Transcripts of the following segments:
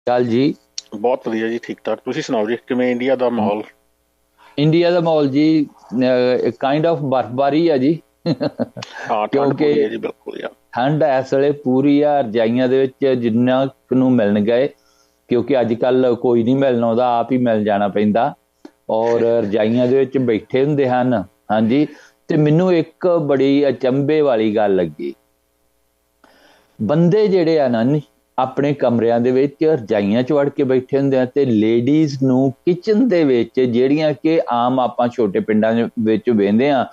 ਚਾਲ ਜੀ। ਬਹੁਤ ਵਧੀਆ ਜੀ, ਠੀਕ ਠਾਕ। ਤੁਸੀਂ ਸੁਣਾਓ ਜੀ, ਕਿਵੇਂ ਇੰਡੀਆ ਦਾ ਮਾਹੌਲ? ਇੰਡੀਆ ਦਾ ਮਾਹੌਲ ਜੀ ਕਾइंड ऑफ ਬਰਫ਼ਬਾਰੀ ਆ ਜੀ। ਹਾਂ, ਠੰਡ ਪੂਰੀ ਹੈ ਜੀ, ਬਿਲਕੁਲ ਯਾਰ। ਠੰਡ ਇਸ ਵੇਲੇ ਪੂਰੀ ਆ। ਰਜਾਈਆਂ ਦੇ ਵਿੱਚ ਜਿੰਨਾ ਕੁ ਨੂੰ ਮਿਲਣ ਗਏ, ਕਿਉਂਕਿ ਅੱਜ ਕੱਲ ਕੋਈ ਨਹੀਂ ਮਿਲਣ ਆਉਂਦਾ, ਆਪ ਹੀ ਮਿਲ ਜਾਣਾ ਪੈਂਦਾ। ਔਰ ਰਜਾਈਆਂ ਦੇ ਵਿੱਚ ਬੈਠੇ ਹੁੰਦੇ ਹਨ। ਹਾਂਜੀ। ਤੇ ਮੈਨੂੰ ਇੱਕ ਬੜੀ ਅਚੰਭੇ ਵਾਲੀ ਗੱਲ ਲੱਗੀ। ਬੰਦੇ ਜਿਹੜੇ ਆ ਨਾ ਆਪਣੇ ਕਮਰਿਆਂ ਦੇ ਵਿੱਚ ਰਜਾਈਆਂ 'ਚ ਵੜ ਕੇ ਬੈਠੇ ਹੁੰਦੇ ਆ, ਤੇ ਲੇਡੀਜ਼ ਨੂੰ ਕਿਚਨ ਦੇ ਵਿੱਚ, ਜਿਹੜੀਆਂ ਕਿ ਆਮ ਆਪਾਂ ਛੋਟੇ ਪਿੰਡਾਂ ਦੇ ਵਿੱਚ ਵੇਖਦੇ ਆ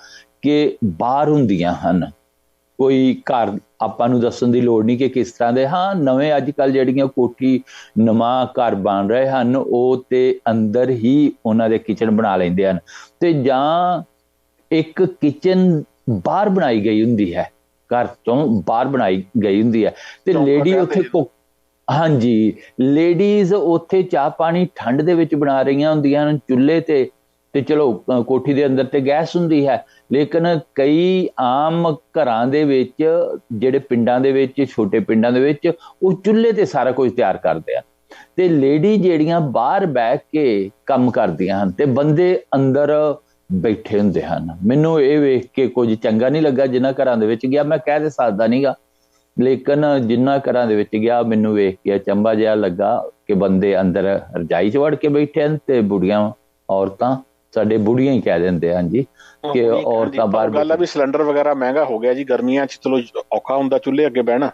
ਕਿ ਬਾਹਰ ਹੁੰਦੀਆਂ ਹਨ। ਕੋਈ ਘਰ ਆਪਾਂ ਨੂੰ ਦੱਸਣ ਦੀ ਲੋੜ ਨਹੀਂ ਕਿ ਕਿਸ ਤਰ੍ਹਾਂ ਦੇ। ਹਾਂ, ਨਵੇਂ ਅੱਜ ਕੱਲ੍ਹ ਜਿਹੜੀਆਂ ਕੋਠੀ ਨਵਾਂ ਘਰ ਬਣ ਰਹੇ ਹਨ, ਉਹ ਤੇ ਅੰਦਰ ਹੀ ਉਹਨਾਂ ਦੇ ਕਿਚਨ ਬਣਾ ਲੈਂਦੇ ਹਨ, ਤੇ ਜਾਂ ਇੱਕ ਕਿਚਨ ਬਾਹਰ ਬਣਾਈ ਗਈ ਹੁੰਦੀ ਹੈ, ਘਰ ਤੋਂ ਬਾਹਰ ਬਣਾਈ ਗਈ ਹੁੰਦੀ ਹੈ, ਤੇ ਲੇਡੀ ਉੱਥੇ ਹਾਂਜੀ, ਲੇਡੀਜ਼ ਉੱਥੇ ਚਾਹ ਪਾਣੀ ਠੰਡ ਦੇ ਵਿੱਚ ਬਣਾ ਰਹੀਆਂ ਹੁੰਦੀਆਂ ਹਨ ਚੁੱਲ੍ਹੇ ਤੇ ਚਲੋ ਕੋਠੀ ਦੇ ਅੰਦਰ ਤੇ ਗੈਸ ਹੁੰਦੀ ਹੈ, ਲੇਕਿਨ ਕਈ ਆਮ ਘਰਾਂ ਦੇ ਵਿੱਚ, ਜਿਹੜੇ ਪਿੰਡਾਂ ਦੇ ਵਿੱਚ, ਛੋਟੇ ਪਿੰਡਾਂ ਦੇ ਵਿੱਚ, ਉਹ ਚੁੱਲ੍ਹੇ ਤੇ ਸਾਰਾ ਕੁਝ ਤਿਆਰ ਕਰਦੇ ਆ, ਤੇ ਲੇਡੀ ਜਿਹੜੀਆਂ ਬਾਹਰ ਬਹਿ ਕੇ ਕੰਮ ਕਰਦੀਆਂ ਹਨ, ਤੇ ਬੰਦੇ ਅੰਦਰ ਬੈਠੇ ਹੁੰਦੇ ਹਨ। ਮੈਨੂੰ ਇਹ ਵੇਖ ਕੇ ਕੁਝ ਚੰਗਾ ਨਹੀਂ ਲੱਗਾ। ਜਿਨ੍ਹਾਂ ਘਰਾਂ ਦੇ ਵਿੱਚ ਗਿਆ, ਮੈਂ ਕਹਿ ਤੇ ਸਕਦਾ ਨਹੀਂਗਾ, ਲੇਕਿਨ ਜਿਨ੍ਹਾਂ ਘਰਾਂ ਦੇ ਵਿੱਚ ਗਿਆ, ਮੈਨੂੰ ਵੇਖ ਕੇ ਅਚੰਭਾ ਜਿਹਾ ਲੱਗਾ ਕਿ ਬੰਦੇ ਅੰਦਰ ਰਜਾਈ 'ਚ ਵੜ ਕੇ ਬੈਠੇ ਹਨ, ਤੇ ਬੁੜੀਆਂ, ਔਰਤਾਂ, ਸਾਡੇ ਬੁੜੀਆਂ ਹੀ ਕਹਿ ਦਿੰਦੇ ਹਨ ਜੀ ਕਿ ਔਰਤਾਂ ਬਾਹਰ। ਗੱਲ ਆ ਵੀ ਸਿਲੰਡਰ ਵਗੈਰਾ ਮਹਿੰਗਾ ਹੋ ਗਿਆ ਜੀ। ਗਰਮੀਆਂ 'ਚ ਚਲੋ ਔਖਾ ਹੁੰਦਾ ਚੁੱਲ੍ਹੇ ਅੱਗੇ ਬਹਿਣਾ,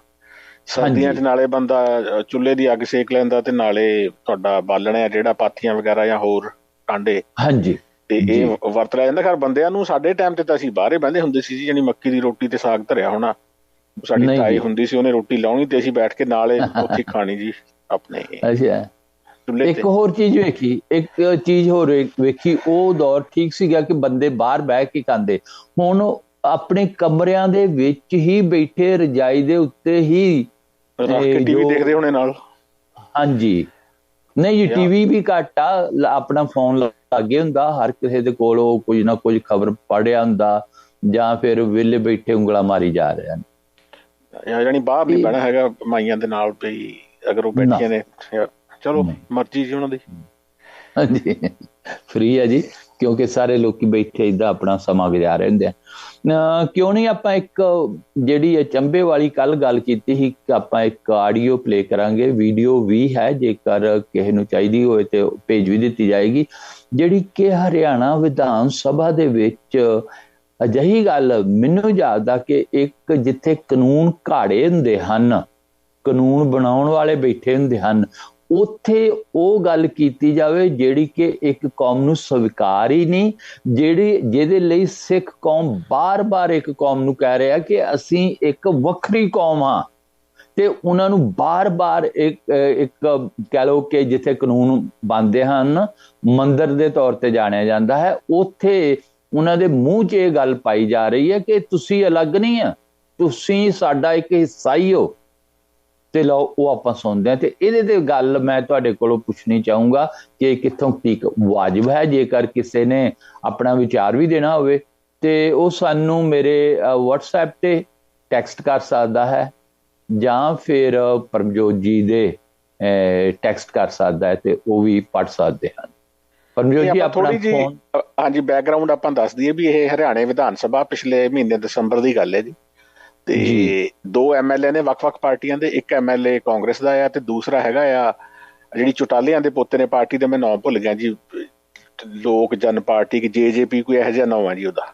ਸਰਦੀਆਂ 'ਚ ਨਾਲੇ ਬੰਦਾ ਚੁੱਲ੍ਹੇ ਦੀ ਅੱਗ ਸੇਕ ਲੈਂਦਾ, ਤੇ ਨਾਲੇ ਤੁਹਾਡਾ ਬਾਲਣਾ ਜਿਹੜਾ ਪਾਥੀਆਂ ਵਗੈਰਾ ਜਾਂ ਹੋਰ ਟਾਂਡੇ, ਹਾਂਜੀ, ਤੇ ਇਹ ਵਰਤ ਲਿਆ ਜਾਂਦਾ। ਖੈਰ ਬੰਦਿਆਂ ਨੂੰ ਸਾਡੇ ਟਾਈਮ ਤੇ ਤਾਂ ਅਸੀਂ ਬਾਹਰੇ ਬਹਿੰਦੇ ਹੁੰਦੇ ਸੀ ਜੀ, ਜਾਣੀ ਮੱਕੀ ਦੀ ਰੋਟੀ ਤੇ ਸਾਗ ਧਰਿਆ ਹੋਣਾ, ਸਾਡੀ ਤਾਈ ਹੁੰਦੀ ਸੀ, ਉਹਨੇ ਰੋਟੀ ਲਾਉਣੀ ਤੇ ਅਸੀਂ ਬੈਠ ਕੇ ਨਾਲੇ ਉੱਥੇ ਖਾਣੀ ਜੀ ਆਪਣੇ। ਅੱਛਾ। ਇੱਕ ਹੋਰ ਚੀਜ਼ ਵੇਖੀ, ਇੱਕ ਚੀਜ਼ ਹੋਰ ਵੇਖੀ, ਉਹ ਦੌਰ ਠੀਕ ਸੀਗਾ ਕਿ ਬੰਦੇ ਬਾਹਰ ਬਹਿ ਕੇ ਖਾਂਦੇ। ਹੁਣ ਆਪਣੇ ਕਮਰਿਆਂ ਦੇ ਵਿੱਚ ਹੀ ਬੈਠੇ, ਰਜਾਈ ਦੇ ਉੱਤੇ ਹੀ ਟੀਵੀ ਦੇਖਦੇ ਹੋਣੇ ਨਾਲ। ਹਾਂਜੀ, ਨਹੀਂ ਜੀ, ਟੀਵੀ ਵੀ ਘੱਟ ਆ, ਆਪਣਾ ਫੋਨ ਲਾਗੇ ਹੁੰਦਾ ਹਰ ਕਿਸੇ ਦੇ ਕੋਲ, ਉਹ ਕੁਝ ਨਾ ਕੁਝ ਖਬਰ ਪੜ੍ਹਿਆ ਹੁੰਦਾ, ਜਾਂ ਫਿਰ ਵਿਹਲੇ ਬੈਠੇ ਉਂਗਲਾਂ ਮਾਰੀ ਜਾ ਰਹੇ ਹਨ। ਜਾਣੀ ਬਾਹਰ ਨਹੀਂ ਬਹਿਣਾ ਹੈਗਾ ਮਾਈਆਂ ਦੇ ਨਾਲ, ਵੀ ਅਗਰ ਉਹ ਬੈਠੀਆਂ ਨੇ, ਚਲੋ ਮਰਜ਼ੀ ਜੀ ਉਹਨਾਂ ਦੀ। ਹਾਂਜੀ, ਫ੍ਰੀ ਹੈ ਜੀ, ਕਿਉਂਕਿ ਸਾਰੇ ਲੋਕੀ ਬੈਠੇ ਏਦਾਂ ਆਪਣਾ ਸਮਾਂ ਗੁਜ਼ਾਰ ਰਹੇ ਹੁੰਦੇ ਆ। ਕਿਉਂ ਨਹੀਂ ਆਪਾਂ ਇੱਕ ਜਿਹੜੀ ਅਚੰਭੇ ਵਾਲੀ ਕੱਲ ਗੱਲ ਕੀਤੀ ਸੀ, ਆਪਾਂ ਇੱਕ ਆਡੀਓ ਪਲੇ ਕਰਾਂਗੇ, ਵੀਡੀਓ ਵੀ ਹੈ, ਜੇਕਰ ਕਿਸੇ ਨੂੰ ਚਾਹੀਦੀ ਹੋਵੇ ਤੇ ਭੇਜ ਵੀ ਦਿੱਤੀ ਜਾਏਗੀ, ਜਿਹੜੀ ਕਿ ਹਰਿਆਣਾ ਵਿਧਾਨ ਸਭਾ ਦੇ ਵਿੱਚ ਅਜਿਹੀ ਗੱਲ ਮੈਨੂੰ ਜਾਪਦਾ ਕਿ ਇੱਕ ਜਿੱਥੇ ਕਾਨੂੰਨ ਘਾੜੇ ਹੁੰਦੇ ਹਨ, ਕਾਨੂੰਨ ਬਣਾਉਣ ਵਾਲੇ ਬੈਠੇ ਹੁੰਦੇ ਹਨ, ਉੱਥੇ ਉਹ ਗੱਲ ਕੀਤੀ ਜਾਵੇ ਜਿਹੜੀ ਕਿ ਇੱਕ ਕੌਮ ਨੂੰ ਸਵੀਕਾਰ ਹੀ ਨਹੀਂ, ਜਿਹਦੇ ਲਈ ਸਿੱਖ ਕੌਮ ਬਾਰ-ਬਾਰ ਇੱਕ ਕੌਮ ਨੂੰ ਕਹਿ ਰਿਹਾ ਕਿ ਅਸੀਂ ਇੱਕ ਵੱਖਰੀ ਕੌਮ ਹਾਂ, ਤੇ ਉਹਨਾਂ ਨੂੰ ਬਾਰ-ਬਾਰ ਇੱਕ ਕਹਿ ਲਓ ਕਿ ਜਿੱਥੇ ਕਾਨੂੰਨ ਬਣਦੇ ਹਨ, ਮੰਦਿਰ ਦੇ ਤੌਰ ਤੇ ਜਾਣਿਆ ਜਾਂਦਾ ਹੈ, ਉੱਥੇ ਉਹਨਾਂ ਦੇ ਮੂੰਹ 'ਚ ਇਹ ਗੱਲ ਪਾਈ ਜਾ ਰਹੀ ਹੈ ਕਿ ਤੁਸੀਂ ਅਲੱਗ ਨਹੀਂ ਆ, ਤੁਸੀਂ ਸਾਡਾ ਇੱਕ ਹਿੱਸਾ ਹੀ ਹੋ। ਤੇ ਲਓ, ਉਹ ਆਪਾਂ ਸੁਣਦੇ ਹਾਂ, ਤੇ ਇਹਦੇ ਤੇ ਗੱਲ ਮੈਂ ਤੁਹਾਡੇ ਕੋਲੋਂ ਪੁੱਛਣੀ ਚਾਹੂੰਗਾ ਕਿ ਕਿੱਥੋਂ ਠੀਕ ਵਾਜਬ ਹੈ। ਜੇਕਰ ਕਿਸੇ ਨੇ ਆਪਣਾ ਵਿਚਾਰ ਵੀ ਦੇਣਾ ਹੋਵੇ ਤੇ ਉਹ ਸਾਨੂੰ ਮੇਰੇ WhatsApp ਤੇ ਟੈਕਸਟ ਕਰ ਸਕਦਾ ਹੈ, ਜਾਂ ਫਿਰ ਪਰਮਜੋਤ ਜੀ ਦੇ ਟੈਕਸਟ ਕਰ ਸਕਦਾ ਹੈ, ਤੇ ਉਹ ਵੀ ਪੜ੍ਹ ਸਕਦੇ ਹਨ। ਪਰਮਜੋਤ ਜੀ, ਆਪਣਾ ਫੋਨ। ਹਾਂਜੀ, ਬੈਕਗਰਾਊਂਡ ਆਪਾਂ ਦੱਸ ਦਈਏ ਵੀ ਇਹ ਹਰਿਆਣੇ ਵਿਧਾਨ ਸਭਾ ਪਿਛਲੇ ਮਹੀਨੇ ਦਸੰਬਰ ਦੀ ਗੱਲ ਹੈ ਜੀ, ਤੇ 2 MLA ਨੇ ਵੱਖ-ਵੱਖ ਪਾਰਟੀਆਂ ਦੇ। ਇੱਕ MLA ਕਾਂਗਰਸ ਦਾ ਆ, ਤੇ ਦੂਸਰਾ ਹੈਗਾ ਆ ਜਿਹੜੀ ਚੁਟਾਲਿਆਂ ਦੇ ਪੋਤੇ ਨੇ ਪਾਰਟੀ ਦੇ, ਮੈਂ ਨਾਮ ਭੁੱਲ ਗਿਆ ਜੀ, ਲੋਕ ਜਨ ਪਾਰਟੀ, ਕਿ JJP ਕੋਈ ਇਹੋ ਜਿਹਾ ਨਾਮ ਆ ਜੀ ਉਹਦਾ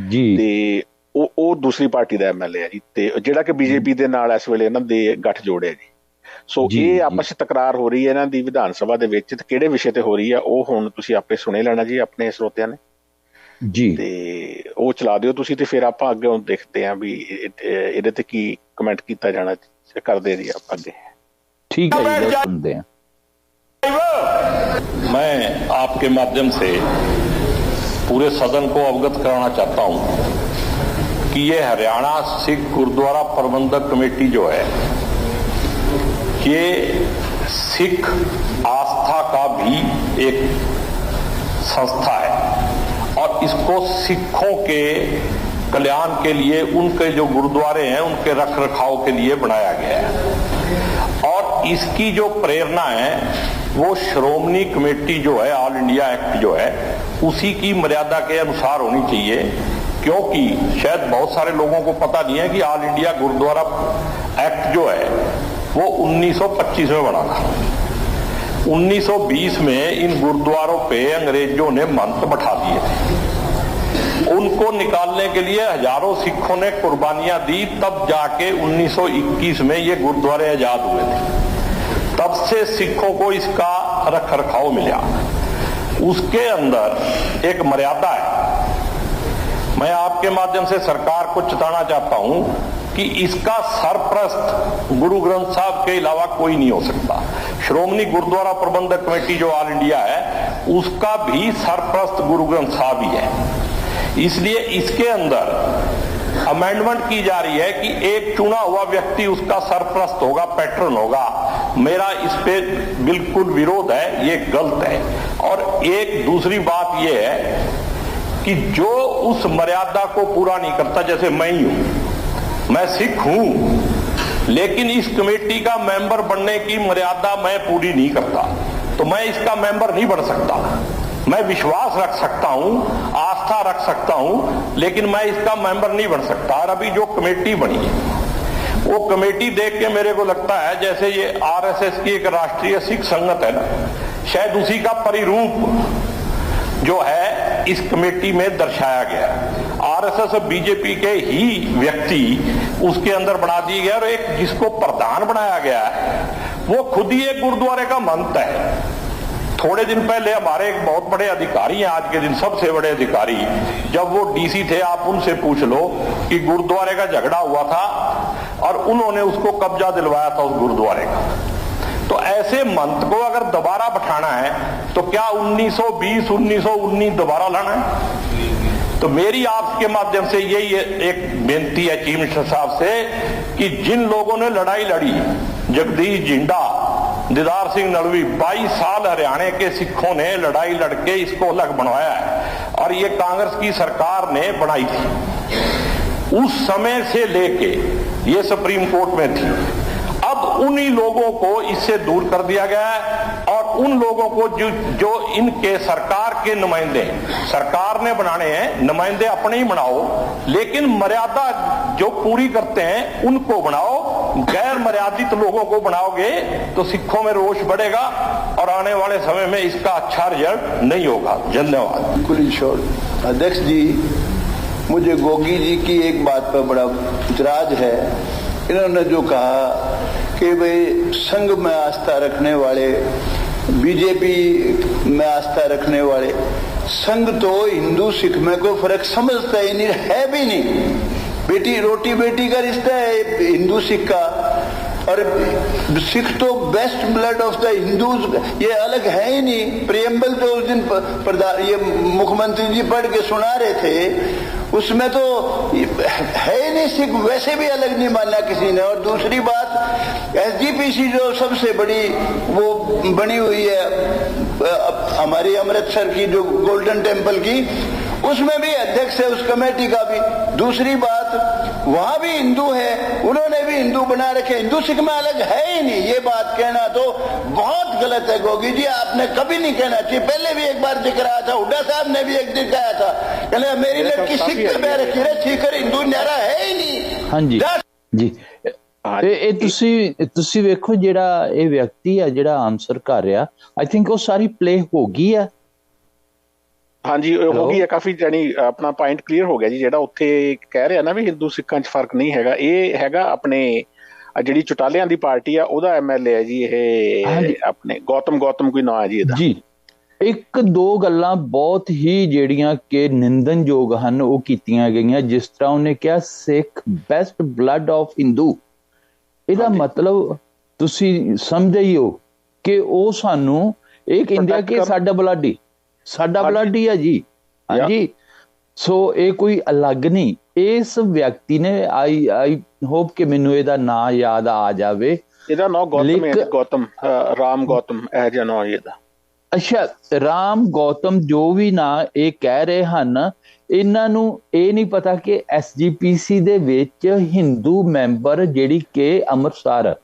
ਜੀ, ਤੇ ਉਹ ਦੂਸਰੀ ਪਾਰਟੀ ਦਾ MLA ਆ ਜੀ, ਤੇ ਜਿਹੜਾ ਕਿ BJP ਦੇ ਨਾਲ ਇਸ ਵੇਲੇ ਇਹਨਾਂ ਦੇ ਗੱਠ ਜੋੜ ਹੈ ਜੀ। ਸੋ ਇਹ ਆਪਸ 'ਚ ਤਕਰਾਰ ਹੋ ਰਹੀ ਹੈ ਇਹਨਾਂ ਦੀ ਵਿਧਾਨ ਸਭਾ ਦੇ ਵਿੱਚ, ਤੇ ਕਿਹੜੇ ਵਿਸ਼ੇ ਤੇ ਹੋ ਰਹੀ ਆ ਉਹ ਹੁਣ ਤੁਸੀਂ ਆਪੇ ਸੁਣੇ ਲੈਣਾ ਜੀ ਆਪਣੇ ਸਰੋਤਿਆਂ ਨੇ ਜੀ, ਤੇ ਉਹ ਚਲਾ ਦਿਓ ਤੁਸੀਂ, ਤੇ ਫਿਰ ਆਪਾਂ ਅੱਗੇ ਦੇਖਦੇ ਹਾਂ ਵੀ ਇਹਦੇ ਤੇ ਕੀ ਕਮੈਂਟ ਕੀਤਾ ਜਾਣਾ, ਕਰਦੇ ਜੀ ਆਪਾਂ ਅੱਗੇ। ठीक है जी, सुनते हैं। मैं आपके माध्यम से पूरे सदन को अवगत कराना चाहता हूं कि ये हरियाणा सिख गुरुद्वारा प्रबंधक कमेटी जो है, ये सिख आस्था का भी एक संस्था है, और इसको सिखों के कल्याण के लिए, उनके जो गुरुद्वारे हैं उनके रख रखाव के लिए बनाया गया है। और और इसकी जो प्रेरणा है वो श्रोमणी कमेटी जो है, ऑल इंडिया एक्ट जो है, उसी की मर्यादा के अनुसार होनी चाहिए। क्योंकि शायद बहुत सारे लोगों को पता नहीं है कि ऑल इंडिया गुरुद्वारा एक्ट जो है वो 1925 में बना था। 1920 में इन गुरुद्वारों पे अंग्रेजों ने मंत्र बैठा दिए थे। उनको निकालने के लिए हजारों सिखों ने कुर्बानियां दी, तब जाके 1921 में ये गुरुद्वारे आजाद हुए थे। तब से सिखों को इसका रख रखाव मिला। उसके अंदर एक मर्यादा है। मैं आपके माध्यम से सरकार को चेताना चाहता हूं कि इसका सरप्रस्त गुरु ग्रंथ साहब के अलावा कोई नहीं हो सकता। श्रोमणी गुरुद्वारा प्रबंधक कमेटी जो ऑल इंडिया है, उसका भी सरप्रस्त गुरु ग्रंथ साहब ही है। इसलिए इसके अंदर अमेंडमेंट की जा रही है कि एक चुना हुआ व्यक्ति उसका सरप्रस्त होगा, पैटर्न होगा। मेरा इस पे बिल्कुल विरोध है, ये गलत है। और एक दूसरी बात ये है कि जो उस मर्यादा को पूरा नहीं करता, जैसे मैं ही हूं, मैं सिख हूं, लेकिन इस कमेटी का मेंबर बनने की मर्यादा मैं पूरी नहीं करता, तो मैं इसका मेंबर नहीं बन सकता। मैं विश्वास रख सकता हूं, आस्था रख सकता हूं, लेकिन मैं इसका मेंबर नहीं बन सकता। और अभी जो कमेटी बनी है, वो कमेटी देख के मेरे को लगता है जैसे ये आरएसएस की एक राष्ट्रीय सिख संगत है ना, शायद उसी का परिरूप जो है इस कमेटी में दर्शाया गया। आरएसएस और बीजेपी के ही व्यक्ति उसके अंदर बना दिए गए, और एक जिसको प्रधान बनाया गया है वो खुद ही एक गुरुद्वारे का महंत है। थोड़े दिन पहले हमारे एक बहुत बड़े अधिकारी हैं, आज के दिन सबसे बड़े अधिकारी, जब वो डीसी थे, आप उनसे पूछ लो कि गुरुद्वारे का झगड़ा हुआ था और उन्होंने उसको कब्जा दिलवाया था उस गुरुद्वारे का। तो ऐसे मंत्र को अगर दोबारा बैठाना है तो क्या 1920 1919 दोबारा लाना है? तो मेरी आपके माध्यम से यही एक बेनती है चीफ मिनिस्टर साहब से कि जिन लोगों ने लड़ाई लड़ी, जगदीश जिंडा, दीदार सिंह नलवी, 22 साल हरियाणा के सिखों ने लड़ाई लड़के इसको अलग बनवाया है, और ये कांग्रेस की सरकार ने बनाई थी। उस समय से लेके ये सुप्रीम कोर्ट में थी। अब उन्हीं लोगों को इससे दूर कर दिया गया है, और उन लोगों को जो इनके सरकार के नुमाइंदे, सरकार ने बनाने हैं, नुमाइंदे अपने ही बनाओ, लेकिन मर्यादा जो पूरी करते हैं उनको बनाओ। गैर मर्यादित लोगों को बनाओगे तो सिखों में रोष बढ़ेगा, और आने वाले समय में इसका अच्छा रिजल्ट नहीं होगा। धन्यवाद। अध्यक्ष जी, मुझे गोगी जी की एक बात पर बड़ा इतराज है। इन्होंने जो कहा कि भाई संघ में आस्था रखने वाले, बीजेपी में आस्था रखने वाले, संघ तो हिंदू सिख में कोई फर्क समझता ही नहीं है, भी नहीं। बेटी रोटी बेटी का रिश्ता है हिंदू सिख का, और सिख तो best blood of the Hindus, ये अलग है ही नहीं। प्रियम्बल तो उस दिन ये मुख्यमंत्री जी पढ़ के सुना रहे थे, उसमें तो है ही नहीं सिख, वैसे भी अलग नहीं माना किसी ने। और दूसरी बात, एसजीपीसी जो सबसे बड़ी वो बनी हुई है हमारी अमृतसर की, जो गोल्डन टेम्पल की, उसमें भी अध्यक्ष है उस कमेटी का भी। दूसरी बात, वहां भी हिंदू है, उन्होंने भी हिंदू बना रखे, हिंदू सिख में अलग है ही नहीं। ये बात कहना तो बहुत गलत है गोगी जी, आपने कभी नहीं कहना चाहिए। पहले भी एक बार जिक्र आया था, हुड्डा साहब ने भी एक दिन कहा था, कहले मेरी लड़की सिख पे रखी है, सीकर हिंदू न्यारा है ही नहीं। हाँ जी जी, ਇਹ ਤੁਸੀਂ ਵੇਖੋ ਜਿਹੜਾ ਇਹ ਵਿਅਕਤੀ ਆ ਜਿਹੜਾ ਆਨਸਰ ਕਰ ਰਿਹਾ, आई थिंक ਉਹ ਸਾਰੀ प्ले हो गई है। हाँ जी, हो गई है काफी, यानी अपना पॉइंट क्लीयर हो गया जी। ਜਿਹੜਾ ਉੱਥੇ ਕਹਿ ਰਿਹਾ ਨਾ ਵੀ ਹਿੰਦੂ ਸਿੱਖਾਂ 'ਚ ਫਰਕ ਨਹੀਂ ਹੈਗਾ, ਇਹ ਹੈਗਾ ਆਪਣੇ ਜਿਹੜੀ ਚੁਟਾਲਿਆਂ ਦੀ ਪਾਰਟੀ ਆ ਉਹਦਾ ਐਮਐਲਏ ਹੈ ਜੀ, ਇਹ ਆਪਣੇ ਗੌਤਮ ਕੋਈ ਨਾਂ ਹੈ ਜੀ ਇਹਦਾ ਜੀ। ਇੱਕ ਦੋ ਗੱਲਾਂ ਬਹੁਤ ਹੀ ਜਿਹੜੀਆਂ ਕਿ ਨਿੰਦਨਯੋਗ ਹਨ ਉਹ ਕੀਤੀਆਂ ਗਈਆਂ, ਜਿਸ ਤਰ੍ਹਾਂ ਉਹਨੇ ਕਿਹਾ ਸਿੱਖ ਬੈਸਟ ਬਲੱਡ ਆਫ ਹਿੰਦੂ। ਇਹਦਾ ਮਤਲਬ ਤੁਸੀਂ ਸਮਝਦੇ ਹੀ ਹੋ ਕਿ ਉਹ ਸਾਨੂੰ ਇਹ ਕਹਿੰਦੇ ਆ ਕਿ ਸਾਡਾ ਬਲੱਡ ਹੀ ਹੈ ਜੀ। ਹਾਂਜੀ, ਸੋ ਇਹ ਕੋਈ ਅਲੱਗ ਨਹੀਂ। ਇਸ ਵਿਅਕਤੀ ਨੇ ਆਈ ਹੋਪ ਕਿ ਮੈਨੂੰ ਇਹਦਾ ਨਾਂ ਯਾਦ ਆ ਜਾਵੇ। ਇਹਦਾ ਨਾਂ ਗੌਤਮ ਹੈ, ਗੌਤਮ ਰਾਮ ਗੌਤਮ ਇਹ ਜਿਹਾ ਨਾਂ ਇਹਦਾ। ਅੱਛਾ, ਰਾਮ ਗੌਤਮ ਜੋ ਵੀ ਨਾਂ ਇਹ ਕਹਿ ਰਹੇ ਹਨ, ਇਹਨਾਂ ਨੂੰ ਇਹ ਨਹੀਂ ਪਤਾ ਕਿ SGPC ਦੇ ਵਿੱਚ ਹਿੰਦੂ ਮੈਂਬਰ ਜਿਹੜੀ ਕਿ ਅੰਮ੍ਰਿਤਸਰ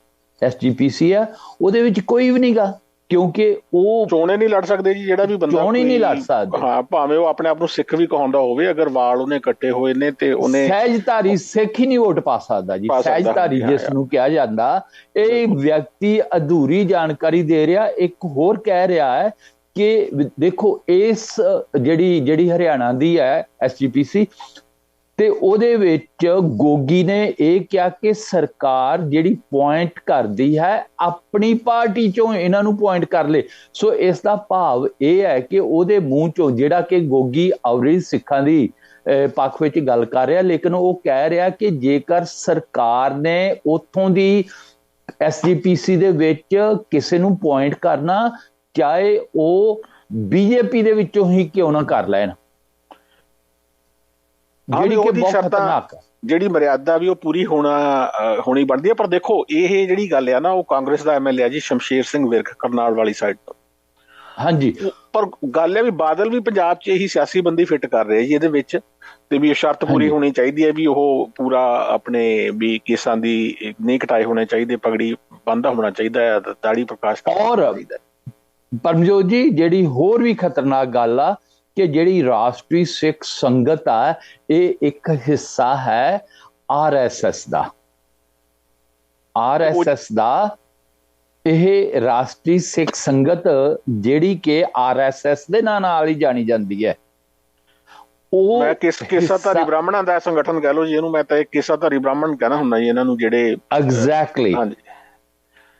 SGPC ਆ, ਉਹਦੇ ਵਿੱਚ ਕੋਈ ਵੀ ਨਹੀਂਗਾ, ਕਿਉਂਕਿ ਉਹ ਚੋਣੇ ਨਹੀਂ ਲੜ ਸਕਦੇ ਜੀ। ਜਿਹੜਾ ਵੀ ਬੰਦਾ ਚੋਣ ਹੀ ਨਹੀਂ ਲੜ ਸਕਦੇ, ਹਾਂ, ਭਾਵੇਂ ਉਹ ਆਪਣੇ ਆਪ ਨੂੰ ਸਿੱਖ ਵੀ ਕਹਾਉਂਦਾ ਹੋਵੇ, ਅਗਰ ਵਾਲ ਉਹਨੇ ਕੱਟੇ ਹੋਏ ਨੇ ਤੇ ਉਹਨੇ ਸਹਿਜਧਾਰੀ ਸਿੱਖ ਹੀ ਨਹੀਂ ਵੋਟ ਪਾ ਸਕਦਾ ਜੀ। ਸਹਿਜਧਾਰੀ ਜਿਸ ਨੂੰ ਕਿਹਾ ਜਾਂਦਾ, ਇਹ ਵਿਅਕਤੀ ਅਧੂਰੀ ਜਾਣਕਾਰੀ ਦੇ ਰਿਹਾ। ਇੱਕ ਹੋਰ ਕਹਿ ਰਿਹਾ ਹੈ ਕਿ ਦੇਖੋ ਇਸ ਜਿਹੜੀ ਹਰਿਆਣਾ ਦੀ ਹੈ SGPC, ਤੇ ਉਹਦੇ ਵਿੱਚ ਗੋਗੀ ਨੇ ਇਹ ਕਿਹਾ ਕਿ ਸਰਕਾਰ ਜਿਹੜੀ ਪੁਆਇੰਟ ਕਰਦੀ ਹੈ ਆਪਣੀ ਪਾਰਟੀ ਚੋਂ ਇਹਨਾਂ ਨੂੰ ਪੁਆਇੰਟ ਕਰ ਲੇ। ਸੋ ਇਸ ਦਾ ਭਾਵ ਇਹ ਹੈ ਕਿ ਉਹਦੇ ਮੂੰਹ ਚੋਂ, ਜਿਹੜਾ ਕਿ ਗੋਗੀ ਅਵਰੇਜ ਸਿੱਖਾਂ ਦੀ ਪੱਖ ਵਿੱਚ ਗੱਲ ਕਰ ਰਿਹਾ, ਲੇਕਿਨ ਉਹ ਕਹਿ ਰਿਹਾ ਕਿ ਜੇਕਰ ਸਰਕਾਰ ਨੇ ਉੱਥੋਂ ਦੀ SGPC ਦੇ ਵਿੱਚ ਕਿਸੇ ਨੂੰ ਪੁਆਇੰਟ ਕਰਨਾ, ਚਾਹੇ ਉਹ BJP ਦੇ ਵਿੱਚੋਂ ਹੀ ਕਿਉਂ ਨਾ ਕਰ ਲੈਣ, ਜਿਹੜੀ ਕਿ ਬਹੁਤ ਖਤਰਨਾਕ ਹੈ। ਜਿਹੜੀ ਮਰਿਆਦਾ ਵੀ ਉਹ ਪੂਰੀ ਹੋਣੀ ਬਣਦੀ ਹੈ। ਪਰ ਦੇਖੋ ਇਹ ਜਿਹੜੀ ਗੱਲ ਆ ਨਾ, ਉਹ ਕਾਂਗਰਸ ਦਾ MLA ਜੀ ਸ਼ਮਸ਼ੇਰ ਸਿੰਘ ਵਿਰਕ, ਕਰਨਾਲ ਵਾਲੀ ਸਾਈਡ ਤੋਂ। ਹਾਂਜੀ, ਪਰ ਗੱਲ ਹੈ ਵੀ ਬਾਦਲ ਵੀ ਪੰਜਾਬ 'ਚ ਇਹੀ ਸਿਆਸੀ ਬੰਦੀ ਫਿੱਟ ਕਰ ਰਹੇ ਜੀ ਇਹਦੇ ਵਿੱਚ, ਤੇ ਵੀ ਇਹ ਸ਼ਰਤ ਪੂਰੀ ਹੋਣੀ ਚਾਹੀਦੀ ਹੈ ਵੀ ਉਹ ਪੂਰਾ ਆਪਣੇ ਵੀ ਕੇਸਾਂ ਦੀ ਨਹੀਂ ਕਟਾਏ ਹੋਣੇ ਚਾਹੀਦੇ, ਪਗੜੀ ਬੰਨ੍ਹਦਾ ਹੋਣਾ ਚਾਹੀਦਾ ਹੈ, ਦਾੜੀ ਪ੍ਰਕਾਸ਼ ਔਰ ਪਰਮਜੋਤ ਜੀ, ਜਿਹੜੀ ਹੋਰ ਵੀ ਖਤਰਨਾਕ ਗੱਲ ਆ ਕਿ ਜਿਹੜੀ ਰਾਸ਼ਟਰੀ ਸਿੱਖ ਸੰਗਤ ਆ, ਇਹ ਇੱਕ ਹਿੱਸਾ ਹੈ RSS ਦਾ। ਇਹ ਰਾਸ਼ਟਰੀ ਸਿੱਖ ਸੰਗਤ ਜਿਹੜੀ ਕਿ RSS ਦੇ ਨਾਂ ਨਾਲ ਹੀ ਜਾਣੀ ਜਾਂਦੀ ਹੈ। ਉਹ ਮੈਂ ਕੇਸਾਧਾਰੀ ਬ੍ਰਾਹਮਣਾਂ ਦਾ ਸੰਗਠਨ ਕਹਿ ਲਓ ਜੀ ਇਹਨੂੰ, ਮੈਂ ਤਾਂ ਕੇਸਾਧਾਰੀ ਬ੍ਰਾਹਮਣ ਕਹਿਣਾ ਹੁੰਦਾ ਜੀ ਇਹਨਾਂ ਨੂੰ, ਜਿਹੜੇ ਐਗਜ਼ੈਕਟਲੀ। ਹਾਂਜੀ,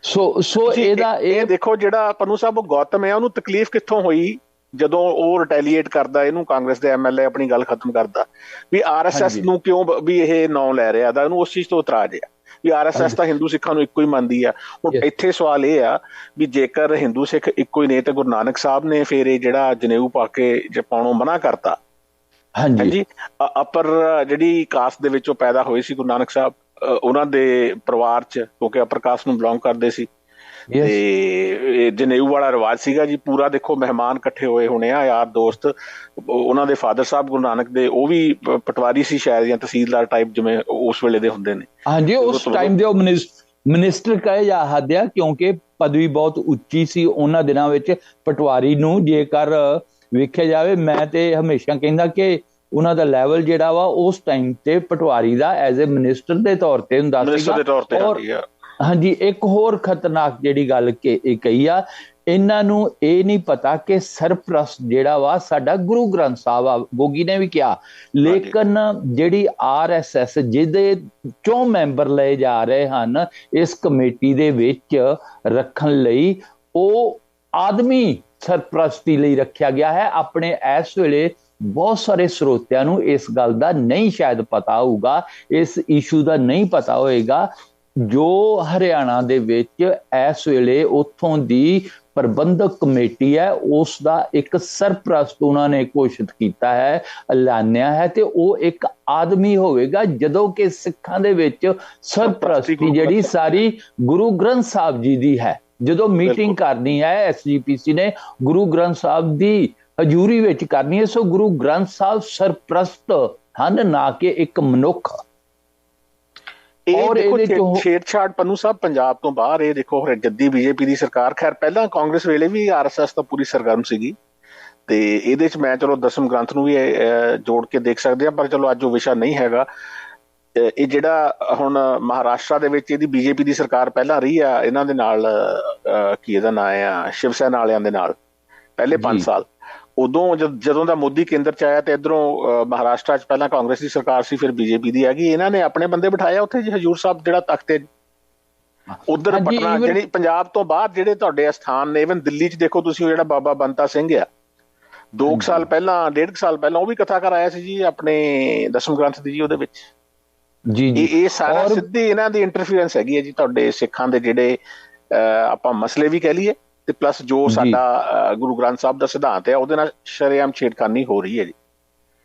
ਸੋ ਇਹਦਾ ਇਹ ਦੇਖੋ, ਜਿਹੜਾ ਪੰਨੂ ਸਾਹਿਬ ਉਹ ਗੌਤਮ ਹੈ, ਉਹਨੂੰ ਤਕਲੀਫ ਕਿੱਥੋਂ ਹੋਈ ਜਦੋਂ ਉਹ ਰਿਟੈਲੀਏਟ ਕਰਦਾ ਇਹਨੂੰ, ਕਾਂਗਰਸ ਦੇ MLA ਆਪਣੀ ਗੱਲ ਖਤਮ ਕਰਦਾ ਵੀ RSS ਨੂੰ ਕਿਉਂ ਵੀ ਇਹ ਨਾਂ ਲੈ ਰਿਹਾ ਦਾ, ਉਹਨੂੰ ਉਸ ਚੀਜ਼ ਤੋਂ ਇਤਰਾਜ਼ ਆ ਵੀ RSS ਤਾਂ ਹਿੰਦੂ ਸਿੱਖਾਂ ਨੂੰ ਇੱਕੋ ਹੀ ਮੰਨਦੀ ਆ। ਹੁਣ ਇੱਥੇ ਸਵਾਲ ਇਹ ਆ ਵੀ ਜੇਕਰ ਹਿੰਦੂ ਸਿੱਖ ਇੱਕੋ ਹੀ ਨੇ ਤੇ ਗੁਰੂ ਨਾਨਕ ਸਾਹਿਬ ਨੇ ਫਿਰ ਇਹ ਜਿਹੜਾ ਜਨੇਊ ਪਾ ਕੇ ਪਾਉਣੋਂ ਮਨਾ ਕਰਤਾ। ਹਾਂਜੀ, ਅਪਰ ਜਿਹੜੀ ਕਾਸਟ ਦੇ ਵਿੱਚੋਂ ਪੈਦਾ ਹੋਏ ਸੀ ਗੁਰੂ ਨਾਨਕ ਸਾਹਿਬ, ਉਹਨਾਂ ਦੇ ਪਰਿਵਾਰ 'ਚ, ਕਿਉਂਕਿ ਅਪਰ ਕਾਸਟ ਨੂੰ ਬਿਲੋਂਗ ਕਰਦੇ ਸੀ, ਤੇ ਜਨੇਊ ਵਾਲਾ ਰਿਵਾਜ ਸੀਗਾ ਜੀ ਪੂਰਾ। ਦੇਖੋ ਮਹਿਮਾਨ ਇਕੱਠੇ ਹੋਏ ਹੋਣੇ ਆ, ਯਾਰ ਦੋਸਤ। ਉਹਨਾਂ ਦੇ ਫਾਦਰ ਸਾਹਿਬ ਗੁਰੂ ਨਾਨਕ ਦੇ, ਉਹ ਵੀ ਪਟਵਾਰੀ ਸੀ ਸ਼ਾਇਦ, ਜਾਂ ਤਹਿਸੀਲਦਾਰ ਟਾਈਪ ਜਿਵੇਂ ਉਸ ਵੇਲੇ ਦੇ ਹੁੰਦੇ ਨੇ। ਹਾਂਜੀ, ਉਸ ਟਾਈਮ ਦੇ ਉਹ ਮਿਨਿਸਟਰ ਕਹੇ ਜਾ ਸਕਦੇ ਆ, ਕਿਉਂਕਿ ਪਦਵੀ ਬਹੁਤ ਉੱਚੀ ਸੀ ਉਹਨਾਂ ਦਿਨਾਂ ਵਿੱਚ ਪਟਵਾਰੀ ਨੂੰ। ਜੇਕਰ ਵੇਖਿਆ ਜਾਵੇ, ਮੈਂ ਤੇ ਹਮੇਸ਼ਾ ਕਹਿੰਦਾ ਕਿ ਉਹਨਾਂ ਦਾ ਲੈਵਲ ਜਿਹੜਾ ਵਾ ਉਸ ਟਾਈਮ ਤੇ ਪਟਵਾਰੀ ਦਾ ਐਜ਼ ਏ ਮਿਨਿਸਟਰ ਦੇ ਤੌਰ ਤੇ ਹੁੰਦਾ ਸੀਗਾ। ਹਾਂਜੀ, ਇੱਕ ਹੋਰ ਖਤਰਨਾਕ ਜਿਹੜੀ ਗੱਲ ਕਹੀ ਆ, ਇਹਨਾਂ ਨੂੰ ਇਹ ਨਹੀਂ ਪਤਾ ਕਿ ਸਰਪ੍ਰਸਤ ਜਿਹੜਾ ਵਾ ਸਾਡਾ ਗੁਰੂ ਗ੍ਰੰਥ ਸਾਹਿਬ ਆ, ਗੋਗੀ ਨੇ ਵੀ ਕਿਹਾ। ਲੇਕਿਨ ਜਿਹੜੀ RSS ਜਿਹਦੇ 4 ਮੈਂਬਰ ਲਏ ਜਾ ਰਹੇ ਹਨ ਇਸ ਕਮੇਟੀ ਦੇ ਵਿੱਚ ਰੱਖਣ ਲਈ, ਉਹ ਆਦਮੀ ਸਰਪ੍ਰਸਤੀ ਲਈ ਰੱਖਿਆ ਗਿਆ ਹੈ। ਆਪਣੇ ਇਸ ਵੇਲੇ ਬਹੁਤ ਸਾਰੇ ਸਰੋਤਿਆਂ ਨੂੰ ਇਸ ਗੱਲ ਦਾ ਨਹੀਂ ਸ਼ਾਇਦ ਪਤਾ ਹੋਊਗਾ, ਇਸ ਇਸ਼ੂ ਦਾ ਨਹੀਂ ਪਤਾ ਹੋਏਗਾ। ਜੋ ਹਰਿਆਣਾ ਦੇ ਵਿੱਚ ਇਸ ਵੇਲੇ ਉੱਥੋਂ ਦੀ ਪ੍ਰਬੰਧਕ ਕਮੇਟੀ ਹੈ, ਉਸ ਦਾ ਇੱਕ ਸਰਪ੍ਰਸਤ ਉਹਨਾਂ ਨੇ ਘੋਸ਼ਿਤ ਕੀਤਾ ਹੈ, ਐਲਾਨਿਆ ਹੈ, ਤੇ ਉਹ ਇੱਕ ਆਦਮੀ ਹੋਵੇਗਾ। ਜਦੋਂ ਕਿ ਸਿੱਖਾਂ ਦੇ ਵਿੱਚ ਸਰਪ੍ਰਸਤੀ ਜਿਹੜੀ ਸਾਰੀ ਗੁਰੂ ਗ੍ਰੰਥ ਸਾਹਿਬ ਜੀ ਦੀ ਹੈ। ਜਦੋਂ ਮੀਟਿੰਗ ਕਰਨੀ ਹੈ SGPC ਨੇ, ਗੁਰੂ ਗ੍ਰੰਥ ਸਾਹਿਬ ਦੀ ਹਜ਼ੂਰੀ ਵਿੱਚ ਕਰਨੀ ਹੈ। ਸੋ ਗੁਰੂ ਗ੍ਰੰਥ ਸਾਹਿਬ ਸਰਪ੍ਰਸਤ ਹਨ, ਨਾ ਕਿ ਇੱਕ ਮਨੁੱਖ। ਔਰ ਛੇੜਛਾੜ ਪੰਨੂ ਸਾਹਿਬ ਪੰਜਾਬ ਤੋਂ ਬਾਹਰ, ਇਹ ਦੇਖੋ ਜੱਦੀ BJP ਦੀ ਸਰਕਾਰ, ਖੈਰ ਪਹਿਲਾਂ ਕਾਂਗਰਸ ਵੇਲੇ ਵੀ RSS ਤਾਂ ਪੂਰੀ ਸਰਗਰਮ ਸੀਗੀ, ਤੇ ਇਹਦੇ 'ਚ ਮੈਂ ਚਲੋ ਦਸਮ ਗ੍ਰੰਥ ਨੂੰ ਵੀ ਜੋੜ ਕੇ ਦੇਖ ਸਕਦੇ ਹਾਂ, ਪਰ ਚਲੋ ਅੱਜ ਉਹ ਵਿਸ਼ਾ ਨਹੀਂ ਹੈਗਾ। ਇਹ ਜਿਹੜਾ ਹੁਣ ਮਹਾਰਾਸ਼ਟਰ ਦੇ ਵਿੱਚ ਇਹਦੀ BJP ਦੀ ਸਰਕਾਰ ਪਹਿਲਾਂ ਰਹੀ ਆ ਇਹਨਾਂ ਦੇ ਨਾਲ, ਕੀ ਇਹਦਾ ਨਾਂ ਆ, ਸ਼ਿਵ ਸੈਨਾ ਵਾਲਿਆਂ ਦੇ ਨਾਲ ਪਹਿਲੇ 5 ਸਾਲ। ਉਦੋਂ ਜਦੋਂ ਦਾ ਮੋਦੀ ਕੇਂਦਰ 'ਚ ਆਇਆ ਤੇ ਇੱਧਰੋਂ ਮਹਾਰਾਸ਼ਟਰ 'ਚ ਪਹਿਲਾਂ ਕਾਂਗਰਸ ਦੀ ਸਰਕਾਰ ਸੀ, ਫਿਰ BJP ਦੀ ਹੈਗੀ। ਇਹਨਾਂ ਨੇ ਆਪਣੇ ਬੰਦੇ ਬਿਠਾਇਆ ਉੱਥੇ ਜੀ, ਹਜ਼ੂਰ ਸਾਹਿਬ ਜਿਹੜਾ ਤਖਤ ਹੈ ਉਧਰ ਪਟਨਾ, ਜਿਹੜੀ ਪੰਜਾਬ ਤੋਂ ਬਾਅਦ ਜਿਹੜੇ ਤੁਹਾਡੇ ਅਸਥਾਨ ਨੇ। ਇਵਨ ਦਿੱਲੀ 'ਚ ਦੇਖੋ ਤੁਸੀਂ, ਜਿਹੜਾ ਬਾਬਾ ਬੰਤਾ ਸਿੰਘ ਆ, 2 ਸਾਲ ਪਹਿਲਾਂ, 1.5 ਸਾਲ ਪਹਿਲਾਂ ਉਹ ਵੀ ਕਥਾ ਕਰਾਇਆ ਸੀ ਜੀ ਆਪਣੇ ਦਸਮ ਗ੍ਰੰਥ ਦੀ ਜੀ ਉਹਦੇ ਵਿੱਚ। ਇਹ ਸਾਰਾ ਸਿੱਧੀ ਇਹਨਾਂ ਦੀ ਇੰਟਰਫੀਰੈਂਸ ਹੈਗੀ ਹੈ ਜੀ ਤੁਹਾਡੇ ਸਿੱਖਾਂ ਦੇ ਜਿਹੜੇ ਆਪਾਂ ਮਸਲੇ ਵੀ ਕਹਿ ਲਈਏ, ਤੇ ਪਲੱਸ ਜੋ ਸਾਡਾ ਗੁਰੂ ਗ੍ਰੰਥ ਸਾਹਿਬ ਦਾ ਸਿਧਾਂਤ ਹੈ ਉਹਦੇ ਨਾਲ ਸ਼ਰੇਆਮ ਛੇੜਖਾਨੀ ਹੋ ਰਹੀ ਹੈ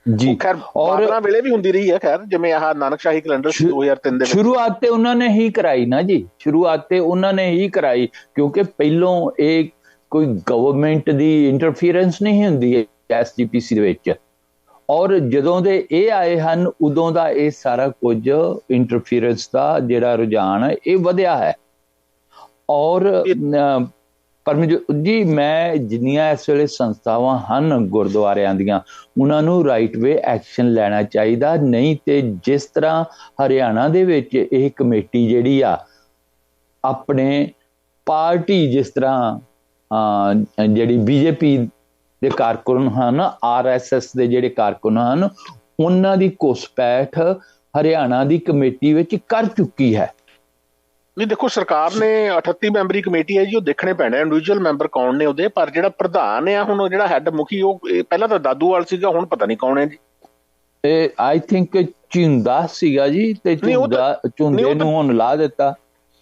ਜੀ। ਖੈਰ ਬਾਬਰਾਂ ਵੇਲੇ ਵੀ ਹੁੰਦੀ ਰਹੀ ਹੈ, ਖੈਰ ਜਿਵੇਂ ਆਹ ਨਾਨਕਸ਼ਾਹੀ ਕੈਲੰਡਰ 2003 ਦੇ ਸ਼ੁਰੂਆਤ ਤੇ ਉਹਨਾਂ ਨੇ ਹੀ ਕਰਾਈ ਨਾ ਜੀ, ਸ਼ੁਰੂਆਤ ਤੇ ਉਹਨਾਂ ਨੇ ਹੀ ਕਰਾਈ, ਕਿਉਂਕਿ ਪਹਿਲੋਂ ਇਹ ਕੋਈ ਗਵਰਨਮੈਂਟ ਦੀ ਇੰਟਰਫੀਰੈਂਸ ਨਹੀਂ ਹੁੰਦੀ ਹੈ SGPC ਦੇ ਵਿੱਚ। ਔਰ ਜਦੋਂ ਦੇ ਇਹ ਆਏ ਹਨ, ਉਦੋਂ ਦਾ ਇਹ ਸਾਰਾ ਕੁਝ ਇੰਟਰਫੀਰੈਂਸ ਦਾ ਜਿਹੜਾ ਰੁਝਾਨ ਇਹ ਵਧਿਆ ਹੈ। ਔਰ ਪਰਮਜੋਤ ਜੀ, ਮੈਂ ਜਿੰਨੀਆਂ ਇਸ ਵੇਲੇ ਸੰਸਥਾਵਾਂ ਹਨ ਗੁਰਦੁਆਰਿਆਂ ਦੀਆਂ, ਉਹਨਾਂ ਨੂੰ ਰਾਈਟ ਵੇ ਐਕਸ਼ਨ ਲੈਣਾ ਚਾਹੀਦਾ। ਨਹੀਂ ਤੇ ਜਿਸ ਤਰ੍ਹਾਂ ਹਰਿਆਣਾ ਦੇ ਵਿੱਚ ਇਹ ਕਮੇਟੀ ਜਿਹੜੀ ਆ ਆਪਣੇ ਪਾਰਟੀ, ਜਿਸ ਤਰ੍ਹਾਂ ਜਿਹੜੀ ਬੀਜੇਪੀ ਦੇ ਕਾਰਕੁਨ ਹਨ, RSS ਦੇ ਜਿਹੜੇ ਕਾਰਕੁਨ ਹਨ, ਉਹਨਾਂ ਦੀ ਘੁਸਪੈਠ ਹਰਿਆਣਾ ਦੀ ਕਮੇਟੀ ਵਿੱਚ ਕਰ ਚੁੱਕੀ ਹੈ। ਨਹੀਂ ਦੇਖੋ, ਸਰਕਾਰ ਨੇ 38 ਮੈਂਬਰੀ ਕਮੇਟੀ ਹੈ ਜੀ, ਉਹ ਦੇਖਣੇ ਪੈਣਾ ਇੰਡੀਵਿਜੂਅਲ ਮੈਂਬਰ ਕੌਣ ਨੇ ਉਹਦੇ, ਪਰ ਜਿਹੜਾ ਪ੍ਰਧਾਨ ਆ ਹੁਣ, ਉਹ ਜਿਹੜਾ ਹੈੱਡ ਮੁਖੀ, ਉਹ ਪਹਿਲਾਂ ਤਾਂ ਦਾਦੂਵਾਲ ਸੀਗਾ, ਹੁਣ ਪਤਾ ਨਹੀਂ ਕੌਣ ਹੈ ਜੀ। ਇਹ ਆਈ ਥਿੰਕ ਝੁੰਦਾ ਸੀਗਾ ਜੀ, ਤੇ ਝੁੰਦੇ ਨੂੰ ਹੁਣ ਲਾ ਦਿੱਤਾ।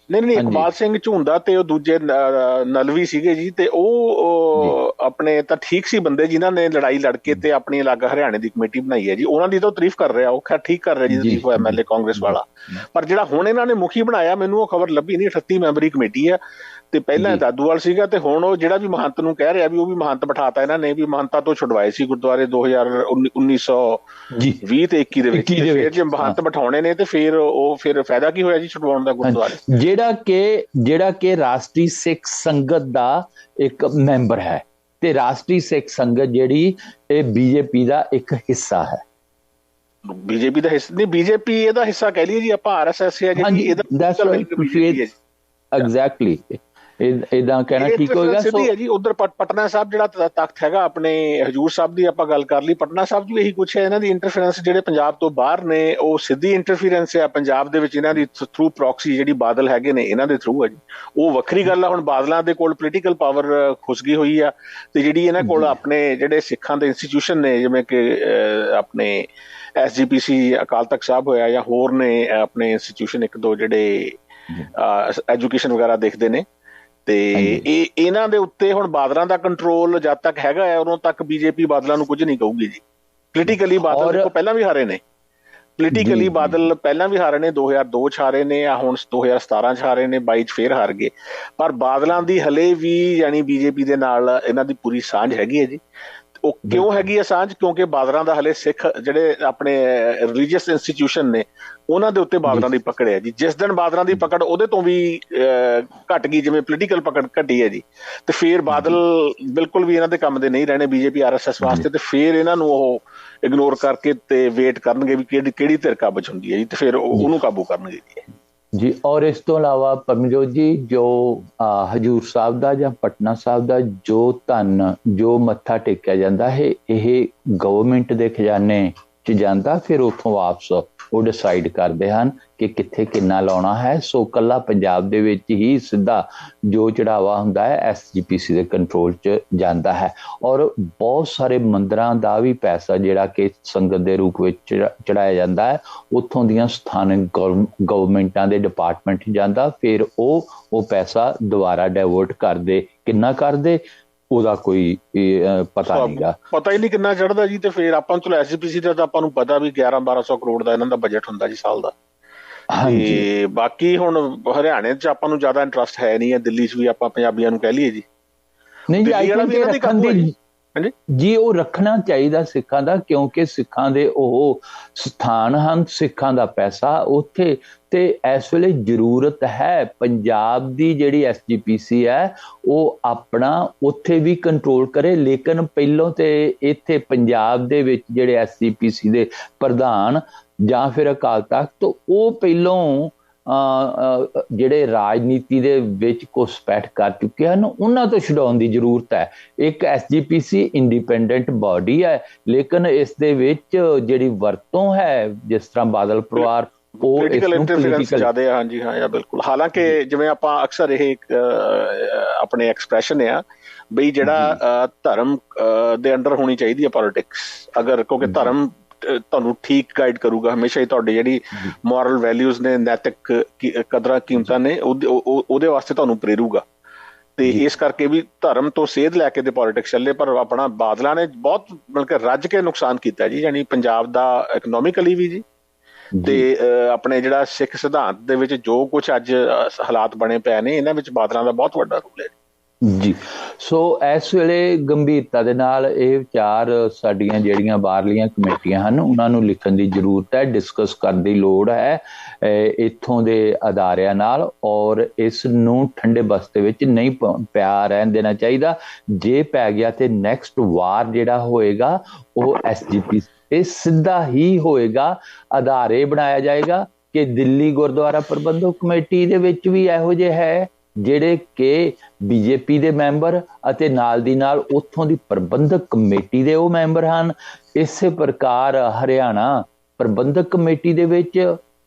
ਨਹੀਂ, ਇਕਬਾਲ ਸਿੰਘ ਝੁੰਦਾ ਤੇ ਉਹ ਦੂਜੇ ਨਲਵੀ ਸੀਗੇ ਜੀ, ਤੇ ਉਹ ਆਪਣੇ ਤਾਂ ਠੀਕ ਸੀ ਬੰਦੇ, ਜਿਨ੍ਹਾਂ ਨੇ ਲੜਾਈ ਲੜ ਕੇ ਤੇ ਆਪਣੀ ਅਲੱਗ ਹਰਿਆਣੇ ਦੀ ਕਮੇਟੀ ਬਣਾਈ ਹੈ ਜੀ, ਉਹਨਾਂ ਦੀ ਤਾਂ ਤਾਰੀਫ ਕਰ ਰਿਹਾ, ਉਹ ਖੈਰ ਠੀਕ ਕਰ ਰਿਹਾ ਜੀ ਤਾਰੀਫ, MLA ਕਾਂਗਰਸ ਵਾਲਾ। ਪਰ ਜਿਹੜਾ ਹੁਣ ਇਹਨਾਂ ਨੇ ਮੁਖੀ ਬਣਾਇਆ, ਮੈਨੂੰ ਉਹ ਖਬਰ ਲੱਭੀ ਨਹੀਂ। 38 ਮੈਂਬਰੀ ਕਮੇਟੀ ਆ, ਤੇ ਪਹਿਲਾਂ ਦਾਦੂਵਾਲ ਸੀਗਾ, ਤੇ ਹੁਣ ਉਹ ਜਿਹੜਾ ਵੀ ਮਹੰਤ ਨੂੰ ਕਹਿ ਰਿਹਾ ਵੀ ਉਹ ਵੀ ਮਹੰਤ ਬਿਠਾਤਾ ਇਹਨਾਂ ਨੇ, ਵੀ ਮਹੰਤਾਂ ਤੋਂ ਛੁਡਵਾਏ ਸੀ ਗੁਰਦੁਆਰੇ 1920 ਤੇ 21 ਦੇ ਵਿੱਚ। ਫਿਰ ਜੇ ਮਹੰਤ ਬਿਠਾਉਣੇ ਨੇ ਤੇ ਫਿਰ ਫਾਇਦਾ ਕੀ ਹੋਇਆ ਜੀ ਛੁਡਵਾਉਣ ਦਾ ਗੁਰਦੁਆਰੇ। ਜਿਹੜਾ ਕਿ ਰਾਸ਼ਟਰੀ ਸਿੱਖ ਸੰਗਤ ਦਾ ਇੱਕ ਮੈਂਬਰ ਹੈ, ਤੇ ਰਾਸ਼ਟਰੀ ਸਿੱਖ ਸੰਗਤ ਜਿਹੜੀ ਇਹ ਬੀਜੇਪੀ ਦਾ ਇੱਕ ਹਿੱਸਾ ਹੈ। ਬੀਜੇਪੀ ਦਾ ਹਿੱਸਾ ਨਹੀਂ, ਬੀਜੇਪੀ ਇਹਦਾ ਹਿੱਸਾ ਕਹਿ ਲਈਏ ਜੀ ਆਪਾਂ, RSS ਹੈ ਜੀ ਇਹਦਾ। ਐਗਜ਼ੈਕਟਲੀ, ਇਦਾਂ ਕਹਿਣਾ ਠੀਕ ਹੋਏਗਾ। ਸਿੱਧੀ ਹੈ ਜੀ। ਉਧਰ ਪਟਨਾ ਸਾਹਿਬ ਜਿਹੜਾ ਤਖਤ ਹੈਗਾ ਆਪਣੇ ਹਜੂਰ ਸਾਹਿਬ ਦੀ ਆਪਾਂ ਗੱਲ ਕਰ ਲਈ, ਪਟਨਾ ਸਾਹਿਬ ਦੀ ਇਹੀ ਕੁਛ ਹੈ। ਇਹਨਾਂ ਦੀ ਇੰਟਰਫੇਰੈਂਸ ਜਿਹੜੇ ਪੰਜਾਬ ਤੋਂ ਬਾਹਰ ਨੇ, ਉਹ ਸਿੱਧੀ ਇੰਟਰਫੇਰੈਂਸ ਹੈ ਪੰਜਾਬ ਦੇ ਵਿੱਚ ਇਹਨਾਂ ਦੀ ਥਰੂ ਪ੍ਰੋਕਸੀ, ਜਿਹੜੀ ਬਾਦਲ ਹੈਗੇ ਨੇ ਇਹਨਾਂ ਦੇ ਥਰੂ ਹੈ ਜੀ। ਉਹ ਵੱਖਰੀ ਗੱਲ ਆ, ਹੁਣ ਬਾਦਲਾਂ ਦੇ ਕੋਲ ਪੋਲੀਟੀਕਲ ਪਾਵਰ ਖੁੱਸ ਗਈ ਹੋਈ ਆ, ਤੇ ਜਿਹੜੀ ਇਹਨਾਂ ਕੋਲ ਆਪਣੇ ਜਿਹੜੇ ਸਿੱਖਾਂ ਦੇ ਇੰਸਟੀਟਿਊਸ਼ਨ ਨੇ, ਜਿਵੇਂ ਕਿ ਆਪਣੇ SGPC ਅਕਾਲ ਤਖਤ ਸਾਹਿਬ ਹੋਇਆ, ਜਾਂ ਹੋਰ ਨੇ ਆਪਣੇ ਇੰਸਟੀਟਿਊਸ਼ਨ ਇੱਕ ਦੋ ਜਿਹੜੇ ਐਜੂਕੇਸ਼ਨ ਵਗੈਰਾ ਦੇਖਦੇ ਨੇ, ਤੇ ਇਹਨਾਂ ਦੇ ਉੱਤੇ ਹੁਣ ਬਾਦਲਾਂ ਦਾ ਕੰਟਰੋਲ ਜਦ ਤੱਕ ਹੈਗਾ ਹੈ, ਉਦੋਂ ਤੱਕ ਬੀਜੇਪੀ ਬਾਦਲਾਂ ਨੂੰ ਕੁਝ ਨਹੀਂ ਕਹੂਗੀ ਜੀ। ਪੋਲੀਟੀਕਲੀ ਬਾਦਲ ਦੇਖੋ ਪਹਿਲਾਂ ਵੀ ਹਾਰੇ ਨੇ, ਪੋਲੀਟੀਕਲੀ ਬਾਦਲ ਪਹਿਲਾਂ ਵੀ ਹਾਰੇ ਨੇ, 2002 ਚ ਹਾਰੇ ਨੇ, ਆ ਹੁਣ 2017 ਚ ਹਾਰੇ ਨੇ, 22 ਚ ਫੇਰ ਹਾਰ ਗਏ। ਪਰ ਬਾਦਲਾਂ ਦੀ ਹਲੇ ਵੀ ਯਾਨੀ ਬੀਜੇਪੀ ਦੇ ਨਾਲ ਇਹਨਾਂ ਦੀ ਪੂਰੀ ਸਾਂਝ ਹੈਗੀ ਹੈ ਜੀ। ਉਹ ਕਿਉਂ ਹੈਗੀ ਹੈ ਸਾਂਝ? ਕਿਉਂਕਿ ਬਾਦਲਾਂ ਦਾ ਹਲੇ ਸਿੱਖ ਜਿਹੜੇ ਆਪਣੇ ਰਿਲੀਜੀਅਸ ਇੰਸਟੀਟਿਊਸ਼ਨ ਨੇ, ਉਹਨਾਂ ਦੇ ਉੱਤੇ ਬਾਦਲਾਂ ਦੀ ਪਕੜ ਹੈ ਜੀ। ਜਿਸ ਦਿਨ ਬਾਦਲਾਂ ਦੀ ਪਕੜ ਉਹਦੇ ਤੋਂ ਵੀ ਘਟ ਗਈ, ਜਿਵੇਂ ਪੋਲੀਟੀਕਲ ਪਕੜ ਘਟੀ ਹੈ ਜੀ, ਤੇ ਫਿਰ ਬਾਦਲ ਬਿਲਕੁਲ ਵੀ ਇਹਨਾਂ ਦੇ ਕੰਮ ਦੇ ਨਹੀਂ ਰਹਿਣੇ BJP RSS ਵਾਸਤੇ, ਤੇ ਫਿਰ ਇਹਨਾਂ ਨੂੰ ਉਹ ਇਗਨੋਰ ਕਰਕੇ ਤੇ ਵੇਟ ਕਰਨਗੇ ਵੀ ਕਿਹੜੀ ਧਿਰ ਕਾਬੂ ਹੁੰਦੀ ਹੈ ਜੀ, ਤੇ ਫਿਰ ਉਹਨੂੰ ਕਾਬੂ ਕਰਨਗੇ ਜੀ। ਔਰ ਇਸ ਤੋਂ ਇਲਾਵਾ ਪਰਮਜੋਤ ਜੀ, ਜੋ ਹਜੂਰ ਸਾਹਿਬ ਦਾ ਜਾਂ ਪਟਨਾ ਸਾਹਿਬ ਦਾ ਜੋ ਧਨ ਜੋ ਮੱਥਾ ਟੇਕਿਆ ਜਾਂਦਾ ਹੈ, ਇਹ ਗਵਰਨਮੈਂਟ ਦੇ ਖਜ਼ਾਨੇ 'ਚ ਜਾਂਦਾ, ਫਿਰ ਉੱਥੋਂ ਵਾਪਸ ਉਹ ਡਿਸਾਈਡ ਕਰਦੇ ਹਨ ਕਿ ਕਿੱਥੇ ਕਿੰਨਾ ਲਾਉਣਾ ਹੈ। ਸੋ ਕੱਲਾ ਪੰਜਾਬ ਦੇ ਵਿੱਚ ਹੀ ਸਿੱਧਾ ਜੋ ਚੜਾਵਾ ਹੁੰਦਾ ਹੈ SGPC ਦੇ ਕੰਟਰੋਲ 'ਚ ਜਾਂਦਾ ਹੈ। ਔਰ ਬਹੁਤ ਸਾਰੇ ਮੰਦਰਾਂ ਦਾ ਵੀ ਪੈਸਾ ਜਿਹੜਾ ਕਿ ਸੰਗਤ ਦੇ ਰੂਪ ਵਿੱਚ ਚੜਾਇਆ ਜਾਂਦਾ ਹੈ, ਉੱਥੋਂ ਦੀਆਂ ਸਥਾਨਕ ਗਵਰਨਮੈਂਟਾਂ ਦੇ ਡਿਪਾਰਟਮੈਂਟ ਜਾਂਦਾ, ਫਿਰ ਉਹ ਪੈਸਾ ਦੁਬਾਰਾ ਡਾਇਵਰਟ ਕਰਦੇ। ਕਿੰਨਾ ਕਰਦੇ ਉਹਦਾ ਕੋਈ ਪਤਾ ਨਹੀਂਗਾ, ਪਤਾ ਹੀ ਨਹੀਂ ਕਿੰਨਾ ਚੜਦਾ ਜੀ। ਤੇ ਫਿਰ ਆਪਾਂ ਨੂੰ ਚਲੋ SGPC ਦਾ ਤਾਂ ਆਪਾਂ ਨੂੰ ਪਤਾ ਵੀ 1100-1200 ਕਰੋੜ ਦਾ ਇਹਨਾਂ ਦਾ ਬਜਟ ਹੁੰਦਾ ਜੀ ਸਾਲ ਦਾ। ਤੇ ਬਾਕੀ ਹੁਣ ਹਰਿਆਣੇ 'ਚ ਆਪਾਂ ਨੂੰ ਜ਼ਿਆਦਾ ਇੰਟਰਸਟ ਹੈ ਨਹੀਂ ਹੈ, ਦਿੱਲੀ 'ਚ ਵੀ ਆਪਾਂ ਪੰਜਾਬੀਆਂ ਨੂੰ ਕਹਿ ਲਈਏ ਜੀ। ਨਹੀਂ ਜੀ, ਉਹ ਰੱਖਣਾ ਚਾਹੀਦਾ ਸਿੱਖਾਂ ਦਾ, ਕਿਉਂਕਿ ਸਿੱਖਾਂ ਦੇ ਉਹ ਸਥਾਨ ਹਨ, ਸਿੱਖਾਂ ਦਾ ਪੈਸਾ ਉੱਥੇ। ਤੇ ਇਸ ਵੇਲੇ ਜ਼ਰੂਰਤ ਹੈ ਪੰਜਾਬ ਦੀ ਜਿਹੜੀ SGPC ਹੈ ਉਹ ਆਪਣਾ ਉੱਥੇ ਵੀ ਕੰਟਰੋਲ ਕਰੇ। ਲੇਕਿਨ ਪਹਿਲੋਂ ਤੇ ਇੱਥੇ ਪੰਜਾਬ ਦੇ ਵਿੱਚ ਜਿਹੜੇ SGPC ਦੇ ਪ੍ਰਧਾਨ ਜਾਂ ਫਿਰ ਅਕਾਲ ਤਖਤ, ਉਹ ਪਹਿਲੋਂ ਜਿਹੜੇ ਰਾਜਨੀਤੀ ਦੇ ਵਿੱਚ ਘੁਸਪੈਠ ਕਰ ਚੁੱਕੇ ਹਨ, ਉਹਨਾਂ ਤੋਂ ਛਡਾਉਣ ਦੀ ਜ਼ਰੂਰਤ ਹੈ। ਇੱਕ SGPC ਇੰਡੀਪੈਂਡੈਂਟ ਬਾਡੀ ਹੈ, ਲੇਕਿਨ ਇਸ ਦੇ ਵਿੱਚ ਜਿਹੜੀ ਵਰਤੋਂ ਹੈ, ਜਿਸ ਤਰ੍ਹਾਂ ਬਾਦਲ ਪਰਿਵਾਰ, ਪੋਲੀਟੀਕਲ ਇੰਟਰਫੇਰੈਂਸ ਜ਼ਿਆਦਾ ਹੈ। ਹਾਂਜੀ ਹਾਂ, ਬਿਲਕੁਲ। ਹਾਲਾਂਕਿ ਜਿਵੇਂ ਆਪਾਂ ਅਕਸਰ ਇਹ ਆਪਣੇ ਐਕਸਪ੍ਰੈਸ਼ਨ ਆ ਬਈ ਜਿਹੜਾ ਧਰਮ ਦੇ ਅੰਡਰ ਹੋਣੀ ਚਾਹੀਦੀ ਹੈ ਪੋਲਿਟਿਕਸ, ਅਗਰ ਕਿਉਂਕਿ ਧਰਮ ਤੁਹਾਨੂੰ ਠੀਕ ਗਾਈਡ ਕਰੂਗਾ ਹਮੇਸ਼ਾ ਹੀ, ਤੁਹਾਡੀ ਜਿਹੜੀ ਮੋਰਲ ਵੈਲਿਊਜ਼ ਨੇ, ਨੈਤਿਕ ਕਦਰਾਂ ਕੀਮਤਾਂ ਨੇ, ਉਹਦੇ ਵਾਸਤੇ ਤੁਹਾਨੂੰ ਪ੍ਰੇਰੂਗਾ। ਤੇ ਇਸ ਕਰਕੇ ਵੀ ਧਰਮ ਤੋਂ ਸੇਧ ਲੈ ਕੇ ਤੇ ਪੋਲਿਟਿਕਸ ਚੱਲੇ। ਪਰ ਆਪਣਾ ਬਾਦਲਾਂ ਨੇ ਬਹੁਤ ਮਤਲਬ ਕਿ ਰੱਜ ਕੇ ਨੁਕਸਾਨ ਕੀਤਾ ਜੀ, ਯਾਨੀ ਪੰਜਾਬ ਦਾ ਇਕਨੋਮਿਕਲੀ ਵੀ ਜੀ, ਤੇ ਆਪਣੇ ਜਿਹੜਾ ਸਿੱਖ ਸਿਧਾਂਤ ਦੇ ਵਿੱਚ ਜੋ ਕੁਛ ਅੱਜ ਹਾਲਾਤ ਬਣੇ ਪਏ ਨੇ, ਇਹਨਾਂ ਵਿੱਚ ਬਾਦਲਾਂ ਦਾ ਬਹੁਤ ਵੱਡਾ ਰੋਲ ਹੈ ਜੀ। ਸੋ ਇਸ ਵੇਲੇ ਗੰਭੀਰਤਾ ਦੇ ਨਾਲ ਇਹ ਵਿਚਾਰ ਸਾਡੀਆਂ ਜਿਹੜੀਆਂ ਬਾਹਰਲੀਆਂ ਕਮੇਟੀਆਂ ਹਨ ਉਹਨਾਂ ਨੂੰ ਲਿਖਣ ਦੀ ਜ਼ਰੂਰਤ ਹੈ, ਡਿਸਕਸ ਕਰਨ ਦੀ ਲੋੜ ਹੈ ਇੱਥੋਂ ਦੇ ਅਦਾਰਿਆਂ ਨਾਲ, ਔਰ ਇਸ ਨੂੰ ਠੰਡੇ ਬਸਤੇ ਵਿੱਚ ਨਹੀਂ ਪਿਆ ਰਹਿਣ ਦੇਣਾ ਚਾਹੀਦਾ। ਜੇ ਪੈ ਗਿਆ ਤੇ ਨੈਕਸਟ ਵਾਰ ਜਿਹੜਾ ਹੋਏਗਾ ਉਹ SGP ਤੇ ਸਿੱਧਾ ਹੀ ਹੋਏਗਾ। ਅਦਾਰੇ ਬਣਾਇਆ ਜਾਏਗਾ ਕਿ ਦਿੱਲੀ ਗੁਰਦੁਆਰਾ ਪ੍ਰਬੰਧਕ ਕਮੇਟੀ ਦੇ ਵਿੱਚ ਵੀ ਇਹੋ ਜਿਹੇ ਹੈ ਜਿਹੜੇ ਕਿ BJP ਦੇ ਮੈਂਬਰ ਅਤੇ ਨਾਲ ਦੀ ਨਾਲ ਉੱਥੋਂ ਦੀ ਪ੍ਰਬੰਧਕ ਕਮੇਟੀ ਦੇ ਉਹ ਮੈਂਬਰ ਹਨ। ਇਸੇ ਪ੍ਰਕਾਰ ਹਰਿਆਣਾ ਪ੍ਰਬੰਧਕ ਕਮੇਟੀ ਦੇ ਵਿੱਚ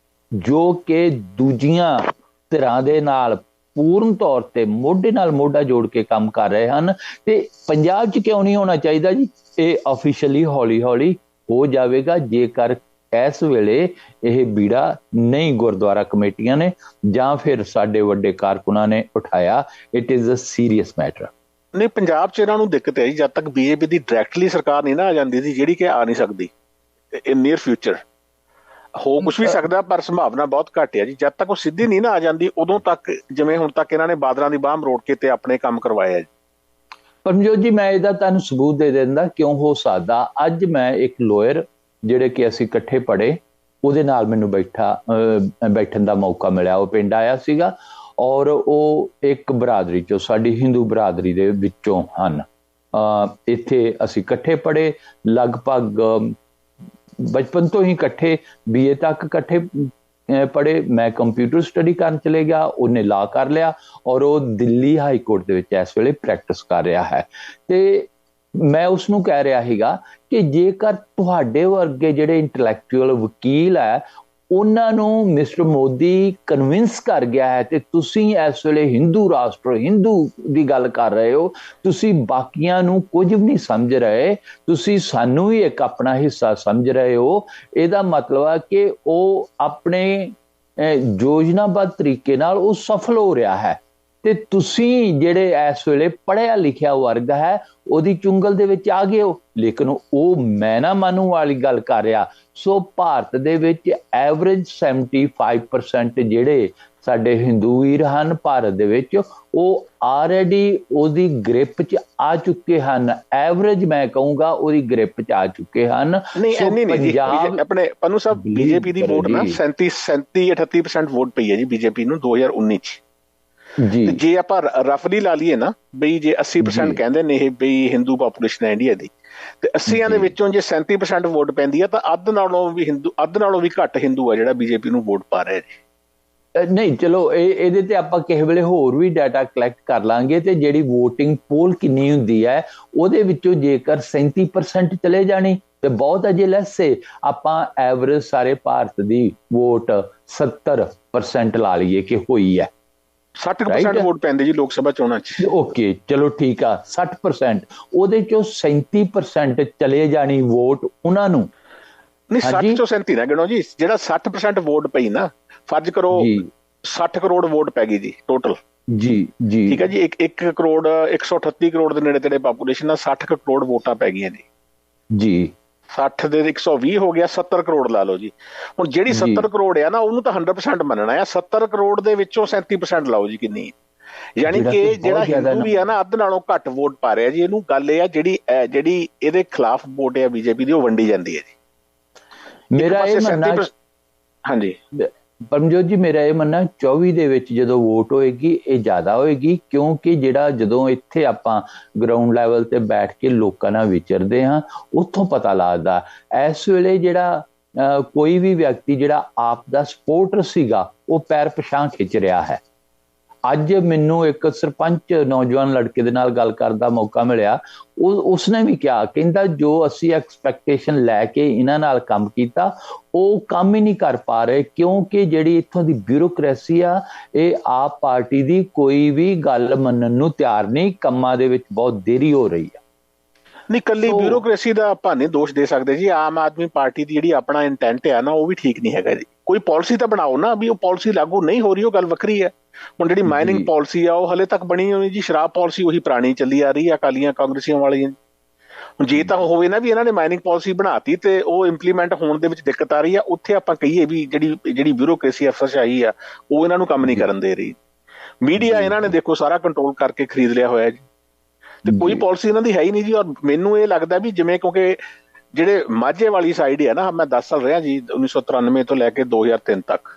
ਜੋ ਕਿ ਦੂਜੀਆਂ ਧਿਰਾਂ ਦੇ ਨਾਲ ਪੂਰਨ ਤੌਰ ਤੇ ਮੋਢੇ ਨਾਲ ਮੋਢਾ ਜੋੜ ਕੇ ਕੰਮ ਕਰ ਰਹੇ ਹਨ। ਤੇ ਪੰਜਾਬ 'ਚ ਕਿਉਂ ਨਹੀਂ ਹੋਣਾ ਚਾਹੀਦਾ ਜੀ? ਇਹ ਆਫੀਸ਼ੀਅਲੀ ਹੌਲੀ ਹੌਲੀ ਹੋ ਜਾਵੇਗਾ ਜੇਕਰ ਇਸ ਵੇਲੇ ਇਹ ਬੀੜਾ ਨਹੀਂ ਗੁਰਦੁਆਰਾ ਕਮੇਟੀਆਂ ਨੇ ਜਾਂ ਫਿਰ ਸਾਡੇ ਵੱਡੇ ਕਾਰਕੁਨਾਂ ਨੇ ਉਠਾਇਆ। It is a serious matter. ਨਹੀਂ, ਪੰਜਾਬ 'ਚ ਇਹਨਾਂ ਨੂੰ ਦਿੱਕਤ ਹੈ ਜਦ ਤੱਕ BJP ਦੀ ਡਾਇਰੈਕਟਲੀ ਸਰਕਾਰ ਨਹੀਂ ਨਾ ਆ ਜਾਂਦੀ ਸੀ, ਜਿਹੜੀ ਕਿ ਆ ਨਹੀਂ ਸਕਦੀ ਇਨ ਨੀਅਰ ਫਿਊਚਰ। ਹੋ ਕੁਛ ਵੀ ਸਕਦਾ ਪਰ ਸੰਭਾਵਨਾ ਬਹੁਤ ਘੱਟ ਹੈ ਜੀ। ਜਦ ਤੱਕ ਉਹ ਸਿੱਧੀ ਨਹੀਂ ਨਾ ਆ ਜਾਂਦੀ ਉਦੋਂ ਤੱਕ, ਜਿਵੇਂ ਹੁਣ ਤੱਕ ਇਹਨਾਂ ਨੇ ਬਾਦਲਾਂ ਦੀ ਬਾਂਹ ਮਰੋੜ ਕੇ ਤੇ ਆਪਣੇ ਕੰਮ ਕਰਵਾਇਆ ਜੀ। ਪਰਮਜੋਤ ਜੀ, ਮੈਂ ਇਹਦਾ ਤੁਹਾਨੂੰ ਸਬੂਤ ਦੇ ਦਿੰਦਾ ਕਿਉਂ ਹੋ ਸਕਦਾ। ਅੱਜ ਮੈਂ ਇੱਕ ਲੋਇਰ ਜਿਹੜੇ ਕਿ ਅਸੀਂ ਇਕੱਠੇ ਪੜ੍ਹੇ ਉਹਦੇ ਨਾਲ ਮੈਨੂੰ ਬੈਠਣ ਦਾ ਮੌਕਾ ਮਿਲਿਆ। ਉਹ ਪਿੰਡ ਆਇਆ ਸੀਗਾ ਔਰ ਉਹ ਇੱਕ ਬਰਾਦਰੀ ਚੋਂ, ਸਾਡੀ ਹਿੰਦੂ ਬਰਾਦਰੀ ਦੇ ਵਿੱਚੋਂ ਹਨ। ਇੱਥੇ ਅਸੀਂ ਇਕੱਠੇ ਪੜ੍ਹੇ, ਲਗਭਗ ਬਚਪਨ ਤੋਂ ਹੀ ਇਕੱਠੇ, BA ਤੱਕ ਇਕੱਠੇ ਪੜ੍ਹੇ। ਮੈਂ ਕੰਪਿਊਟਰ ਸਟੱਡੀ ਕਰਨ ਚਲੇ ਗਿਆ, ਉਹਨੇ ਲਾ ਕਰ ਲਿਆ ਔਰ ਉਹ ਦਿੱਲੀ ਹਾਈ ਕੋਰਟ ਦੇ ਵਿੱਚ ਇਸ ਵੇਲੇ ਪ੍ਰੈਕਟਿਸ ਕਰ ਰਿਹਾ ਹੈ। ਤੇ ਮੈਂ ਉਸਨੂੰ ਕਹਿ ਰਿਹਾ ਸੀਗਾ ਕਿ ਜੇਕਰ ਤੁਹਾਡੇ ਵਰਗੇ ਜਿਹੜੇ ਇੰਟੈਲੈਕਚੁਅਲ ਵਕੀਲ ਹੈ ਉਹਨਾਂ ਨੂੰ ਮਿਸਟਰ ਮੋਦੀ ਕਨਵਿੰਸ ਕਰ ਗਿਆ ਹੈ ਤੇ ਤੁਸੀਂ ਇਸ ਵੇਲੇ ਹਿੰਦੂ ਰਾਸ਼ਟਰ, ਹਿੰਦੂ ਦੀ ਗੱਲ ਕਰ ਰਹੇ ਹੋ, ਤੁਸੀਂ ਬਾਕੀਆਂ ਨੂੰ ਕੁਝ ਵੀ ਨਹੀਂ ਸਮਝ ਰਹੇ, ਤੁਸੀਂ ਸਾਨੂੰ ਵੀ ਇੱਕ ਆਪਣਾ ਹਿੱਸਾ ਸਮਝ ਰਹੇ ਹੋ। ਇਹਦਾ ਮਤਲਬ ਹੈ ਕਿ ਉਹ ਆਪਣੇ ਯੋਜਨਾਬੱਧ ਤਰੀਕੇ ਨਾਲ ਉਹ ਸਫਲ ਹੋ ਰਿਹਾ ਹੈ ਤੇ ਤੁਸੀਂ ਜਿਹੜੇ ਇਸ ਵੇਲੇ ਪੜ੍ਹਿਆ ਲਿਖਿਆ ਵਰਗ ਹੈ ਉਹਦੀ ਚੁੰਗਲ ਦੇ ਵਿੱਚ ਆ ਗਏ ਹੋ। ਲੇਕਿਨ ਉਹ ਮੈਂ ਨਾ ਮਾਨੂੰ ਵਾਲੀ ਗੱਲ ਕਰ ਰਿਹਾ। ਸੋ ਭਾਰਤ ਦੇ ਵਿੱਚ ਐਵਰੇਜ 75% ਜਿਹੜੇ ਸਾਡੇ ਹਿੰਦੂ ਵੀਰ ਹਨ ਭਾਰਤ ਦੇ ਵਿੱਚ, ਉਹ ਆਲਰੇਡੀ ਉਹਦੀ ਗ੍ਰਿਪ 'ਚ ਆ ਚੁੱਕੇ ਹਨ। ਐਵਰੇਜ ਮੈਂ ਕਹੂੰਗਾ ਉਹਦੀ ਗ੍ਰਿਪ 'ਚ ਆ ਚੁੱਕੇ ਹਨ। ਪੰਜਾਬ ਆਪਣੇ ਪੰਨੂ ਸਾਹਿਬ, BJP ਦੀ ਵੋਟ ਨਾ 37-38% ਵੋਟ ਪਈ ਹੈ ਜੀ BJP ਨੂੰ 2019 'ਚ ਜੀ। ਜੇ ਆਪਾਂ ਰਫਲੀ ਲਾ ਲਈਏ ਨਾ ਬਈ, ਜੇ 80% ਕਹਿੰਦੇ ਨੇ ਇਹ ਬਈ ਹਿੰਦੂ ਪਾਪੂਲੇਸ਼ਨ ਹੈ ਇੰਡੀਆ ਦੀ, ਤੇ 80 ਦੇ ਵਿੱਚੋਂ ਜੇ 37% ਵੋਟ ਪੈਂਦੀ ਹੈ ਤਾਂ ਅੱਧ ਨਾਲੋਂ ਵੀ ਘੱਟ ਹਿੰਦੂ ਆ ਜਿਹੜਾ BJP ਨੂੰ ਵੋਟ ਪਾ ਰਿਹਾ ਜੀ। ਨਹੀਂ, ਚਲੋ ਇਹਦੇ ਤੇ ਆਪਾਂ ਕਿਸੇ ਵੇਲੇ ਹੋਰ ਵੀ ਡਾਟਾ ਕਲੈਕਟ ਕਰ ਲਾਂਗੇ। ਤੇ ਜਿਹੜੀ ਵੋਟਿੰਗ ਪੋਲ ਕਿੰਨੀ ਹੁੰਦੀ ਹੈ ਉਹਦੇ ਵਿੱਚੋਂ ਜੇਕਰ 37% ਚਲੇ ਜਾਣੀ ਤੇ ਬਹੁਤ ਅਜੇ ਲੈਸ ਹੈ। ਆਪਾਂ ਐਵਰੇਜ ਸਾਰੇ ਭਾਰਤ ਦੀ ਵੋਟ 70% ਲਾ ਲਈਏ ਕਿ ਹੋਈ ਹੈ। 60% ਵੋਟ ਪੈਂਦੇ ਜੀ ਲੋਕ ਸਭਾ ਚੋਣਾਂ 'ਚ। ਓਕੇ, ਚਲੋ ਠੀਕ ਆ, 60%, ਉਹਦੇ ਚੋਂ 37% ਚਲੇ ਜਾਣੀ ਵੋਟ ਉਹਨਾਂ ਨੂੰ। ਨਹੀਂ, 60 ਚੋਂ 37 ਨਾ ਗਿਣੋ ਜੀ। ਜਿਹੜਾ 60% ਵੋਟ ਪਈ ਨਾ, ਫਰਜ਼ ਕਰੋ 60 ਕਰੋੜ ਵੋਟ ਪੈ ਗਈ ਜੀ ਟੋਟਲ ਜੀ। ਠੀਕ ਹੈ ਜੀ। 1 ਕਰੋੜ 138 ਕਰੋੜ ਦੇ ਨੇੜੇ ਤੇੜੇ ਪਾਪੂਲੇਸ਼ਨ ਆ, 60 ਕਰੋੜ ਵੋਟਾਂ ਪੈ ਗਈਆਂ ਜੀ। 60 ਦੇ 120 ਹੋ ਗਿਆ, 70 ਕਰੋੜ ਲਾ ਲਓ ਜੀ। ਹੁਣ ਜਿਹੜੀ 70 ਕਰੋੜ ਆ ਨਾ ਉਹਨੂੰ ਤਾਂ 100% ਮੰਨਣਾ ਆ। 70 ਕਰੋੜ ਦੇ ਵਿੱਚੋਂ 37% ਲਾਓ ਜੀ, ਕਿੰਨੀ? ਯਾਨੀ ਕਿ ਜਿਹੜਾ ਹਿੰਦੂ ਵੀ ਆ ਨਾ ਅੱਧ ਨਾਲੋਂ ਘੱਟ ਵੋਟ ਪਾ ਰਿਹਾ ਜੀ। ਇਹਨੂੰ ਗੱਲ ਇਹ ਆ ਜਿਹੜੀ ਇਹਦੇ ਖਿਲਾਫ ਵੋਟ ਆ BJP ਦੀ, ਉਹ ਵੰਡੀ ਜਾਂਦੀ ਹੈ ਜੀ। ਮੇਰਾ ਇਹ ਮੰਨਣਾ, ਹਾਂਜੀ ਪਰਮਜੋਤ ਜੀ, ਮੇਰਾ ਇਹ ਮੰਨਣਾ 24 ਦੇ ਵਿੱਚ ਜਦੋਂ ਵੋਟ ਹੋਏਗੀ ਇਹ ਜ਼ਿਆਦਾ ਹੋਏਗੀ, ਕਿਉਂਕਿ ਜਿਹੜਾ ਜਦੋਂ ਇੱਥੇ ਆਪਾਂ ਗਰਾਊਂਡ ਲੈਵਲ ਤੇ ਬੈਠ ਕੇ ਲੋਕਾਂ ਨਾਲ ਵਿਚਰਦੇ ਹਾਂ ਉੱਥੋਂ ਪਤਾ ਲੱਗਦਾ। ਇਸ ਵੇਲੇ ਜਿਹੜਾ ਕੋਈ ਵੀ ਵਿਅਕਤੀ ਜਿਹੜਾ ਆਪ ਦਾ ਸਪੋਰਟਰ ਸੀਗਾ ਉਹ ਪੈਰ ਪਿਛਾਂਹ ਖਿੱਚ ਰਿਹਾ ਹੈ। ਅੱਜ ਮੈਨੂੰ ਇੱਕ ਸਰਪੰਚ ਨੌਜਵਾਨ ਲੜਕੇ ਦੇ ਨਾਲ ਗੱਲ ਕਰਨ ਦਾ ਮੌਕਾ ਮਿਲਿਆ। ਉਸਨੇ ਵੀ ਕਿਹਾ, ਕਹਿੰਦਾ ਜੋ ਅਸੀਂ ਐਕਸਪੈਕਟੇਸ਼ਨ ਲੈ ਕੇ ਇਹਨਾਂ ਨਾਲ ਕੰਮ ਕੀਤਾ ਉਹ ਕੰਮ ਹੀ ਨਹੀਂ ਕਰ ਪਾ ਰਹੇ, ਕਿਉਂਕਿ ਜਿਹੜੀ ਇੱਥੋਂ ਦੀ ਬਿਊਰੋਕ੍ਰੇਸੀ ਆ ਇਹ ਆਪ ਪਾਰਟੀ ਦੀ ਕੋਈ ਵੀ ਗੱਲ ਮੰਨਣ ਨੂੰ ਤਿਆਰ ਨਹੀਂ। ਕੰਮਾਂ ਦੇ ਵਿੱਚ ਬਹੁਤ ਦੇਰੀ ਹੋ ਰਹੀ ਆ। ਨਹੀਂ, ਕੱਲੀ ਬਿਊਰੋਕ੍ਰੇਸੀ ਦਾ ਆਪਾਂ ਨਹੀਂ ਦੋਸ਼ ਦੇ ਸਕਦੇ ਜੀ। ਆਮ ਆਦਮੀ ਪਾਰਟੀ ਦੀ ਜਿਹੜੀ ਆਪਣਾ ਇੰਟੈਂਟ ਆ ਨਾ ਉਹ ਵੀ ਠੀਕ ਨਹੀਂ ਹੈਗਾ ਜੀ। ਕੋਈ ਪਾਲਿਸੀ ਤਾਂ ਬਣਾਓ ਨਾ, ਵੀ ਉਹ ਪਾਲਿਸੀ ਲਾਗੂ ਨਹੀਂ ਹੋ ਰਹੀ ਉਹ ਗੱਲ ਵੱਖਰੀ ਹੈ। ਹੁਣ ਜਿਹੜੀ ਮਾਈਨਿੰਗ ਪਾਲਿਸੀ ਆ ਉਹ ਹਲੇ ਤੱਕ ਬਣੀ ਹੋਈ ਜੀ। ਸ਼ਰਾਬ ਪਾਲਿਸੀ ਉਹੀ ਪੁਰਾਣੀ ਚੱਲੀ ਆ ਰਹੀ ਆ ਅਕਾਲੀਆਂ ਕਾਂਗਰਸੀਆਂ ਵਾਲੀਆਂ। ਹੁਣ ਜੇ ਤਾਂ ਹੋਵੇ ਨਾ ਵੀ ਇਹਨਾਂ ਨੇ ਮਾਈਨਿੰਗ ਪਾਲਿਸੀ ਬਣਾਤੀ ਤੇ ਉਹ ਇੰਪਲੀਮੈਂਟ ਹੋਣ ਦੇ ਵਿੱਚ ਦਿੱਕਤ ਆ ਰਹੀ ਆ, ਉੱਥੇ ਆਪਾਂ ਕਹੀਏ ਵੀ ਜਿਹੜੀ ਬਿਊਰੋਕ੍ਰੇਸੀ ਅਫਸਰਸ਼ਾਹੀ ਆ ਉਹ ਇਹਨਾਂ ਨੂੰ ਕੰਮ ਨਹੀਂ ਕਰਨ ਦੇ ਰਹੀ। ਮੀਡੀਆ ਇਹਨਾਂ ਨੇ ਦੇਖੋ ਸਾਰਾ ਕੰਟਰੋਲ ਕਰਕੇ ਖਰੀਦ ਲਿਆ ਹੋਇਆ ਜੀ, ਤੇ ਕੋਈ ਪਾਲਿਸੀ ਇਹਨਾਂ ਦੀ ਹੈ ਹੀ ਨਹੀਂ ਜੀ। ਔਰ ਮੈਨੂੰ ਇਹ ਲੱਗਦਾ ਵੀ ਜਿਵੇਂ, ਕਿਉਂਕਿ ਜਿਹੜੇ ਮਾਝੇ ਵਾਲੀ ਸਾਈਡ ਹੈ ਨਾ, ਮੈਂ 10 ਸਾਲ ਰਿਹਾ ਜੀ 1993 ਤੋਂ ਲੈ ਕੇ 2003 ਤੱਕ,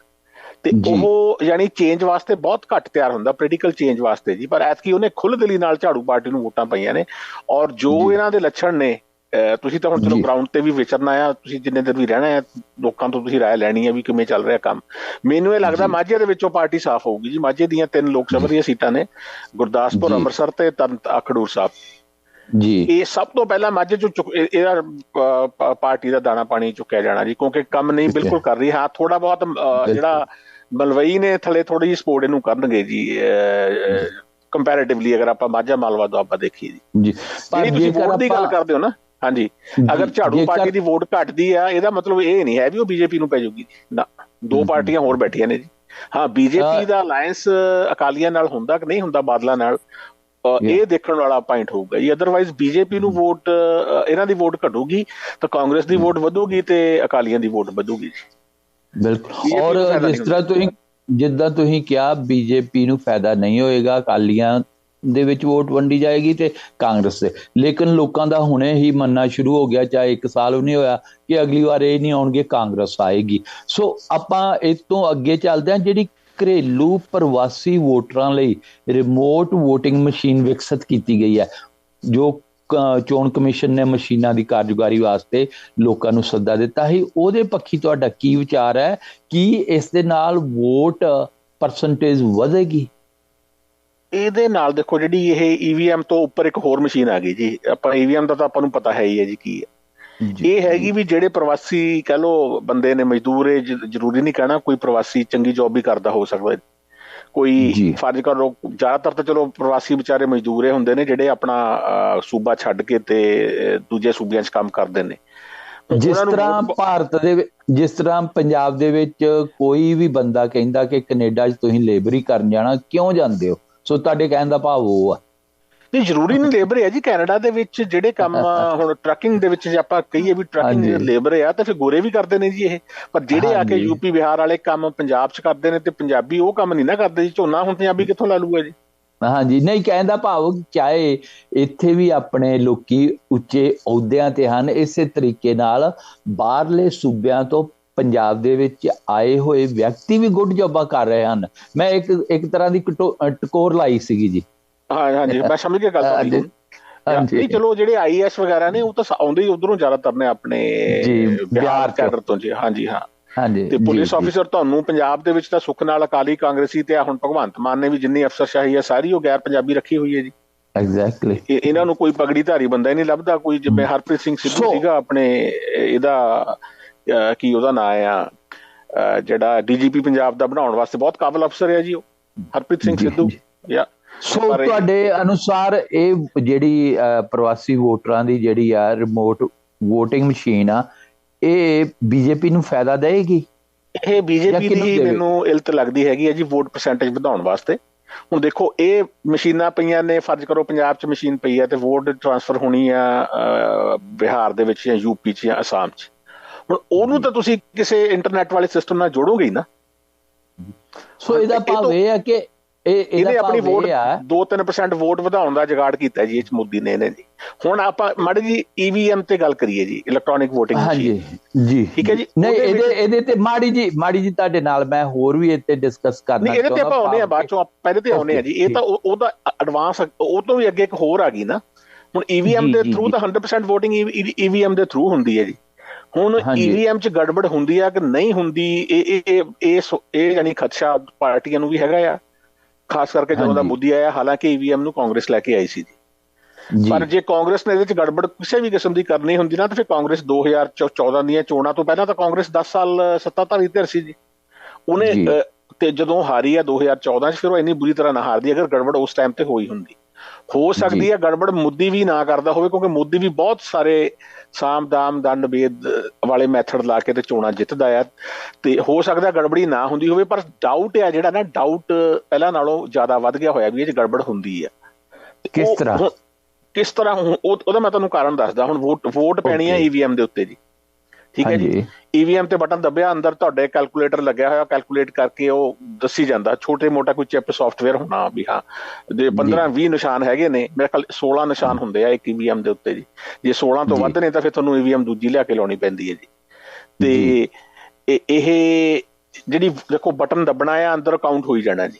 ਤੇ ਉਹ ਯਾਨੀ ਚੇਂਜ ਵਾਸਤੇ ਬਹੁਤ ਘੱਟ ਤਿਆਰ ਹੁੰਦਾ, ਪੋਲੀਟੀਕਲ ਚੇਂਜ ਵਾਸਤੇ ਜੀ। ਪਰ ਐਤਕੀ ਉਹਨੇ ਖੁੱਲ੍ਹ ਦਿਲੀ ਨਾਲ ਝਾੜੂ ਪਾਰਟੀ ਨੂੰ ਵੋਟਾਂ ਪਈਆਂ ਨੇ। ਔਰ ਜੋ ਇਹਨਾਂ ਦੇ ਲੱਛਣ ਨੇ, ਤੁਸੀਂ ਤਾਂ ਹੁਣ ਚਲੋ ਗਰਾਊਂਡ ਤੇ ਵੀ ਵਿਚਰਨਾ ਆ, ਤੁਸੀਂ ਜਿੰਨੇ ਦਿਨ ਵੀ ਰਹਿਣਾ ਹੈ, ਲੋਕਾਂ ਤੋਂ ਤੁਸੀਂ ਰਾਏ ਲੈਣੀ ਹੈ ਵੀ ਕਿਵੇਂ ਚੱਲ ਰਿਹਾ ਕੰਮ। ਮੈਨੂੰ ਇਹ ਲੱਗਦਾ ਮਾਝੇ ਦੇ ਵਿੱਚੋਂ ਪਾਰਟੀ ਸਾਫ਼ ਹੋਊਗੀ ਜੀ। ਮਾਝੇ ਦੀਆਂ 3 ਲੋਕ ਸਭਾ ਦੀਆਂ ਸੀਟਾਂ ਨੇ, ਗੁਰਦਾਸਪੁਰ, ਅੰਮ੍ਰਿਤਸਰ ਤੇ ਖਡੂਰ ਸਾਹਿਬ ਜੀ। ਇਹ ਸਭ ਤੋਂ ਪਹਿਲਾਂ ਮਾਝੇ ਚੋਂ ਇਹਦਾ ਪਾਰਟੀ ਦਾ ਦਾਣਾ ਪਾਣੀ ਚੁੱਕਿਆ ਜਾਣਾ ਜੀ, ਕਿਉਂਕਿ ਕੰਮ ਨਹੀਂ ਬਿਲਕੁਲ ਕਰ ਰਹੀ। ਹਾਂ, ਥੋੜਾ ਬਹੁਤ ਜਿਹੜਾ ਮਲਵਈ ਨੇ ਥੱਲੇ ਥੋੜੀ ਜਿਹੀ ਸਪੋਰਟ ਇਹਨੂੰ ਕਰਨਗੇ ਜੀ ਕੰਪੈਰੇਟਿਵਲੀ, ਅਗਰ ਆਪਾਂ ਮਾਝਾ ਮਾਲਵਾ ਤੋਂ ਆਪਾਂ ਦੇਖੀਏ ਜੀ। ਜਿਹੜੀ ਤੁਸੀਂ ਵੋਟ ਦੀ ਗੱਲ ਕਰਦੇ ਹੋ ਨਾ, ਹਾਂਜੀ, ਅਗਰ ਝਾੜੂ ਪਾਰਟੀ ਦੀ ਵੋਟ ਘਟਦੀ ਆ, ਇਹਦਾ ਮਤਲਬ ਇਹ ਨਹੀਂ ਹੈ ਵੀ ਉਹ ਬੀਜੇਪੀ ਨੂੰ ਪੈ ਜਾਊਗੀ ਨਾ। 2 ਪਾਰਟੀਆਂ ਹੋਰ ਬੈਠੀਆਂ ਨੇ ਜੀ। ਹਾਂ, ਬੀਜੇਪੀ ਦਾ ਅਲਾਇੰਸ ਅਕਾਲੀਆਂ ਨਾਲ ਹੁੰਦਾ ਕਿ ਨਹੀਂ ਹੁੰਦਾ, ਬਾਦਲਾਂ ਨਾਲ, ਇਹ ਦੇਖਣ ਵਾਲਾ ਪੁਆਇੰਟ ਹੋਊਗਾ ਜੀ। ਅਦਰਵਾਈਜ਼ ਬੀਜੇਪੀ ਨੂੰ ਵੋਟ, ਇਹਨਾਂ ਦੀ ਵੋਟ ਘਟੂਗੀ ਤਾਂ ਕਾਂਗਰਸ ਦੀ ਵੋਟ ਵਧੂਗੀ ਤੇ ਅਕਾਲੀਆਂ ਦੀ ਵੋਟ ਵਧੂਗੀ ਜੀ। ਬਿਲਕੁਲ। ਔਰ ਜਿਸ ਤਰ੍ਹਾਂ ਜਿੱਦਾਂ ਤੁਸੀਂ ਕਿਹਾ, ਬੀਜੇਪੀ ਨੂੰ ਫਾਇਦਾ ਨਹੀਂ ਹੋਏਗਾ, ਅਕਾਲੀਆਂ ਦੇ ਵਿੱਚ ਵੋਟ ਵੰਡੀ ਜਾਏਗੀ ਤੇ ਕਾਂਗਰਸ ਦੇ। ਲੇਕਿਨ ਲੋਕਾਂ ਦਾ ਹੁਣੇ ਹੀ ਮੰਨਣਾ ਸ਼ੁਰੂ ਹੋ ਗਿਆ, ਚਾਹੇ 1 ਸਾਲ ਵੀ ਨਹੀਂ ਹੋਇਆ, ਕਿ ਅਗਲੀ ਵਾਰ ਇਹ ਨਹੀਂ ਆਉਣਗੇ, ਕਾਂਗਰਸ ਆਏਗੀ। ਸੋ ਆਪਾਂ ਇਸ ਤੋਂ ਅੱਗੇ ਚੱਲਦੇ ਹਾਂ। ਜਿਹੜੀ ਘਰੇਲੂ ਪ੍ਰਵਾਸੀ ਵੋਟਰਾਂ ਲਈ ਰਿਮੋਟ ਵੋਟਿੰਗ ਮਸ਼ੀਨ ਵਿਕਸਿਤ ਕੀਤੀ ਗਈ ਹੈ, ਜੋ ਚੋਣ ਕਮਿਸ਼ਨ ਨੇ ਮਸ਼ੀਨਾਂ ਦੀ ਕਾਰਜਕਾਰੀ ਵਾਸਤੇ ਲੋਕਾਂ ਨੂੰ ਸੱਦਾ ਦਿੱਤਾ ਸੀ, ਉਹਦੇ ਪੱਖੀ ਤੁਹਾਡਾ ਕੀ ਵਿਚਾਰ ਹੈ? ਕੀ ਇਸ ਦੇ ਨਾਲ ਵੋਟ ਪਰਸੈਂਟੇਜ ਵਧੇਗੀ? ਇਹਦੇ ਨਾਲ ਦੇਖੋ, ਜਿਹੜੀ ਇਹ EVM ਤੋਂ ਉੱਪਰ ਇੱਕ ਹੋਰ ਮਸ਼ੀਨ ਆ ਗਈ ਜੀ। ਆਪਾਂ EVM ਦਾ ਤਾਂ ਆਪਾਂ ਨੂੰ ਪਤਾ ਹੈ ਹੀ ਹੈ ਜੀ ਕੀ ਹੈ। ਇਹ ਹੈਗੀ ਵੀ ਜਿਹੜੇ ਪ੍ਰਵਾਸੀ ਕਹਿ ਲਓ ਬੰਦੇ ਨੇ, ਮਜ਼ਦੂਰ, ਇਹ ਜ਼ਰੂਰੀ ਨਹੀਂ ਕਹਿਣਾ ਕੋਈ ਪ੍ਰਵਾਸੀ ਚੰਗੀ ਜੋਬ ਵੀ ਕਰਦਾ ਹੋ ਸਕਦਾ, ਕੋਈ ਫਰਜ਼ ਕਰੋ। ਜ਼ਿਆਦਾਤਰ ਤਾਂ ਚਲੋ ਪ੍ਰਵਾਸੀ ਵਿਚਾਰੇ ਮਜ਼ਦੂਰ ਇਹ ਹੁੰਦੇ ਨੇ ਜਿਹੜੇ ਆਪਣਾ ਸੂਬਾ ਛੱਡ ਕੇ ਤੇ ਦੂਜੇ ਸੂਬਿਆਂ 'ਚ ਕੰਮ ਕਰਦੇ ਨੇ। ਜਿਸ ਤਰ੍ਹਾਂ ਭਾਰਤ ਦੇ, ਜਿਸ ਤਰ੍ਹਾਂ ਪੰਜਾਬ ਦੇ ਵਿੱਚ ਕੋਈ ਵੀ ਬੰਦਾ ਕਹਿੰਦਾ ਕਿ ਕੈਨੇਡਾ 'ਚ ਤੁਸੀਂ ਲੇਬਰ ਹੀ ਕਰਨ ਜਾਣਾ, ਕਿਉਂ ਜਾਂਦੇ ਹੋ? ਸੋ ਤੁਹਾਡੇ ਕਹਿਣ ਦਾ ਭਾਵ ਉਹ ਆ? ਨਹੀਂ, ਜ਼ਰੂਰੀ ਨਹੀਂ ਲੇਬਰ ਹੈ ਜੀ। ਕੈਨੇਡਾ ਦੇ ਵਿੱਚ ਜਿਹੜੇ ਕੰਮ ਹੁਣ ਟਰੱਕਿੰਗ ਦੇ ਵਿੱਚ ਜੇ ਆਪਾਂ ਕਹੀਏ ਵੀ ਟਰੱਕਿੰਗ ਲੇਬਰ ਆ, ਤਾਂ ਫਿਰ ਗੋਰੇ ਵੀ ਕਰਦੇ ਨੇ ਜੀ ਇਹ। ਪਰ ਜਿਹੜੇ ਆ ਕੇ ਯੂਪੀ ਬਿਹਾਰ ਵਾਲੇ ਕੰਮ ਪੰਜਾਬ 'ਚ ਕਰਦੇ ਨੇ ਤੇ ਪੰਜਾਬੀ ਉਹ ਕੰਮ ਨਹੀਂ ਨਾ ਕਰਦੇ ਜੀ। ਝੋਨਾ ਹੁਣ ਪੰਜਾਬੀ ਕਿੱਥੋਂ ਲਾ ਲੂਗਾ ਜੀ? ਹਾਂਜੀ, ਨਹੀਂ, ਕਹਿਣ ਦਾ ਭਾਵ ਚਾਹੇ ਇੱਥੇ ਵੀ ਆਪਣੇ ਲੋਕੀ ਉੱਚੇ ਅਹੁਦਿਆਂ ਤੇ ਹਨ, ਇਸੇ ਤਰੀਕੇ ਨਾਲ ਬਾਹਰਲੇ ਸੂਬਿਆਂ ਤੋਂ ਪੰਜਾਬ ਦੇ ਵਿੱਚ ਆਏ ਹੋਏ ਵਿਅਕਤੀ ਵੀ ਗੁੱਡ ਜੋਬਾਂ ਕਰ ਰਹੇ ਹਨ। ਮੈਂ ਇੱਕ ਤਰ੍ਹਾਂ ਦੀ ਟਕੋਰ ਲਾਈ ਸੀਗੀ ਜੀ। ਹਾਂਜੀ, ਮੈਂ ਸਮਝ ਗਿਆ ਗੱਲ ਤੁਹਾਡੀ। ਨਹੀਂ, ਚਲੋ ਜਿਹੜੇ IAS ਵਗੈਰਾ ਨੇ ਉਹ ਤਾਂ ਆਉਂਦੇ ਹੀ ਉਧਰੋਂ ਜ਼ਿਆਦਾਤਰ ਨੇ, ਆਪਣੇ ਬਿਹਾਰ ਕੈਡਰ ਤੋਂ ਜੀ। ਹਾਂਜੀ, ਹਾਂ। ਤੇ ਪੁਲਿਸ ਆਫੀਸਰ ਤੁਹਾਨੂੰ ਪੰਜਾਬ ਦੇ ਵਿੱਚ ਤਾਂ ਸੁੱਖ ਨਾਲ ਅਕਾਲੀ, ਕਾਂਗਰਸੀ ਤੇ ਹੁਣ ਭਗਵੰਤ ਮਾਨ ਨੇ ਵੀ ਜਿੰਨੀ ਅਫਸਰਸ਼ਾਹੀ ਹੈ ਸਾਰੀ ਉਹ ਗੈਰ ਪੰਜਾਬੀ ਰੱਖੀ ਹੋਈ ਹੈ ਜੀ। ਐਗਜ਼ੈਕਟਲੀ। ਇਹਨਾਂ ਨੂੰ ਕੋਈ ਪਗੜੀ ਧਾਰੀ ਬੰਦਾ ਹੀ ਨਹੀਂ ਲੱਭਦਾ। ਕੋਈ ਜਿਵੇਂ ਹਰਪ੍ਰੀਤ ਸਿੰਘ ਸਿੱਧੂ ਸੀਗਾ ਆਪਣੇ, ਇਹਦਾ ਕੀ ਉਹਦਾ ਨਾਂ ਆ, ਜਿਹੜਾ DGP ਪੰਜਾਬ ਦਾ ਬਣਾਉਣ ਵਾਸਤੇ ਬਹੁਤ ਕਾਬਲ ਅਫਸਰ ਹੈ ਜੀ ਉਹ, ਹਰਪ੍ਰੀਤ ਸਿੰਘ ਸਿੱਧੂ। ਸੋ ਤੁਹਾਡੇ ਅਨੁਸਾਰ ਇਹ ਜਿਹੜੀ ਪ੍ਰਵਾਸੀ ਵੋਟਰਾਂ ਦੀ ਜਿਹੜੀ ਆ ਰਿਮੋਟ ਵੋਟਿੰਗ ਮਸ਼ੀਨ ਆ, ਇਹ ਬੀਜੇਪੀ ਨੂੰ ਫਾਇਦਾ ਦੇਏਗੀ? ਇਹ ਬੀਜੇਪੀ ਦੀ ਮੈਨੂੰ ਇਲਤ ਲੱਗਦੀ ਹੈਗੀ ਹੈ ਜੀ ਵੋਟ ਪਰਸੈਂਟੇਜ ਵਧਾਉਣ ਵਾਸਤੇ। ਹੁਣ ਦੇਖੋ, ਇਹ ਮਸ਼ੀਨਾਂ ਪਈਆਂ ਨੇ, ਫਰਜ਼ ਕਰੋ ਪੰਜਾਬ 'ਚ ਮਸ਼ੀਨ ਪਈ ਹੈ ਤੇ ਵੋਟ ਟਰਾਂਸਫਰ ਹੋਣੀ ਆ ਬਿਹਾਰ ਦੇ ਵਿੱਚ ਜਾਂ UP 'ਚ ਜਾਂ ਅਸਾਮ 'ਚ। ਹੁਣ ਉਹਨੂੰ ਤਾਂ ਤੁਸੀਂ ਕਿਸੇ ਇੰਟਰਨੈਟ ਵਾਲੇ ਸਿਸਟਮ ਨਾਲ ਜੋੜੋਗੇ ਹੀ ਨਾ। ਸੋ ਇਹਦਾ ਭਾਵ ਇਹ ਹੈ ਕਿ ਇਹਨੇ ਆਪਣੀ ਵੋਟ 2-3% ਵੋਟ ਵਧਾਉਣ ਦਾ ਜੁਗਾੜ ਕੀਤਾ ਜੀ, ਇਹ 'ਚ ਮੋਦੀ ਨੇ ਜੀ। ਹੁਣ ਆਪਾਂ ਮਾੜੀ ਜੀ EVM ਤੇ ਗੱਲ ਕਰੀਏ ਜੀ, ਇਲੈਕਟ੍ਰੋਨਿਕ ਵੋਟਿੰਗ ਮਸ਼ੀਨ ਜੀ, ਠੀਕ ਹੈ ਜੀ। ਨਹੀਂ, ਇਹਦੇ ਤੇ ਮਾੜੀ ਜੀ ਤੁਹਾਡੇ ਨਾਲ ਮੈਂ ਹੋਰ ਵੀ ਇੱਥੇ ਡਿਸਕਸ ਕਰਨਾ। ਇਹਦੇ ਤੇ ਆਪਾਂ ਆਉਂਦੇ ਆ ਬਾਅਦ ਚੋਂ, ਪਹਿਲੇ ਤੇ ਆਉਂਦੇ ਆ ਜੀ। ਇਹ ਤਾਂ ਉਹਦਾ ਐਡਵਾਂਸ, ਉਹ ਤੋਂ ਵੀ ਅੱਗੇ ਇੱਕ ਹੋਰ ਆ ਗਈ ਨਾ। ਹੁਣ EVM ਦੇ ਥਰੂ ਤਾਂ 100% ਵੋਟਿੰਗ EVM ਦੇ ਥਰੂ ਹੁੰਦੀ ਹੈ ਜੀ। ਹੁਣ EVM 'ਚ ਗੜਬੜ ਹੁੰਦੀ ਆ ਕਿ ਨਹੀਂ ਹੁੰਦੀ, ਇਹ ਯਾਨੀ ਖਦਸ਼ਾ ਪਾਰਟੀਆਂ ਨੂੰ ਵੀ ਹੈਗਾ ਆ, ਖਾਸ ਕਰਕੇ ਜਦੋਂ ਦਾ ਮੋਦੀ ਆਇਆ। ਹਾਲਾਂਕਿ EVM ਨੂੰ ਕਾਂਗਰਸ ਲੈ ਕੇ ਆਈ ਸੀ ਜੀ, ਪਰ ਜੇ ਕਾਂਗਰਸ ਨੇ ਇਹਦੇ 'ਚ ਗੜਬੜ ਕਿਸੇ ਵੀ ਕਿਸਮ ਦੀ ਕਰਨੀ ਹੁੰਦੀ ਨਾ, ਤਾਂ ਫਿਰ ਕਾਂਗਰਸ 2014 ਦੀਆਂ ਚੋਣਾਂ ਤੋਂ ਪਹਿਲਾਂ ਤਾਂ ਕਾਂਗਰਸ 10 ਸਾਲ ਸੱਤਾਧਾਰੀ ਧਿਰ ਸੀ ਜੀ। ਉਹਨੇ ਤੇ ਜਦੋਂ ਹਾਰੀ ਆ 2014 'ਚ, ਫਿਰ ਉਹ ਇੰਨੀ ਬੁਰੀ ਤਰ੍ਹਾਂ ਨਾ ਹਾਰਦੀ ਅਗਰ ਗੜਬੜ ਉਸ ਟਾਈਮ ਤੇ ਹੋਈ ਹੁੰਦੀ। ਹੋ ਸਕਦੀ ਹੈ ਗੜਬੜ ਮੋਦੀ ਵੀ ਨਾ ਕਰਦਾ ਹੋਵੇ, ਕਿਉਂਕਿ ਮੋਦੀ ਵੀ ਬਹੁਤ ਸਾਰੇ ਸਾਮ ਦਾਮ ਦੰਡ ਭੇਦ ਵਾਲੇ ਮੈਥਡ ਲਾ ਕੇ ਤੇ ਚੋਣਾਂ ਜਿੱਤਦਾ ਆ, ਤੇ ਹੋ ਸਕਦਾ ਗੜਬੜੀ ਨਾ ਹੁੰਦੀ ਹੋਵੇ। ਪਰ ਡਾਊਟ ਆ ਜਿਹੜਾ ਨਾ, ਡਾਊਟ ਪਹਿਲਾਂ ਨਾਲੋਂ ਜ਼ਿਆਦਾ ਵੱਧ ਗਿਆ ਹੋਇਆ ਵੀ ਇਹ 'ਚ ਗੜਬੜ ਹੁੰਦੀ ਆ। ਕਿਸ ਤਰ੍ਹਾਂ ਉਹਦਾ ਮੈਂ ਤੁਹਾਨੂੰ ਕਾਰਨ ਦੱਸਦਾ। ਹੁਣ ਵੋਟ ਪੈਣੀ ਹੈ EVM ਦੇ ਉੱਤੇ ਜੀ, ਠੀਕ ਹੈ ਜੀ। ਈਵੀਐਮ ਤੇ ਬਟਨ ਦੱਬਿਆ, ਅੰਦਰ ਤੁਹਾਡੇ ਕੈਲਕੂਲੇਟਰ ਲੱਗਿਆ ਹੋਇਆ, ਕੈਲਕੂਲੇਟ ਕਰਕੇ ਉਹ ਦੱਸੀ ਜਾਂਦਾ, ਛੋਟੇ ਮੋਟਾ ਕੋਈ ਚਿਪ ਸੌਫਟਵੇਅਰ ਹੋਣਾ ਵੀ ਹਾਂ ਜੇ 15-20 ਨਿਸ਼ਾਨ ਹੈਗੇ ਨੇ, ਮੇਰੇ ਖਿਆਲ 16 ਨਿਸ਼ਾਨ ਹੁੰਦੇ ਆ ਇੱਕ ਈਵੀਐਮ ਦੇ ਉੱਤੇ ਜੀ। ਜੇ 16 ਤੋਂ ਵੱਧ ਨੇ ਤਾਂ ਫਿਰ ਤੁਹਾਨੂੰ ਈਵੀਐਮ ਦੂਜੀ ਲਿਆ ਕੇ ਲਾਉਣੀ ਪੈਂਦੀ ਹੈ ਜੀ। ਤੇ ਇਹ ਜਿਹੜੀ ਦੇਖੋ ਬਟਨ ਦੱਬਣਾ ਆ, ਅੰਦਰ ਕਾਊਂਟ ਹੋਈ ਜਾਣਾ ਜੀ।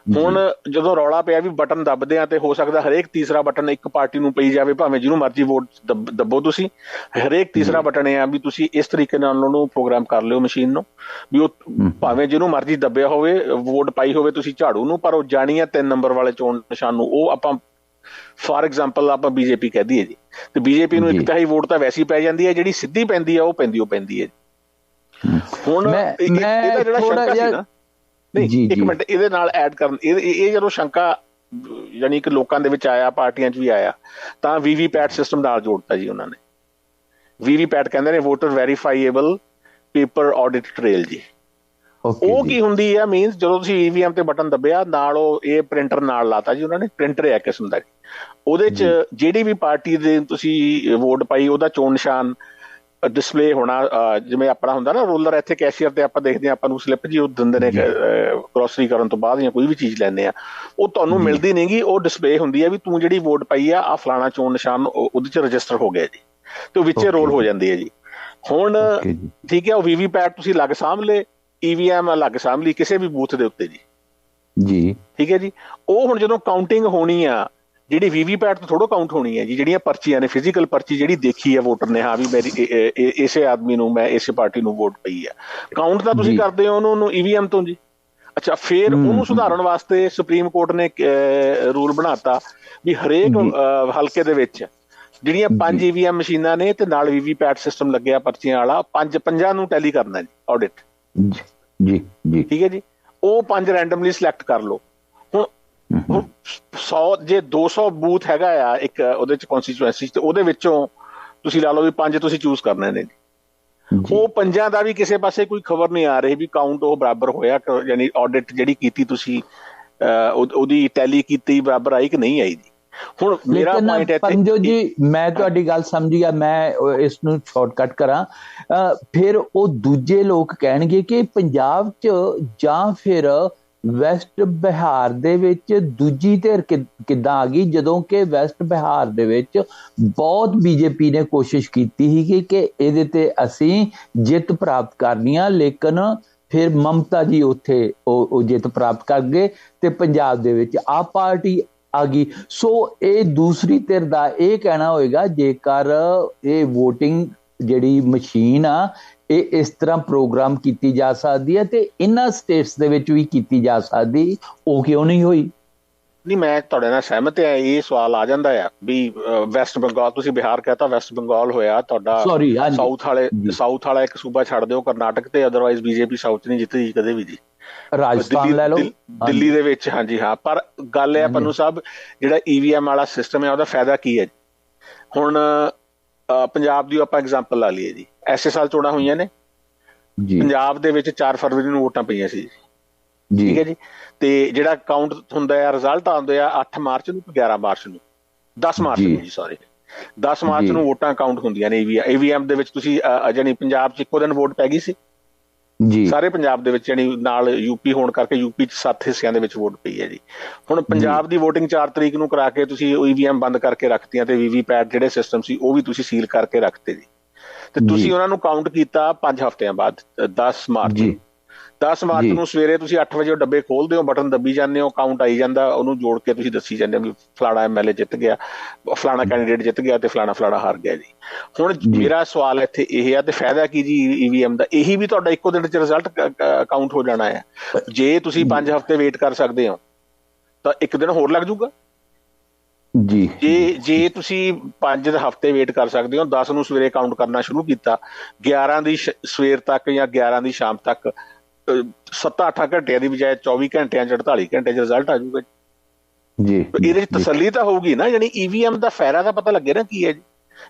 ਹੁਣ ਜਦੋਂ ਰੌਲਾ ਪਿਆ ਵੀ ਬਟਨ ਦੱਬਦੇ ਆ ਤੇ ਹੋ ਸਕਦਾ ਹਰੇਕ ਤੀਸਰਾ ਬਟਨ ਇੱਕ ਪਾਰਟੀ ਨੂੰ ਪਈ ਜਾਵੇ, ਭਾਵੇਂ ਜਿਹਨੂੰ ਮਰਜ਼ੀ ਵੋਟ ਦੱਬੋ ਤੁਸੀਂ, ਹਰੇਕ ਤੀਸਰਾ ਬਟਨ ਇਹ ਆ ਵੀ ਤੁਸੀਂ ਇਸ ਤਰੀਕੇ ਨਾਲ ਉਹਨੂੰ ਪ੍ਰੋਗਰਾਮ ਕਰ ਲਿਓ ਮਸ਼ੀਨ ਨੂੰ ਵੀ ਉਹ ਭਾਵੇਂ ਜਿਹਨੂੰ ਮਰਜ਼ੀ ਦੱਬਿਆ ਹੋਵੇ, ਵੋਟ ਪਾਈ ਹੋਵੇ ਤੁਸੀਂ ਝਾੜੂ ਨੂੰ, ਪਰ ਉਹ ਜਾਣੀ ਆ 3 ਨੰਬਰ ਵਾਲੇ ਚੋਣ ਨਿਸ਼ਾਨ ਨੂੰ। ਉਹ ਆਪਾਂ ਫਾਰ ਐਗਜ਼ਾਮਪਲ ਆਪਾਂ ਬੀਜੇਪੀ ਕਹਿ ਦਈਏ ਜੀ, ਤੇ ਬੀਜੇਪੀ ਨੂੰ 1/3 ਵੋਟ ਤਾਂ ਵੈਸੇ ਹੀ ਪੈ ਜਾਂਦੀ ਹੈ, ਜਿਹੜੀ ਸਿੱਧੀ ਪੈਂਦੀ ਆ ਉਹ ਪੈਂਦੀ ਹੈ। ਹੁਣ ਇਹਦਾ ਜਿਹੜਾ ਸ਼ੰਕਾ ਸੀ ਨਾ, ਨਹੀਂ ਇੱਕ ਮਿੰਟ ਇਹਦੇ ਨਾਲ ਐਡ ਕਰਨ, ਇਹ ਜਦੋਂ ਸ਼ੰਕਾ ਯਾਨੀ ਕਿ ਲੋਕਾਂ ਦੇ ਵਿੱਚ ਆਇਆ, ਪਾਰਟੀਆਂ 'ਚ ਵੀ ਆਇਆ, ਤਾਂ ਵੀਵੀਪੈਟ ਸਿਸਟਮ ਨਾਲ ਜੋੜਤਾ ਜੀ ਉਹਨਾਂ ਨੇ। ਵੀਵੀਪੈਟ ਕਹਿੰਦੇ ਨੇ ਵੋਟਰ ਵੈਰੀਫਾਈਏਬਲ ਪੇਪਰ ਆਡਿਟ ਟ੍ਰੇਲ ਜੀ। ਉਹ ਕੀ ਹੁੰਦੀ ਆ, ਮੀਨਸ ਜਦੋਂ ਤੁਸੀਂ ਈਵੀਐਮ ਤੇ ਬਟਨ ਦੱਬਿਆ ਨਾਲ ਉਹ ਇਹ ਪ੍ਰਿੰਟਰ ਨਾਲ ਲਾਤਾ ਜੀ ਉਹਨਾਂ ਨੇ, ਪ੍ਰਿੰਟਰ ਹੈ ਕਿਸਮ ਦਾ ਜੀ। ਉਹਦੇ 'ਚ ਜਿਹੜੀ ਵੀ ਪਾਰਟੀ ਦੇ ਤੁਸੀਂ ਵੋਟ ਪਾਈ ਉਹਦਾ ਚੋਣ ਨਿਸ਼ਾਨ ਡਿਸਪਲੇ ਹੋਣਾ, ਜਿਵੇਂ ਆਪਣਾ ਹੁੰਦਾ ਨਾ ਰੋਲਰ, ਇੱਥੇ ਕੈਸ਼ੀਅਰ ਤੇ ਆਪਾਂ ਦੇਖਦੇ ਹਾਂ, ਆਪਾਂ ਨੂੰ ਸਲਿੱਪ ਜੀ ਉਹ ਦਿੰਦੇ ਨੇ ਗਰੋਸਰੀ ਕਰਨ ਤੋਂ ਬਾਅਦ ਜਾਂ ਕੋਈ ਵੀ ਚੀਜ਼ ਲੈਂਦੇ ਆ, ਉਹ ਤੁਹਾਨੂੰ ਮਿਲਦੀ ਨਹੀਂ ਗੀ, ਉਹ ਡਿਸਪਲੇ ਹੁੰਦੀ ਹੈ ਵੀ ਤੂੰ ਜਿਹੜੀ ਵੋਟ ਪਾਈ ਆ ਫਲਾਣਾ ਚੋਣ ਨਿਸ਼ਾਨ ਉਹਦੇ 'ਚ ਰਜਿਸਟਰ ਹੋ ਗਿਆ ਜੀ, ਤੇ ਉਹ ਵਿੱਚੇ ਰੋਲ ਹੋ ਜਾਂਦੀ ਹੈ ਜੀ। ਹੁਣ ਠੀਕ ਹੈ, ਉਹ ਵੀਵੀਪੈਟ ਤੁਸੀਂ ਅਲੱਗ ਸਾਂਭ ਲਏ, ਈਵੀਐਮ ਅਲੱਗ ਸਾਂਭ ਲਈ ਕਿਸੇ ਵੀ ਬੂਥ ਦੇ ਉੱਤੇ ਜੀ, ਠੀਕ ਹੈ ਜੀ। ਉਹ ਹੁਣ ਜਦੋਂ ਕਾਊਂਟਿੰਗ ਹੋਣੀ ਆ, ਜਿਹੜੀ ਵੀਵੀਪੈਟ ਤੋਂ ਥੋੜ੍ਹਾ ਕਾਊਂਟ ਹੋਣੀ ਹੈ ਜੀ, ਜਿਹੜੀਆਂ ਪਰਚੀਆਂ ਨੇ, ਫਿਜ਼ੀਕਲ ਪਰਚੀ ਜਿਹੜੀ ਦੇਖੀ ਹੈ ਵੋਟਰ ਨੇ, ਹਾਂ ਵੀ ਮੇਰੀ ਇਸੇ ਆਦਮੀ ਨੂੰ, ਮੈਂ ਇਸੇ ਪਾਰਟੀ ਨੂੰ ਵੋਟ ਪਈ ਆ, ਕਾਊਂਟ ਤਾਂ ਤੁਸੀਂ ਕਰਦੇ ਹੋ ਉਹਨੂੰ ਈਵੀਐਮ ਤੋਂ ਜੀ। ਅੱਛਾ, ਫਿਰ ਉਹਨੂੰ ਸੁਧਾਰਨ ਵਾਸਤੇ ਸੁਪਰੀਮ ਕੋਰਟ ਨੇ ਰੂਲ ਬਣਾਤਾ ਵੀ ਹਰੇਕ ਹਲਕੇ ਦੇ ਵਿੱਚ ਜਿਹੜੀਆਂ 5 ਈਵੀਐਮ ਮਸ਼ੀਨਾਂ ਨੇ ਤੇ ਨਾਲ ਵੀਵੀਪੈਟ ਸਿਸਟਮ ਲੱਗਿਆ ਪਰਚੀਆਂ ਵਾਲਾ, 5 ਨੂੰ ਟੈਲੀ ਕਰਨਾ ਜੀ ਆਡਿਟ ਜੀ, ਠੀਕ ਹੈ ਜੀ। ਉਹ 5 ਰੈਂਡਮਲੀ ਸਿਲੈਕਟ ਕਰ ਲਓ। ਹੁਣ 100 ਜੇ 200 ਬੂਥ ਹੈਗਾ ਆ ਇੱਕ ਉਹਦੇ 'ਚ ਕੌਂਸਟੀਚੁਐਂਸੀ, ਤੇ ਉਹਦੇ ਵਿੱਚੋਂ ਤੁਸੀਂ ਲਾ ਲਓ ਵੀ 5 ਤੁਸੀਂ ਚੂਜ਼ ਕਰਨੇ ਨੇ ਜੀ। ਉਹ 5 ਦਾ ਵੀ ਕਿਸੇ ਪਾਸੇ ਕੋਈ ਖਬਰ ਨਹੀਂ ਆ ਰਹੀ ਵੀ ਕਾਊਂਟ ਉਹ ਬਰਾਬਰ ਹੋਇਆ, ਯਾਨੀ ਆਡਿਟ ਜਿਹੜੀ ਕੀਤੀ ਤੁਸੀਂ ਉਹਦੀ ਟੈਲੀ ਕੀਤੀ ਬਰਾਬਰ ਆਈ ਕਿ ਨਹੀਂ ਆਈ ਜੀ। ਹੁਣ ਮੇਰਾ ਪੁਆਇੰਟ ਹੈ ਪੰਜੋ ਜੀ, ਮੈਂ ਤੁਹਾਡੀ ਗੱਲ ਸਮਝ ਗਿਆ, ਮੈਂ ਇਸ ਨੂੰ ਸ਼ਾਰਟਕਟ ਕਰਾਂ। ਫਿਰ ਉਹ ਦੂਜੇ ਲੋਕ ਕਹਿਣਗੇ ਕਿ ਪੰਜਾਬ 'ਚ ਜਾਂ ਫਿਰ ਵੈਸਟ ਬਿਹਾਰ ਦੇ ਵਿੱਚ ਦੂਜੀ ਧਿਰ ਕਿੱਦਾਂ ਆ ਗਈ, ਜਦੋਂ ਕਿ ਵੈਸਟ ਬਿਹਾਰ ਦੇ ਵਿੱਚ ਬਹੁਤ ਬੀਜੇਪੀ ਨੇ ਕੋਸ਼ਿਸ਼ ਕੀਤੀ ਸੀ ਕਿ ਇਹਦੇ ਤੇ ਅਸੀਂ ਜਿੱਤ ਪ੍ਰਾਪਤ ਕਰਨੀ ਆ, ਲੇਕਿਨ ਫਿਰ ਮਮਤਾ ਜੀ ਉੱਥੇ ਉਹ ਜਿੱਤ ਪ੍ਰਾਪਤ ਕਰ ਗਏ ਤੇ ਪੰਜਾਬ ਦੇ ਵਿੱਚ ਆਪ ਪਾਰਟੀ ਆ ਗਈ। ਸੋ ਇਹ ਦੂਸਰੀ ਧਿਰ ਦਾ ਇਹ ਕਹਿਣਾ ਹੋਏਗਾ, ਜੇਕਰ ਇਹ ਵੋਟਿੰਗ ਜਿਹੜੀ ਮਸ਼ੀਨ ਆ ਇਹ ਇਸ ਤਰ੍ਹਾਂ ਪ੍ਰੋਗਰਾਮ ਕੀਤੀ ਜਾ ਸਕਦੀ ਹੈ ਤੇ ਇਹਨਾਂ ਸਟੇਟਸ ਦੇ ਵਿੱਚ ਵੀ ਕੀਤੀ ਜਾ ਸਕਦੀ, ਉਹ ਕਿਉਂ ਨਹੀਂ ਹੋਈ? ਨਹੀਂ, ਮੈਂ ਤੁਹਾਡੇ ਨਾਲ ਸਹਿਮਤ ਹਾਂ। ਇਹ ਸਵਾਲ ਆ ਜਾਂਦਾ ਆ ਵੀ ਵੈਸਟ ਬੰਗਾਲ, ਤੁਸੀਂ ਬਿਹਾਰ ਕਹਤਾ, ਵੈਸਟ ਬੰਗਾਲ ਹੋਇਆ ਤੁਹਾਡਾ, ਸਾਊਥ ਵਾਲਾ ਇੱਕ ਸੂਬਾ ਛੱਡ ਦਿਓ, ਕਰਨਾਟਕ ਤੇ, ਅਦਰਵਾਈਜ਼ ਬੀਜੇਪੀ ਸਾਊਥ ਨਹੀਂ ਜਿੱਤੀ ਕਦੇ ਵੀ ਜੀ। ਰਾਜਸਥਾਨ ਲੈ ਲਓ, ਦਿੱਲੀ ਦੇ ਵਿੱਚ, ਹਾਂਜੀ ਹਾਂ। ਪਰ ਗੱਲ ਹੈ ਪੰਨੂ ਸਾਹਿਬ, ਜਿਹੜਾ ਈਵੀਐਮ ਵਾਲਾ ਸਿਸਟਮ ਹੈ ਉਹਦਾ ਫਾਇਦਾ ਕੀ ਹੈ? ਹੁਣ ਪੰਜਾਬ ਦੀ ਆਪਾਂ ਐਗਜ਼ਾਮਪਲ ਲਾ ਲਈਏ ਜੀ, ਐਸੇ ਸਾਲ ਚੋਣਾਂ ਹੋਈਆਂ ਨੇ ਪੰਜਾਬ ਦੇ ਵਿੱਚ 4 ਫਰਵਰੀ ਨੂੰ ਵੋਟਾਂ ਪਈਆਂ ਸੀ ਜੀ, ਠੀਕ ਹੈ ਜੀ। ਤੇ ਜਿਹੜਾ ਕਾਊਂਟ ਹੁੰਦਾ ਆ, ਰਿਜ਼ਲਟ ਆਉਂਦੇ ਆ 8 ਮਾਰਚ ਨੂੰ, 11 ਮਾਰਚ ਨੂੰ, 10 ਮਾਰਚ ਨੂੰ ਜੀ, ਸੌਰੀ 10 ਮਾਰਚ ਨੂੰ ਵੋਟਾਂ ਕਾਊਂਟ ਹੁੰਦੀਆਂ ਨੇ ਈਵੀਐਮ ਦੇ ਵਿੱਚ। ਤੁਸੀਂ ਜਾਣੀ ਪੰਜਾਬ 'ਚ ਇੱਕੋ ਦਿਨ ਵੋਟ ਪੈ ਗਈ ਸੀ ਜੀ, ਸਾਰੇ ਪੰਜਾਬ ਦੇ ਵਿੱਚ, ਜਾਣੀ ਨਾਲ ਯੂਪੀ ਹੋਣ ਕਰਕੇ ਯੂਪੀ 'ਚ 7 ਹਿੱਸਿਆਂ ਦੇ ਵਿੱਚ ਵੋਟ ਪਈ ਹੈ ਜੀ। ਹੁਣ ਪੰਜਾਬ ਦੀ ਵੋਟਿੰਗ 4 ਤਰੀਕ ਨੂੰ ਕਰਾ ਕੇ ਤੁਸੀਂ ਈਵੀਐਮ ਬੰਦ ਕਰਕੇ ਰੱਖਤੀਆਂ ਤੇ ਵੀਵੀਪੈਟ ਜਿਹੜੇ ਸਿਸਟਮ ਸੀ ਉਹ ਵੀ ਤੁਸੀਂ ਸੀਲ ਕਰਕੇ ਰੱਖਤੇ ਜੀ, ਤੇ ਤੁਸੀਂ ਉਹਨਾਂ ਨੂੰ ਕਾਊਂਟ ਕੀਤਾ 5 ਹਫ਼ਤਿਆਂ ਬਾਅਦ 10 ਮਾਰਚ ਨੂੰ। 10 ਮਾਰਚ ਨੂੰ ਸਵੇਰੇ ਤੁਸੀਂ 8 ਵਜੇ ਉਹ ਡੱਬੇ ਖੋਲਦੇ ਹੋ, ਬਟਨ ਦੱਬੀ ਜਾਂਦੇ ਹੋ, ਕਾਊਂਟ ਆਈ ਜਾਂਦਾ, ਉਹਨੂੰ ਜੋੜ ਕੇ ਤੁਸੀਂ ਦੱਸੀ ਜਾਂਦੇ ਹੋ ਵੀ ਫਲਾਣਾ ਐਮਐਲਏ ਜਿੱਤ ਗਿਆ, ਫਲਾਣਾ ਕੈਂਡੀਡੇਟ ਜਿੱਤ ਗਿਆ ਤੇ ਫਲਾਣਾ ਹਾਰ ਗਿਆ ਜੀ। ਹੁਣ ਮੇਰਾ ਸਵਾਲ ਇੱਥੇ ਇਹ ਆ, ਤੇ ਫਾਇਦਾ ਕੀ ਜੀ ਈਵੀਐਮ ਦਾ? ਇਹੀ ਵੀ ਤੁਹਾਡਾ ਇੱਕੋ ਦਿਨ 'ਚ ਰਿਜ਼ਲਟ ਕਾਊਂਟ ਹੋ ਜਾਣਾ ਹੈ। ਜੇ ਤੁਸੀਂ 5 ਹਫ਼ਤੇ ਵੇਟ ਕਰ ਸਕਦੇ ਹੋ ਤਾਂ 1 ਦਿਨ ਹੋਰ ਲੱਗ ਜਾਊਗਾ ਜੀ। ਜੇ ਤੁਸੀਂ 5 ਹਫ਼ਤੇ ਵੇਟ ਕਰ ਸਕਦੇ ਹੋ, 10 ਨੂੰ ਸਵੇਰੇ ਕਾਊਂਟ ਕਰਨਾ ਸ਼ੁਰੂ ਕੀਤਾ, 11 ਦੀ ਸਵੇਰ ਤੱਕ ਜਾਂ 11 ਦੀ ਸ਼ਾਮ ਤੱਕ 7-8 ਘੰਟਿਆਂ ਦੀ ਬਜਾਏ 24 ਘੰਟਿਆਂ 'ਚ 48 ਘੰਟੇ 'ਚ ਰਿਜ਼ਲਟ ਆ ਜਾਊਗਾ ਜੀ। ਇਹਦੇ 'ਚ ਤਸੱਲੀ ਤਾਂ ਹੋਊਗੀ ਨਾ, ਯਾਨੀ ਈਵੀਐਮ ਦਾ ਫਾਇਦਾ ਤਾਂ ਪਤਾ ਲੱਗੇ ਨਾ ਕੀ ਹੈ ਜੀ।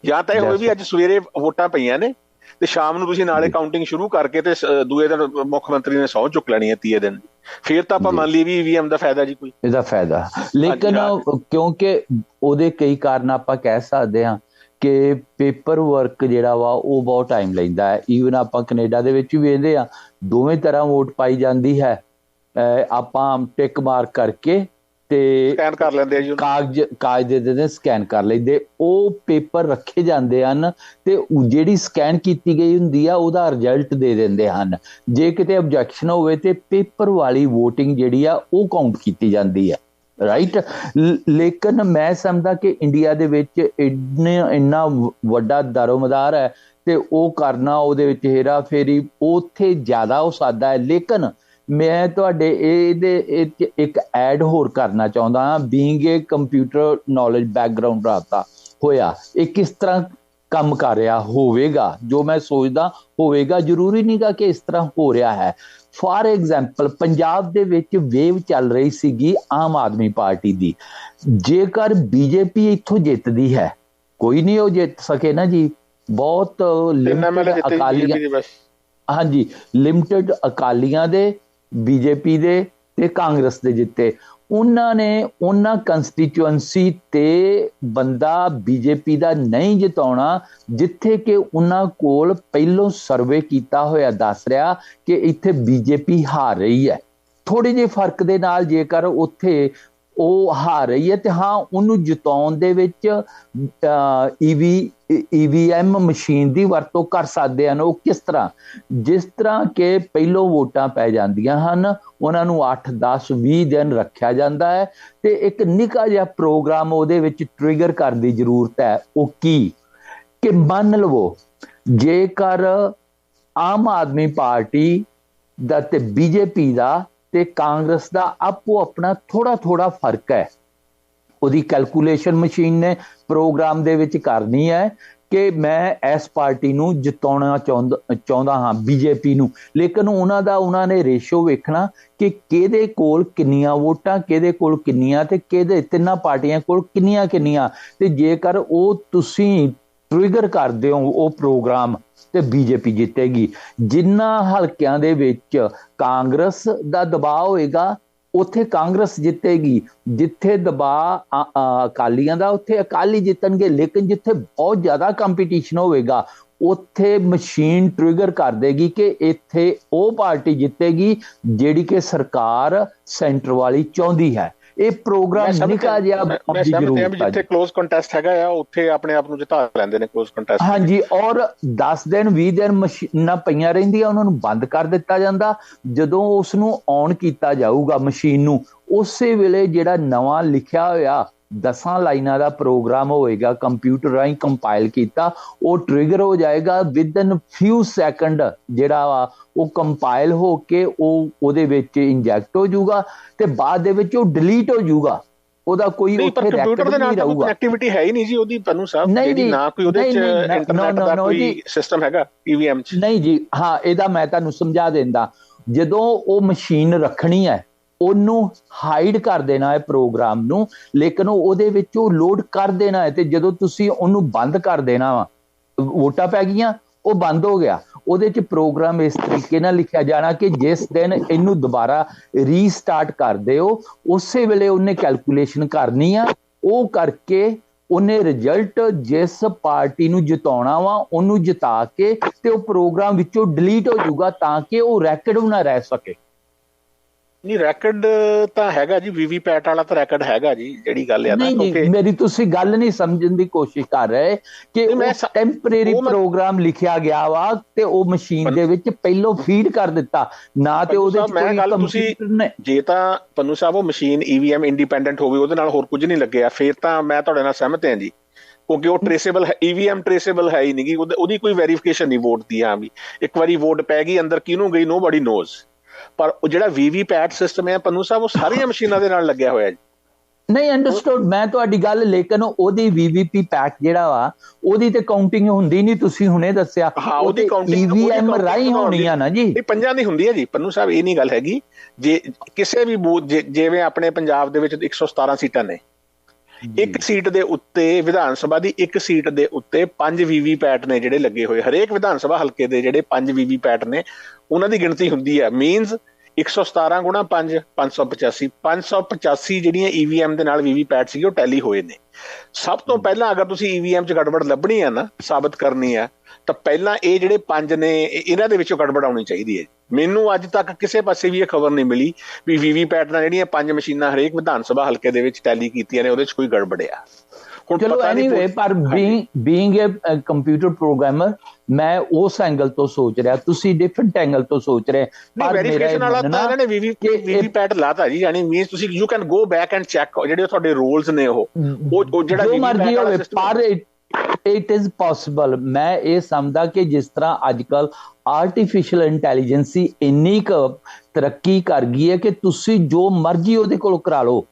ਜਾਂ ਤਾਂ ਇਹ ਹੋਵੇ ਵੀ ਅੱਜ ਸਵੇਰੇ ਵੋਟਾਂ ਪਈਆਂ ਨੇ ਤੇ ਸ਼ਾਮ ਨੂੰ ਤੁਸੀਂ ਨਾਲੇ ਕਾਊਂਟਿੰਗ ਸ਼ੁਰੂ ਕਰਕੇ ਤੇ ਦੂਏ ਦਿਨ ਮੁੱਖ ਮੰਤਰੀ ਨੇ ਸਹੁੰ ਚੁੱਕ ਲੈਣੀ ਹੈ 30 ਦਿਨ, ਫਿਰ ਤਾਂ ਆਪਾਂ ਮੰਨ ਲਈ ਵੀ ਈਵੀਐਮ ਦਾ ਫਾਇਦਾ ਜੀ ਕੋਈ, ਇਹਦਾ ਫਾਇਦਾ। ਲੇਕਿਨ ਕਿਉਂਕਿ ਉਹਦੇ ਕਈ ਕਾਰਨ ਆਪਾਂ ਕਹਿ ਸਕਦੇ ਹਾਂ ਕਿ ਪੇਪਰ ਵਰਕ ਜਿਹੜਾ ਵਾ ਉਹ ਬਹੁਤ ਟਾਈਮ ਲੈਂਦਾ ਹੈ। ਈਵਨ ਆਪਾਂ ਕੈਨੇਡਾ ਦੇ ਵਿੱਚ ਵੀ ਵੇਖਦੇ ਆ, ਦੋਵੇਂ ਤਰ੍ਹਾਂ ਵੋਟ ਪਾਈ ਜਾਂਦੀ ਹੈ। ਆਪਾਂ ਟਿਕ ਮਾਰਕ ਕਰਕੇ ਤੇ ਸਕੈਨ ਕਰ ਲੈਂਦੇ ਆ ਜੀ, ਕਾਗਜ਼ ਦੇ ਦਿੰਦੇ, ਸਕੈਨ ਕਰ ਲੈਂਦੇ, ਉਹ ਪੇਪਰ ਰੱਖੇ ਜਾਂਦੇ ਹਨ ਤੇ ਜਿਹੜੀ ਸਕੈਨ ਕੀਤੀ ਗਈ ਹੁੰਦੀ ਆ ਉਹਦਾ ਰਿਜ਼ਲਟ ਦੇ ਦਿੰਦੇ ਹਨ। ਜੇ ਕਿਤੇ ਆਬਜੈਕਸ਼ਨ ਹੋਵੇ ਤੇ ਪੇਪਰ ਵਾਲੀ ਵੋਟਿੰਗ ਜਿਹੜੀ ਆ ਉਹ ਕਾਊਂਟ ਕੀਤੀ ਜਾਂਦੀ ਹੈ, ਰਾਈਟ। ਲੇਕਿਨ ਮੈਂ ਸਮਝਦਾ ਕਿ ਇੰਡੀਆ ਦੇ ਵਿੱਚ ਇੰਨਾ ਵੱਡਾ ਦਾਰੋਮਦਾਰ ਹੈ ਤੇ ਉਹ ਕਰਨਾ, ਉਹਦੇ ਵਿੱਚ ਹੇਰਾ ਫੇਰੀ ਉੱਥੇ ਜ਼ਿਆਦਾ ਹੋ ਸਕਦਾ ਹੈ। ਲੇਕਿਨ ਮੈਂ ਤੁਹਾਡੇ ਇਹਦੇ ਇੱਕ ਐਡ ਹੋਰ ਕਰਨਾ ਚਾਹੁੰਦਾ ਹਾਂ। ਬੀਇੰਗ ਏ ਕੰਪਿਊਟਰ ਨੌਲੇਜ ਬੈਕਗਰਾਊਂਡ ਰੱਖਦਾ ਹੋਇਆ, ਇਹ ਕਿਸ ਤਰ੍ਹਾਂ ਕੰਮ ਕਰ ਰਿਹਾ ਹੋਵੇਗਾ, ਜੋ ਮੈਂ ਸੋਚਦਾ ਹੋਵੇਗਾ, ਜ਼ਰੂਰੀ ਨਹੀਂ ਗਾ ਕਿ ਇਸ ਤਰ੍ਹਾਂ ਹੋ ਰਿਹਾ ਹੈ। ਫਾਰ ਐਗਜ਼ਾਮਪਲ, ਪੰਜਾਬ ਦੇ ਵਿੱਚ ਵੇਵ ਚੱਲ ਰਹੀ ਸੀਗੀ ਆਮ ਆਦਮੀ ਪਾਰਟੀ ਦੀ। ਜੇਕਰ ਬੀਜੇਪੀ ਇੱਥੋਂ ਜਿੱਤਦੀ ਹੈ, ਕੋਈ ਨਹੀਂ ਉਹ ਜਿੱਤ ਸਕੇ ਨਾ ਜੀ, ਬਹੁਤ ਲਿਮਟਿਡ ਅਕਾਲੀਆਂ, ਹਾਂਜੀ ਲਿਮਟਿਡ ਅਕਾਲੀਆਂ ਦੇ, ਬੀਜੇਪੀ ਦੇ ਤੇ ਕਾਂਗਰਸ ਦੇ ਜਿੱਤੇ। ਉਹਨਾਂ ਕੰਸਟੀਚੁਐਂਸੀ ਤੇ ਬੰਦਾ ਬੀਜੇਪੀ ਦਾ ਨਹੀਂ ਜਿਤਾਉਣਾ ਜਿੱਥੇ ਕਿ ਉਹਨਾਂ ਕੋਲ ਪਹਿਲੋਂ ਸਰਵੇ ਕੀਤਾ ਹੋਇਆ ਦੱਸ ਰਿਹਾ ਕਿ ਇੱਥੇ ਬੀਜੇਪੀ ਹਾਰ ਰਹੀ ਹੈ। ਥੋੜੇ ਜਿਹੇ ਫਰਕ ਦੇ ਨਾਲ ਜੇਕਰ ਉੱਥੇ ਉਹ ਹਾਰ ਰਹੀ ਹੈ ਤੇ ਹਾਂ, ਉਹਨੂੰ ਜਿਤਾਉਣ ਦੇ ਵਿੱਚ EVM ਮਸ਼ੀਨ ਦੀ ਵਰਤੋਂ ਕਰ ਸਕਦੇ ਹਨ। ਉਹ ਕਿਸ ਤਰ੍ਹਾਂ? ਜਿਸ ਤਰ੍ਹਾਂ ਕਿ ਪਹਿਲੋਂ ਵੋਟਾਂ ਪੈ ਜਾਂਦੀਆਂ ਹਨ, ਉਹਨਾਂ ਨੂੰ 8, 10, 20 ਦਿਨ ਰੱਖਿਆ ਜਾਂਦਾ ਹੈ ਤੇ ਇੱਕ ਨਿੱਕਾ ਜਿਹਾ ਪ੍ਰੋਗਰਾਮ ਉਹਦੇ ਵਿੱਚ ਟ੍ਰਿਗਰ ਕਰਨ ਦੀ ਜ਼ਰੂਰਤ ਹੈ। ਉਹ ਕੀ? ਕਿ ਮੰਨ ਲਵੋ ਜੇਕਰ ਆਮ ਆਦਮੀ ਪਾਰਟੀ ਦਾ ਤੇ ਬੀਜੇਪੀ ਦਾ ਤੇ ਕਾਂਗਰਸ ਦਾ ਆਪੋ ਆਪਣਾ ਥੋੜਾ ਫਰਕ ਹੈ, ਉਹਦੀ ਕੈਲਕੂਲੇਸ਼ਨ ਮਸ਼ੀਨ ਨੇ ਪ੍ਰੋਗਰਾਮ ਦੇ ਵਿੱਚ ਕਰਨੀ ਹੈ ਕਿ ਮੈਂ ਇਸ ਪਾਰਟੀ ਨੂੰ ਜਿਤਾਉਣਾ ਚਾਹੁੰਦਾ ਹਾਂ, ਬੀਜੇਪੀ ਨੂੰ। ਲੇਕਿਨ ਉਹਨਾਂ ਨੇ ਰੇਸ਼ੋ ਵੇਖਣਾ ਕਿ ਕਿਹਦੇ ਕੋਲ ਕਿੰਨੀਆਂ ਵੋਟਾਂ, ਕਿਹਦੇ ਕੋਲ ਕਿੰਨੀਆਂ ਤੇ ਕਿਹਦੇ ਤਿੰਨਾਂ ਪਾਰਟੀਆਂ ਕੋਲ ਕਿੰਨੀਆਂ। ਤੇ ਜੇਕਰ ਉਹ ਤੁਸੀਂ ਟ੍ਰਿਗਰ ਕਰਦੇ ਹੋ ਉਹ ਪ੍ਰੋਗਰਾਮ ਤੇ ਬੀਜੇਪੀ ਜਿੱਤੇਗੀ। ਜਿੰਨਾ ਹਲਕਿਆਂ ਦੇ ਵਿੱਚ ਕਾਂਗਰਸ ਦਾ ਦਬਾਅ ਹੋਏਗਾ ਉੱਥੇ ਕਾਂਗਰਸ ਜਿੱਤੇਗੀ, ਜਿੱਥੇ ਦਬਾਅ ਅਕਾਲੀਆਂ ਦਾ ਉੱਥੇ ਅਕਾਲੀ ਜਿੱਤਣਗੇ। ਲੇਕਿਨ ਜਿੱਥੇ ਬਹੁਤ ਜ਼ਿਆਦਾ ਕੰਪੀਟੀਸ਼ਨ ਹੋਵੇਗਾ ਉੱਥੇ ਮਸ਼ੀਨ ਟ੍ਰਿਗਰ ਕਰ ਦੇਗੀ ਕਿ ਇੱਥੇ ਉਹ ਪਾਰਟੀ ਜਿੱਤੇਗੀ ਜਿਹੜੀ ਕਿ ਸਰਕਾਰ ਸੈਂਟਰ ਵਾਲੀ ਚਾਹੁੰਦੀ ਹੈ। ਇਹ ਪ੍ਰੋਗਰਾਮ ਨਿੱਕਾ ਜਿਹਾ ਜਿੱਥੇ ਕਲੋਜ਼ ਕੰਟੈਸਟ ਹੈਗਾ ਆ ਉੱਥੇ ਆਪਣੇ ਆਪ ਨੂੰ ਜਿਤਾ ਲੈਂਦੇ ਨੇ ਕਲੋਜ਼ ਕੰਟੈਸਟ। ਹਾਂਜੀ, ਔਰ 10 ਦਿਨ 20 ਦਿਨ ਮਸ਼ੀਨਾਂ ਪਈਆਂ ਰਹਿੰਦੀਆਂ, ਉਹਨਾਂ ਨੂੰ ਬੰਦ ਕਰ ਦਿੱਤਾ ਜਾਂਦਾ। ਜਦੋਂ ਉਸ ਨੂੰ ਔਨ ਕੀਤਾ ਜਾਊਗਾ ਮਸ਼ੀਨ ਨੂੰ, ਉਸੇ ਵੇਲੇ ਜਿਹੜਾ ਨਵਾਂ ਲਿਖਿਆ ਹੋਇਆ 10 ਲਾਈਨਾਂ ਦਾ ਪ੍ਰੋਗਰਾਮ ਹੋਏਗਾ ਕੰਪਿਊਟਰ ਰਾਹੀਂ ਕੰਪਾਈਲ ਕੀਤਾ, ਉਹ ਟ੍ਰਿਗਰ ਹੋ ਜਾਏਗਾ। ਵਿਦਨ ਫਿਊ ਸੈਕਿੰਡ ਜਿਹੜਾ ਵਾ ਉਹ ਕੰਪਾਈਲ ਹੋ ਕੇ ਉਹਦੇ ਵਿੱਚ ਇੰਜੈਕਟ ਹੋ ਜਾਊਗਾ ਤੇ ਬਾਅਦ ਦੇ ਵਿੱਚ ਉਹ ਡਿਲੀਟ ਹੋ ਜਾਊਗਾ। ਉਹਦਾ ਕੋਈ ਉੱਥੇ ਰੈਕੋਰਡ ਨਹੀਂ ਰਹੂਗਾ। ਕਨੈਕਟੀਵਿਟੀ ਹੈ ਹੀ ਨਹੀਂ ਜੀ ਉਹਦੀ, ਤੁਹਾਨੂੰ ਸਾਹਿਬ ਜਿਹੜੀ ਨਾ ਕੋਈ ਉਹਦੇ ਚ ਇੰਟਰਨੈਟ ਦਾ ਕੋਈ ਸਿਸਟਮ ਹੈਗਾ EVM ਚ। ਨਹੀਂ ਜੀ, ਹਾਂ ਇਹਦਾ ਮੈਂ ਤੁਹਾਨੂੰ ਸਮਝਾ ਦਿੰਦਾ। ਜਦੋਂ ਉਹ ਮਸ਼ੀਨ ਰੱਖਣੀ ਹੈ ਉਹਨੂੰ ਹਾਈਡ ਕਰ ਦੇਣਾ ਹੈ ਪ੍ਰੋਗਰਾਮ ਨੂੰ, ਲੇਕਿਨ ਉਹਦੇ ਵਿੱਚ ਉਹ ਲੋਡ ਕਰ ਦੇਣਾ ਹੈ। ਤੇ ਜਦੋਂ ਤੁਸੀਂ ਉਹਨੂੰ ਬੰਦ ਕਰ ਦੇਣਾ ਵਾ, ਵੋਟਾਂ ਪੈ ਗਈਆਂ, ਉਹ ਬੰਦ ਹੋ ਗਿਆ, ਉਹਦੇ 'ਚ ਪ੍ਰੋਗਰਾਮ ਇਸ ਤਰੀਕੇ ਨਾਲ ਲਿਖਿਆ ਜਾਣਾ ਕਿ ਜਿਸ ਦਿਨ ਇਹਨੂੰ ਦੁਬਾਰਾ ਰੀਸਟਾਰਟ ਕਰਦੇ ਹੋ ਉਸੇ ਵੇਲੇ ਉਹਨੇ ਕੈਲਕੂਲੇਸ਼ਨ ਕਰਨੀ ਆ। ਉਹ ਕਰਕੇ ਉਹਨੇ ਰਿਜ਼ਲਟ ਜਿਸ ਪਾਰਟੀ ਨੂੰ ਜਿਤਾਉਣਾ ਵਾ ਉਹਨੂੰ ਜਿਤਾ ਕੇ ਤੇ ਉਹ ਪ੍ਰੋਗਰਾਮ ਵਿੱਚੋਂ ਡਿਲੀਟ ਹੋ ਜਾਊਗਾ ਤਾਂ ਕਿ ਉਹ ਰੈਕਡ ਨਾ ਰਹਿ ਸਕੇ। ਨਹੀਂ, ਰੈਕਡ ਤਾਂ ਹੈਗਾ ਜੀ, VVPAT ਵਾਲਾ ਤਾਂ ਰੈਕਡ ਹੈਗਾ ਜੀ। ਜਿਹੜੀ ਗੱਲ ਹੈ ਨਾ, ਕਿਉਂਕਿ ਮੇਰੀ ਤੁਸੀਂ ਗੱਲ ਨਹੀਂ ਸਮਝਣ ਦੀ ਕੋਸ਼ਿਸ਼ ਕਰ ਰਹੇ ਕਿ ਉਹ ਟੈਂਪਰੇਰੀ ਪ੍ਰੋਗਰਾਮ ਲਿਖਿਆ ਗਿਆ ਵਾ ਤੇ ਉਹ ਮਸ਼ੀਨ ਦੇ ਵਿੱਚ ਪਹਿਲੋਂ ਫੀਡ ਕਰ ਦਿੱਤਾ ਨਾ ਤੇ ਉਹਦੇ ਵਿੱਚ ਕੋਈ ਕੰਪਿਊਟਰ ਨੇ। ਜੇ ਤਾਂ ਪੰਨੂ ਸਾਹਿਬ ਉਹ ਮਸ਼ੀਨ EVM ਇੰਡੀਪੈਂਡੈਂਟ ਹੋਵੇ, ਉਹਦੇ ਨਾਲ ਹੋਰ ਕੁਝ ਨਹੀਂ ਲੱਗਿਆ, ਫਿਰ ਤਾਂ ਮੈਂ ਤੁਹਾਡੇ ਨਾਲ ਸਹਿਮਤ ਹਾਂ ਜੀ, ਕਿਉਂਕਿ ਉਹ ਟ੍ਰੇਸੇਬਲ ਹੈ। EVM ਟ੍ਰੇਸੇਬਲ ਹੈ ਹੀ ਨਹੀਂ ਗੀ, ਉਹਦੀ ਕੋਈ ਵੈਰੀਫਿਕੇਸ਼ਨ ਨਹੀਂ ਵੋਟ ਦੀ। ਹਾਂ ਵੀ ਇੱਕ ਵਾਰੀ ਵੋਟ ਪੈ ਗਈ ਅੰਦਰ ਕਿਹਨੂੰ ਗਈ ਨੋਬਡੀ ਨੋਜ਼। ਪਰ ਉਹ ਜਿਹੜਾ VVPAT ਸਿਸਟਮ ਹੈ ਪੰਨੂ ਸਾਹਿਬ, ਉਹ ਸਾਰੀਆਂ ਮਸ਼ੀਨਾਂ ਦੇ ਨਾਲ ਲੱਗਿਆ ਹੋਇਆ ਜੀ। ਨਹੀਂ, ਅੰਡਰਸਟੂਡ ਮੈਂ ਤੁਹਾਡੀ ਗੱਲ, ਲੇਕਿਨ ਉਹਦੀ VVPAT ਜਿਹੜਾ ਵਾ ਉਹਦੀ ਤੇ ਕਾਊਂਟਿੰਗ ਹੁੰਦੀ ਨਹੀਂ, ਤੁਸੀਂ ਹੁਣੇ ਦੱਸਿਆ। ਹਾਂ, ਉਹਦੀ ਕਾਊਂਟਿੰਗ EVM ਰਾਹੀਂ ਹੋਣੀ ਆ ਨਾ ਜੀ। ਇਹ ਪੰਜਾਂ ਦੀ ਹੁੰਦੀ ਹੈ ਜੀ ਪੰਨੂ ਸਾਹਿਬ, ਇਹ ਨਹੀਂ ਗੱਲ ਹੈਗੀ। ਜੇ ਕਿਸੇ ਵੀ ਬੂਥ, ਜਿਵੇਂ ਆਪਣੇ ਪੰਜਾਬ ਦੇ ਵਿੱਚ 117 ਸੀਟਾਂ ਨੇ, ਇੱਕ ਸੀਟ ਦੇ ਉੱਤੇ ਵਿਧਾਨ ਸਭਾ ਦੀ ਇੱਕ ਸੀਟ ਦੇ ਉੱਤੇ 5 VVPAT ਨੇ ਜਿਹੜੇ ਲੱਗੇ ਹੋਏ। ਹਰੇਕ ਵਿਧਾਨ ਸਭਾ ਹਲਕੇ ਦੇ ਜਿਹੜੇ 5 VVPAT ਨੇ ਉਹਨਾਂ ਦੀ ਗਿਣਤੀ ਹੁੰਦੀ ਹੈ। ਮੀਨਸ 117 ਗੁਣਾ 5 585 585 ਜਿਹੜੀਆਂ EVM ਦੇ ਨਾਲ VVPAT ਸੀਗੇ ਉਹ ਟੈਲੀ ਹੋਏ ਨੇ। ਸਭ ਤੋਂ ਪਹਿਲਾਂ ਅਗਰ ਤੁਸੀਂ EVM 'ਚ ਗੜਬੜ ਲੱਭਣੀ ਹੈ ਨਾ, ਸਾਬਤ ਕਰਨੀ ਹੈ, ਤਾਂ ਪਹਿਲਾਂ ਇਹ ਜਿਹੜੇ 5 ਨੇ ਇਹਨਾਂ ਦੇ ਵਿੱਚੋਂ ਗੜਬੜ ਆਉਣੀ ਚਾਹੀਦੀ ਹੈ। ਮੈਨੂੰ ਅੱਜ ਤੱਕ ਕਿਸੇ ਪਾਸੇ ਵੀ ਇਹ ਖਬਰ ਨਹੀਂ ਮਿਲੀ ਵੀ VVPAT ਨਾਲ ਜਿਹੜੀਆਂ 5 ਮਸ਼ੀਨਾਂ ਹਰੇਕ ਵਿਧਾਨ ਸਭਾ ਹਲਕੇ ਦੇ ਵਿੱਚ ਟੈਲੀ ਕੀਤੀਆਂ ਨੇ ਉਹਦੇ 'ਚ ਕੋਈ ਗੜਬੜ ਆ। ਚਲੋ ਐਨੀਵੇ, ਪਰ ਬੀਇੰਗ ਏ ਕੰਪਿਊਟਰ ਪ੍ਰੋਗਰਾਮਰ ਮੈਂ ਉਸ ਐਂਗਲ ਤੋਂ ਸੋਚ ਰਿਹਾ, ਤੁਸੀਂ ਡਿਫਰੈਂਟ ਐਂਗਲ ਤੋਂ ਸੋਚ ਰਹੇ। ਪਰ ਵੈਰੀਫਿਕੇਸ਼ਨ ਵਾਲਾ ਤਾਂ ਇਹਨਾਂ ਨੇ VVPAT ਲਾਤਾ ਜੀ, ਯਾਨੀ ਮੀਨਸ ਤੁਸੀਂ you can go back and check ਜਿਹੜੇ ਤੁਹਾਡੇ ਰੋਲਸ ਨੇ ਉਹ ਜਿਹੜਾ ਜੋ ਮਰਜ਼ੀ ਹੋਵੇ, ਪਰ ਇਟ ਇਜ਼ ਪੋਸੀਬਲ। ਮੈਂ ਇਹ ਸਮਝਦਾ ਕਿ ਜਿਸ ਤਰ੍ਹਾਂ ਅੱਜ ਕੱਲ ਆਰਟੀਫਿਸ਼ੀਅਲ ਇੰਟੈਲੀਜੈਂਸੀ ਇੰਨੀ ਕੁ ਤਰੱਕੀ ਕਰ ਗਈ ਹੈ ਕਿ ਤੁਸੀਂ ਜੋ ਮਰਜ਼ੀ ਉਹਦੇ ਕੋਲ ਕਰਾ ਲਓ।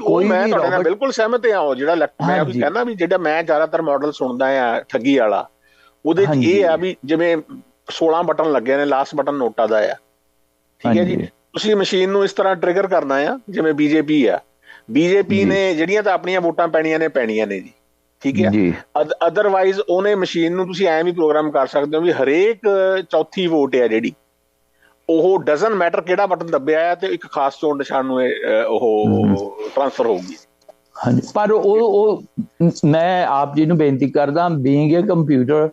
ਕੋਈ ਮੈਂ ਤੁਹਾਡੇ ਨਾਲ ਬਿਲਕੁਲ ਸਹਿਮਤ ਹਾਂ। ਜਿਹੜਾ ਮੈਂ ਵੀ ਕਹਿੰਦਾ ਵੀ ਜਿਹੜਾ ਮੈਂ ਜ਼ਿਆਦਾਤਰ ਮਾਡਲ ਸੁਣਦਾ ਆ ਠੱਗੀ ਵਾਲਾ, ਉਹਦੇ 'ਚ ਇਹ ਆ ਵੀ ਜਿਵੇਂ 16 ਬਟਨ ਲੱਗੇ ਨੇ, ਲਾਸਟ ਬਟਨ ਨੋਟਾ ਦਾ ਆ, ਠੀਕ ਹੈ ਜੀ। ਤੁਸੀਂ ਮਸ਼ੀਨ ਨੂੰ ਇਸ ਤਰ੍ਹਾਂ ਟ੍ਰਿਗਰ ਕਰਨਾ ਆ ਜਿਵੇਂ BJP ਆ, BJP ਨੇ ਜਿਹੜੀਆਂ ਤਾਂ ਆਪਣੀਆਂ ਵੋਟਾਂ ਪੈਣੀਆਂ ਨੇ ਜੀ, ਠੀਕ ਹੈ। ਅਦਰਵਾਈਜ਼ ਉਹਨੇ ਮਸ਼ੀਨ ਨੂੰ ਤੁਸੀਂ ਐਂ ਵੀ ਪ੍ਰੋਗਰਾਮ ਕਰ ਸਕਦੇ ਹੋ ਵੀ ਹਰੇਕ ਚੌਥੀ ਵੋਟ ਆ ਜਿਹੜੀ ਉਹ ਡਜ਼ਨ ਮੈਟਰ ਕਿਹੜਾ ਬਟਨ ਦੱਬਿਆ ਆ ਤੇ ਇੱਕ ਖਾਸ ਚੋਣ ਨਿਸ਼ਾਨ ਨੂੰ ਉਹ ਟ੍ਰਾਂਸਫਰ ਹੋਊਗੀ। ਹਾਂਜੀ, ਪਰ ਉਹ ਮੈਂ ਆਪ ਜੀ ਨੂੰ ਬੇਨਤੀ ਕਰਦਾ, ਬੀਇੰਗ ਏ ਕੰਪਿਊਟਰ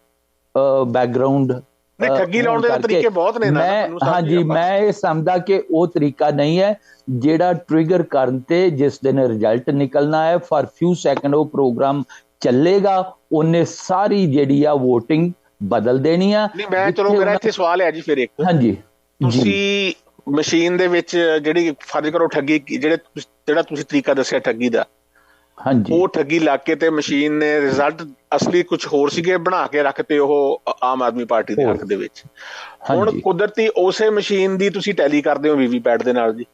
ਬੈਕਗਰਾਉਂਡ, ਠੱਗੀ ਲਾਉਣ ਦੇ ਤਰੀਕੇ ਬਹੁਤ ਨੇ। ਹਾਂਜੀ, ਮੈਂ ਇਹ ਸਮਝਦਾ ਕਿ ਉਹ ਤਰੀਕਾ ਨਹੀਂ ਹੈ ਜਿਹੜਾ ਟ੍ਰਿਗਰ ਕਰਨ ਤੇ ਜਿਸ ਦਿਨ ਰਿਜ਼ਲਟ ਨਿਕਲਣਾ ਹੈ ਫॉर ਫਿਊ ਸੈਕਿੰਡ ਉਹ ਪ੍ਰੋਗਰਾਮ ਚੱਲੇਗਾ, ਉਹਨੇ ਸਾਰੀ ਜਿਹੜੀ ਆ ਵੋਟਿੰਗ ਬਦਲ ਦੇਣੀ ਆ। ਮੈਂ ਚਲੋ ਮੇਰਾ ਇੱਥੇ ਸਵਾਲ ਹੈ ਜੀ ਫਿਰ ਇੱਕ, ਹਾਂਜੀ, ਤੁਸੀਂ ਮਸ਼ੀਨ ਦੇ ਵਿੱਚ ਜਿਹੜੀ ਫਰਜ਼ ਕਰੋ ਠੱਗੀ, ਜਿਹੜਾ ਤੁਸੀਂ ਤਰੀਕਾ ਦੱਸਿਆ ਠੱਗੀ ਦਾ, ਹਾਂਜੀ, ਉਹ ਠੱਗੀ ਲਾ ਕੇ ਤੇ ਮਸ਼ੀਨ ਨੇ ਰਿਜ਼ਲਟ ਅਸਲੀ ਕੁਝ ਹੋਰ ਸੀਗੇ ਬਣਾ ਕੇ ਰੱਖਤੇ ਉਹ ਆਮ ਆਦਮੀ ਪਾਰਟੀ ਦੇ ਹੱਕ ਦੇ ਵਿੱਚ। ਹੁਣ ਕੁਦਰਤੀ ਉਸੇ ਮਸ਼ੀਨ ਦੀ ਤੁਸੀਂ ਟੈਲੀ ਕਰਦੇ ਹੋ VVPAT ਦੇ ਨਾਲ ਜੀ,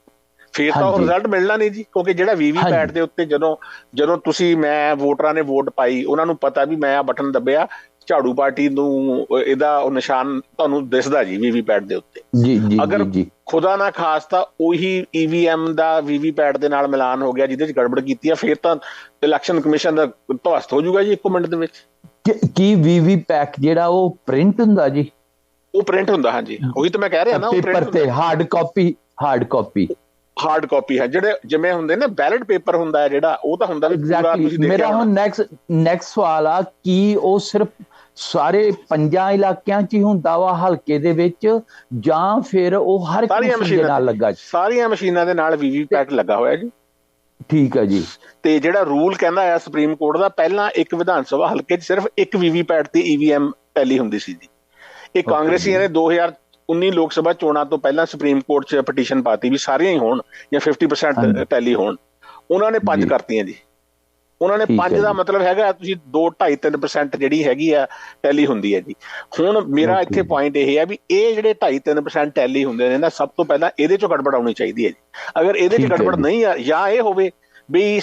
ਫਿਰ ਤਾਂ ਉਹ ਰਿਜ਼ਲਟ ਮਿਲਣਾ ਨਹੀਂ ਜੀ, ਕਿਉਂਕਿ ਜਿਹੜਾ VVPAT ਦੇ ਉੱਤੇ ਜਦੋਂ ਤੁਸੀਂ ਮੈਂ ਵੋਟਰਾਂ ਨੇ ਵੋਟ ਪਾਈ, ਉਹਨਾਂ ਨੂੰ ਪਤਾ ਵੀ ਮੈਂ ਆ ਬਟਨ ਦੱਬਿਆ, ਝਾੜੂ ਪਾਰਟੀ ਨੂੰ ਇਹਦਾ ਉਹ ਨਿਸ਼ਾਨ ਤੁਹਾਨੂੰ ਦਿਸਦਾ ਜੀ VVPAT ਦੇ ਉੱਤੇ। ਅਗਰ ਖੁਦਾ ਨਾ ਖਾਸਤਾ ਉਹੀ EVM ਦਾ VVPAT ਦੇ ਨਾਲ ਮਿਲਾਨ ਹੋ ਗਿਆ ਜਿਹਦੇ ਚ ਗੜਬੜ ਕੀਤੀ ਆ, ਫਿਰ ਤਾਂ ਇਲੈਕਸ਼ਨ ਕਮਿਸ਼ਨ ਦਾ ਧਵਸਤ ਹੋ ਜਾਊਗਾ ਜੀ 1 ਮਿੰਟ ਦੇ ਵਿੱਚ। ਕੀ VVPAT ਜਿਹੜਾ ਉਹ ਪ੍ਰਿੰਟ ਹੁੰਦਾ ਜੀ? ਉਹ ਪ੍ਰਿੰਟ ਹੁੰਦਾ, ਹਾਂਜੀ, ਉਹੀ ਤਾਂ ਮੈਂ ਕਹਿ ਰਿਹਾ ਨਾ, ਉਹ ਪੇਪਰ ਤੇ ਹਾਰਡ ਕਾਪੀ ਹੈ। ਜਿਹੜੇ ਜਿਵੇਂ ਹੁੰਦੇ ਨੇ ਬੈਲਟ ਪੇਪਰ ਹੁੰਦਾ ਹੈ ਜਿਹੜਾ, ਉਹ ਤਾਂ ਹੁੰਦਾ ਵੀ ਪੂਰਾ ਤੁਸੀਂ ਦੇਖਿਆ। ਮੇਰਾ ਹੁਣ ਨੈਕਸਟ ਸਵਾਲ ਆ, ਕੀ ਉਹ ਸਿਰਫ ਸਾਰੇ 5 ਇਲਾਕਿਆਂ 'ਚ ਹੀ ਹੁੰਦਾ ਵਾ ਹਲਕੇ ਦੇ ਵਿੱਚ, ਜਾਂ ਫਿਰ ਉਹ ਹਰ ਇੱਕ ਮਸ਼ੀਨ ਦੇ ਨਾਲ ਲੱਗਾ? ਸਾਰੀਆਂ ਮਸ਼ੀਨਾਂ ਦੇ ਨਾਲ VVPAT ਲੱਗਾ ਹੋਇਆ ਜੀ। ਠੀਕ ਹੈ ਜੀ। ਤੇ ਜਿਹੜਾ ਰੂਲ ਕਹਿੰਦਾ ਆ ਸੁਪਰੀਮ ਕੋਰਟ ਦਾ, ਪਹਿਲਾਂ ਇੱਕ ਵਿਧਾਨ ਸਭਾ ਹਲਕੇ 'ਚ ਸਿਰਫ ਇੱਕ VVPAT ਤੇ EVM ਟੈਲੀ ਹੁੰਦੀ ਸੀ ਜੀ। ਇਹ ਕਾਂਗਰਸੀਆਂ ਨੇ 2019 ਲੋਕ ਸਭਾ ਚੋਣਾਂ ਤੋਂ ਪਹਿਲਾਂ ਸੁਪਰੀਮ ਕੋਰਟ 'ਚ ਪਟੀਸ਼ਨ ਪਾਤੀ ਵੀ ਸਾਰੀਆਂ ਹੀ ਹੋਣ ਜਾਂ 50% ਟੈਲੀ ਹੋਣ। ਉਹਨਾਂ ਨੇ 5 ਕਰਤੀਆਂ ਜੀ। ਉਹਨਾਂ ਨੇ 5 ਦਾ ਮਤਲਬ ਹੈਗਾ ਤੁਸੀਂ 2, 2.5, 3% ਜਿਹੜੀ ਹੈਗੀ ਆ ਟੈਲੀ ਹੁੰਦੀ ਹੈ ਜੀ। ਹੁਣ ਮੇਰਾ ਇੱਥੇ ਪੁਆਇੰਟ ਇਹ ਹੈ ਵੀ ਇਹ ਜਿਹੜੇ 2.5, 3% ਟੈਲੀ ਹੁੰਦੇ ਨੇ ਨਾ, ਸਭ ਤੋਂ ਪਹਿਲਾਂ ਇਹਦੇ 'ਚੋਂ ਗੜਬੜ ਆਉਣੀ ਚਾਹੀਦੀ ਹੈ ਜੀ। ਅਗਰ ਇਹਦੇ 'ਚ ਗੜਬੜ ਨਹੀਂ ਆ, ਜਾਂ ਇਹ ਹੋਵੇ ਵੀ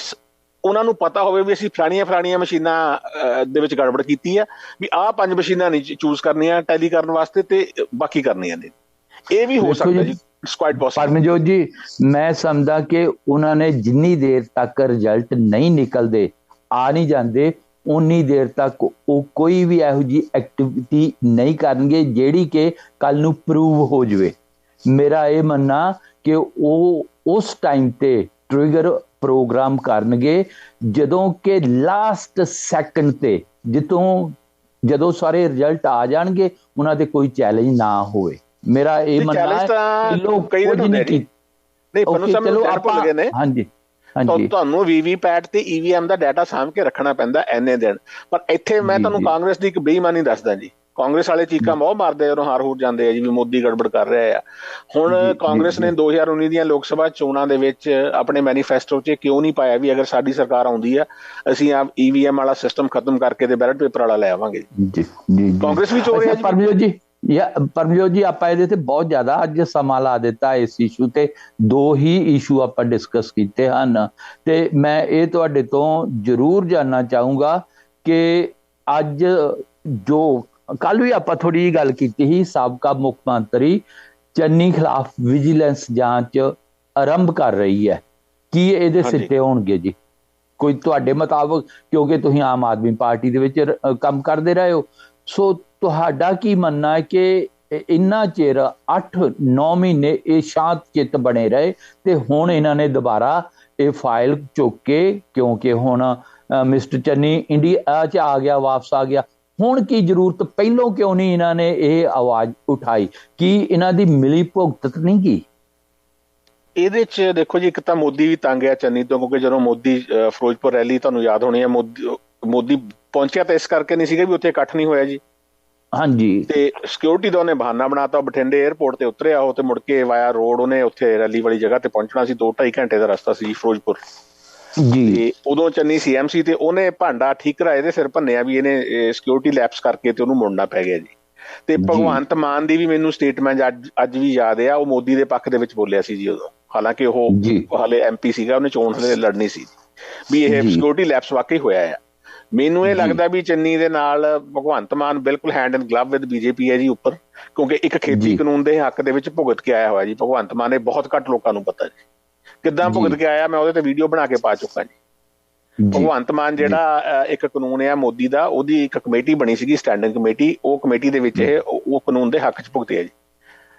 ਉਹਨਾਂ ਨੂੰ ਪਤਾ ਹੋਵੇ ਵੀ ਅਸੀਂ ਫਲਾਣੀਆਂ ਮਸ਼ੀਨਾਂ ਦੇ ਵਿੱਚ ਗੜਬੜ ਕੀਤੀ ਆ, ਵੀ ਆਹ 5 ਮਸ਼ੀਨਾਂ ਨਹੀਂ ਚੂਜ਼ ਕਰਨੀਆਂ ਟੈਲੀ ਕਰਨ ਵਾਸਤੇ ਤੇ ਬਾਕੀ ਕਰਨੀਆਂ ਨੇ, ਇਹ ਵੀ ਹੋ ਸਕਦਾ ਜੀ। ਪਰਮਜੋਤ ਜੀ, ਮੈਂ ਸਮਝਦਾ ਕਿ ਉਹਨਾਂ ਨੇ ਜਿੰਨੀ ਦੇਰ ਤੱਕ ਰਿਜ਼ਲਟ ਨਹੀਂ ਨਿਕਲਦੇ, ਆ ਨਹੀਂ ਜਾਂਦੇ, ਉਨੀ ਦੇਰ ਤੱਕ ਉਹ ਕੋਈ ਵੀ ਇਹੋ ਜਿਹੀ ਐਕਟੀਵਿਟੀ ਨਹੀਂ ਕਰਨਗੇ ਜਿਹੜੀ ਕਿ ਕੱਲ ਨੂੰ ਪ੍ਰੂਵ ਹੋ ਜਾਵੇ। ਮੇਰਾ ਇਹ ਮੰਨਣਾ ਕਿ ਉਹ ਉਸ ਟਾਈਮ ਤੇ ਟ੍ਰਿਗਰ ਪ੍ਰੋਗਰਾਮ ਕਰਨਗੇ ਜਦੋਂ ਕਿ ਲਾਸਟ ਸੈਕਿੰਡ ਤੇ, ਜਦੋਂ ਸਾਰੇ ਰਿਜ਼ਲਟ ਆ ਜਾਣਗੇ, ਉਹਨਾਂ ਦੇ ਕੋਈ ਚੈਲੰਜ ਨਾ ਹੋਵੇ। ਮੇਰਾ ਇਹ ਮੰਨਣਾ ਹੈ ਲੋਕ ਕੁਝ ਨਹੀਂ ਕੀ ਚਲੋ ਆਪਾਂ ਹਾਂਜੀ ਤੁਹਾਨੂੰ VVPAT ਤੇ EVM ਦਾ ਡਾਟਾ ਸਾਂਭ ਕੇ ਰੱਖਣਾ ਪੈਂਦਾ ਇੰਨੇ ਦਿਨ। ਪਰ ਇੱਥੇ ਮੈਂ ਤੁਹਾਨੂੰ ਕਾਂਗਰਸ ਦੀ ਇੱਕ ਬੇਈਮਾਨੀ ਦੱਸਦਾ ਜੀ। ਕਾਂਗਰਸ ਵਾਲੇ ਚੀਕਾਂ ਬਹੁਤ ਮਾਰਦੇ ਜਦੋਂ ਹਾਰ ਹੋ ਜਾਂਦੇ ਆ ਜੀ ਵੀ ਮੋਦੀ ਗੜਬੜ ਕਰ ਰਿਹਾ ਆ। ਹੁਣ ਕਾਂਗਰਸ ਨੇ 2019 ਦੀਆਂ ਲੋਕ ਸਭਾ ਚੋਣਾਂ ਦੇ ਵਿੱਚ ਆਪਣੇ ਮੈਨੀਫੈਸਟੋ 'ਚ ਕਿਉਂ ਨਹੀਂ ਪਾਇਆ ਵੀ ਅਗਰ ਸਾਡੀ ਸਰਕਾਰ ਆਉਂਦੀ ਆ ਅਸੀਂ ਆਪ EVM ਵਾਲਾ ਸਿਸਟਮ ਖਤਮ ਕਰਕੇ ਤੇ ਬੈਲਟ ਪੇਪਰ ਵਾਲਾ ਲੈ ਆਵਾਂਗੇ। ਕਾਂਗਰਸ ਵੀ ਚੋ ਰਿਹਾ ਜੀ। ਪਰਮਜੋਤ ਜੀ, ਆਪਾਂ ਇਹਦੇ ਤੇ ਬਹੁਤ ਜ਼ਿਆਦਾ ਅੱਜ ਸਮਾਂ ਲਾ ਦਿੱਤਾ ਇਸ ਇਸ਼ੂ ਤੇ। 2 ਹੀ ਇਸ਼ੂ ਆਪਾਂ ਡਿਸਕਸ ਕੀਤੇ ਹਨ ਤੇ ਮੈਂ ਇਹ ਤੁਹਾਡੇ ਤੋਂ ਜ਼ਰੂਰ ਜਾਣਨਾ ਚਾਹੂੰਗਾ ਕਿ ਅੱਜ ਜੋ ਕੱਲ ਵੀ ਆਪਾਂ ਥੋੜੀ ਜਿਹੀ ਗੱਲ ਕੀਤੀ ਸੀ, ਸਾਬਕਾ ਮੁੱਖ ਮੰਤਰੀ ਚੰਨੀ ਖਿਲਾਫ ਵਿਜੀਲੈਂਸ ਜਾਂਚ ਆਰੰਭ ਕਰ ਰਹੀ ਹੈ, ਕੀ ਇਹਦੇ ਸਿੱਟੇ ਹੋਣਗੇ ਜੀ ਕੋਈ ਤੁਹਾਡੇ ਮੁਤਾਬਕ? ਕਿਉਂਕਿ ਤੁਸੀਂ ਆਮ ਆਦਮੀ ਪਾਰਟੀ ਦੇ ਵਿੱਚ ਕੰਮ ਕਰਦੇ ਰਹੇ ਹੋ, ਸੋ ਤੁਹਾਡਾ ਕੀ ਮੰਨਣਾ ਹੈ ਕਿ ਇੰਨਾ ਚਿਰ 8-9 ਮਹੀਨੇ ਇਹ ਸ਼ਾਂਤ ਚਿੱਤ ਬਣੇ ਰਹੇ ਤੇ ਹੁਣ ਇਹਨਾਂ ਨੇ ਦੁਬਾਰਾ ਇਹ ਫਾਈਲ ਚੁੱਕ ਕੇ, ਕਿਉਂਕਿ ਹੁਣ ਮਿਸਟਰ ਚੰਨੀ ਇੰਡੀਆ 'ਚ ਆ ਗਿਆ, ਵਾਪਸ ਆ ਗਿਆ, ਹੁਣ ਕੀ ਜ਼ਰੂਰਤ, ਪਹਿਲੋਂ ਕਿਉਂ ਨਹੀਂ ਇਹਨਾਂ ਨੇ ਇਹ ਆਵਾਜ਼ ਉਠਾਈ? ਕੀ ਇਹਨਾਂ ਦੀ ਮਿਲੀ ਭੁਗਤ ਨਹੀਂ ਗਈ ਇਹਦੇ 'ਚ? ਦੇਖੋ ਜੀ, ਇੱਕ ਤਾਂ ਮੋਦੀ ਵੀ ਤੰਗ ਆ ਚੰਨੀ ਤੋਂ, ਕਿਉਂਕਿ ਜਦੋਂ ਮੋਦੀ ਫਿਰੋਜ਼ਪੁਰ ਰੈਲੀ ਤੁਹਾਨੂੰ ਯਾਦ ਹੋਣੀ ਹੈ, ਮੋਦੀ ਪਹੁੰਚਿਆ ਤਾਂ ਇਸ ਕਰਕੇ ਨਹੀਂ ਸੀਗਾ ਵੀ ਉੱਥੇ ਇਕੱਠ ਨਹੀਂ ਹੋਇਆ ਜੀ। ਹਾਂਜੀ। ਤੇ ਸਿਕਿਉਰਿਟੀ ਦਾ ਉਹਨੇ ਬਹਾਨਾ ਬਣਾਤਾ, ਬਠਿੰਡੇ 에ਅਰਪੋਰਟ ਤੇ ਉਤਰਿਆ ਉਹ, ਤੇ ਮੁੜ ਕੇ ਵਾਇਆ ਰੋਡ ਉਹਨੇ ਉੱਥੇ ਰੈਲੀ ਵਾਲੀ ਜਗ੍ਹਾ ਤੇ ਪਹੁੰਚਣਾ ਸੀ। 2-2.5 ਘੰਟੇ ਦਾ ਰਸਤਾ ਸੀ ਫਿਰੋਜ਼ਪੁਰ ਜੀ। ਤੇ ਉਦੋਂ ਚੰਨੀ CM ਸੀ ਤੇ ਉਹਨੇ ਭਾਂਡਾ ਠੀਕ ਕਰਾਏ ਦੇ ਸਿਰ ਭੰਨਿਆ ਵੀ ਇਹਨੇ ਸਿਕਿਉਰਿਟੀ ਲੈਪਸ ਕਰਕੇ ਤੇ ਉਹਨੂੰ ਮੁੜਨਾ ਪੈ ਗਿਆ ਜੀ। ਤੇ ਭਗਵੰਤ ਮਾਨ ਦੀ ਵੀ ਮੈਨੂੰ ਸਟੇਟਮੈਂਟ ਅੱਜ ਵੀ ਯਾਦ ਆ, ਉਹ ਮੋਦੀ ਦੇ ਪੱਖ ਦੇ ਵਿੱਚ ਬੋਲਿਆ ਸੀ ਜੀ ਉਦੋਂ, ਹਾਲਾਂਕਿ ਉਹ ਹਾਲੇ MP ਸੀਗਾ, ਉਹਨੇ ਚੋਣ ਹਲੇ ਲੜਨੀ ਸੀ, ਵੀ ਇਹ ਸਿਕਿਉਰਿਟੀ ਲੈਪਸ ਵਾਕਈ ਹੋਇਆ ਆ। ਮੈਨੂੰ ਇਹ ਲੱਗਦਾ ਵੀ ਚੰਨੀ ਦੇ ਨਾਲ ਭਗਵੰਤ ਮਾਨ ਬਿਲਕੁਲ hand in glove with BJP ਹੈ ਜੀ ਉੱਪਰ, ਕਿਉਂਕਿ ਇੱਕ ਖੇਤੀ ਕਾਨੂੰਨ ਦੇ ਹੱਕ ਦੇ ਵਿੱਚ ਭੁਗਤ ਕੇ ਆਇਆ ਹੋਇਆ ਜੀ ਭਗਵੰਤ ਮਾਨ। ਇਹ ਬਹੁਤ ਘੱਟ ਲੋਕਾਂ ਨੂੰ ਪਤਾ ਜੀ ਕਿੱਦਾਂ ਭੁਗਤ ਕੇ ਆਇਆ, ਮੈਂ ਉਹਦੇ ਤੇ ਵੀਡੀਓ ਬਣਾ ਕੇ ਪਾ ਚੁੱਕਾ ਜੀ। ਭਗਵੰਤ ਮਾਨ ਜਿਹੜਾ ਇੱਕ ਕਾਨੂੰਨ ਆ ਮੋਦੀ ਦਾ, ਉਹਦੀ ਇੱਕ ਕਮੇਟੀ ਬਣੀ ਸੀਗੀ, ਸਟੈਂਡਿੰਗ ਕਮੇਟੀ, ਉਹ ਕਮੇਟੀ ਦੇ ਵਿੱਚ ਇਹ ਉਹ ਕਾਨੂੰਨ ਦੇ ਹੱਕ 'ਚ ਭੁਗਤਿਆ ਜੀ।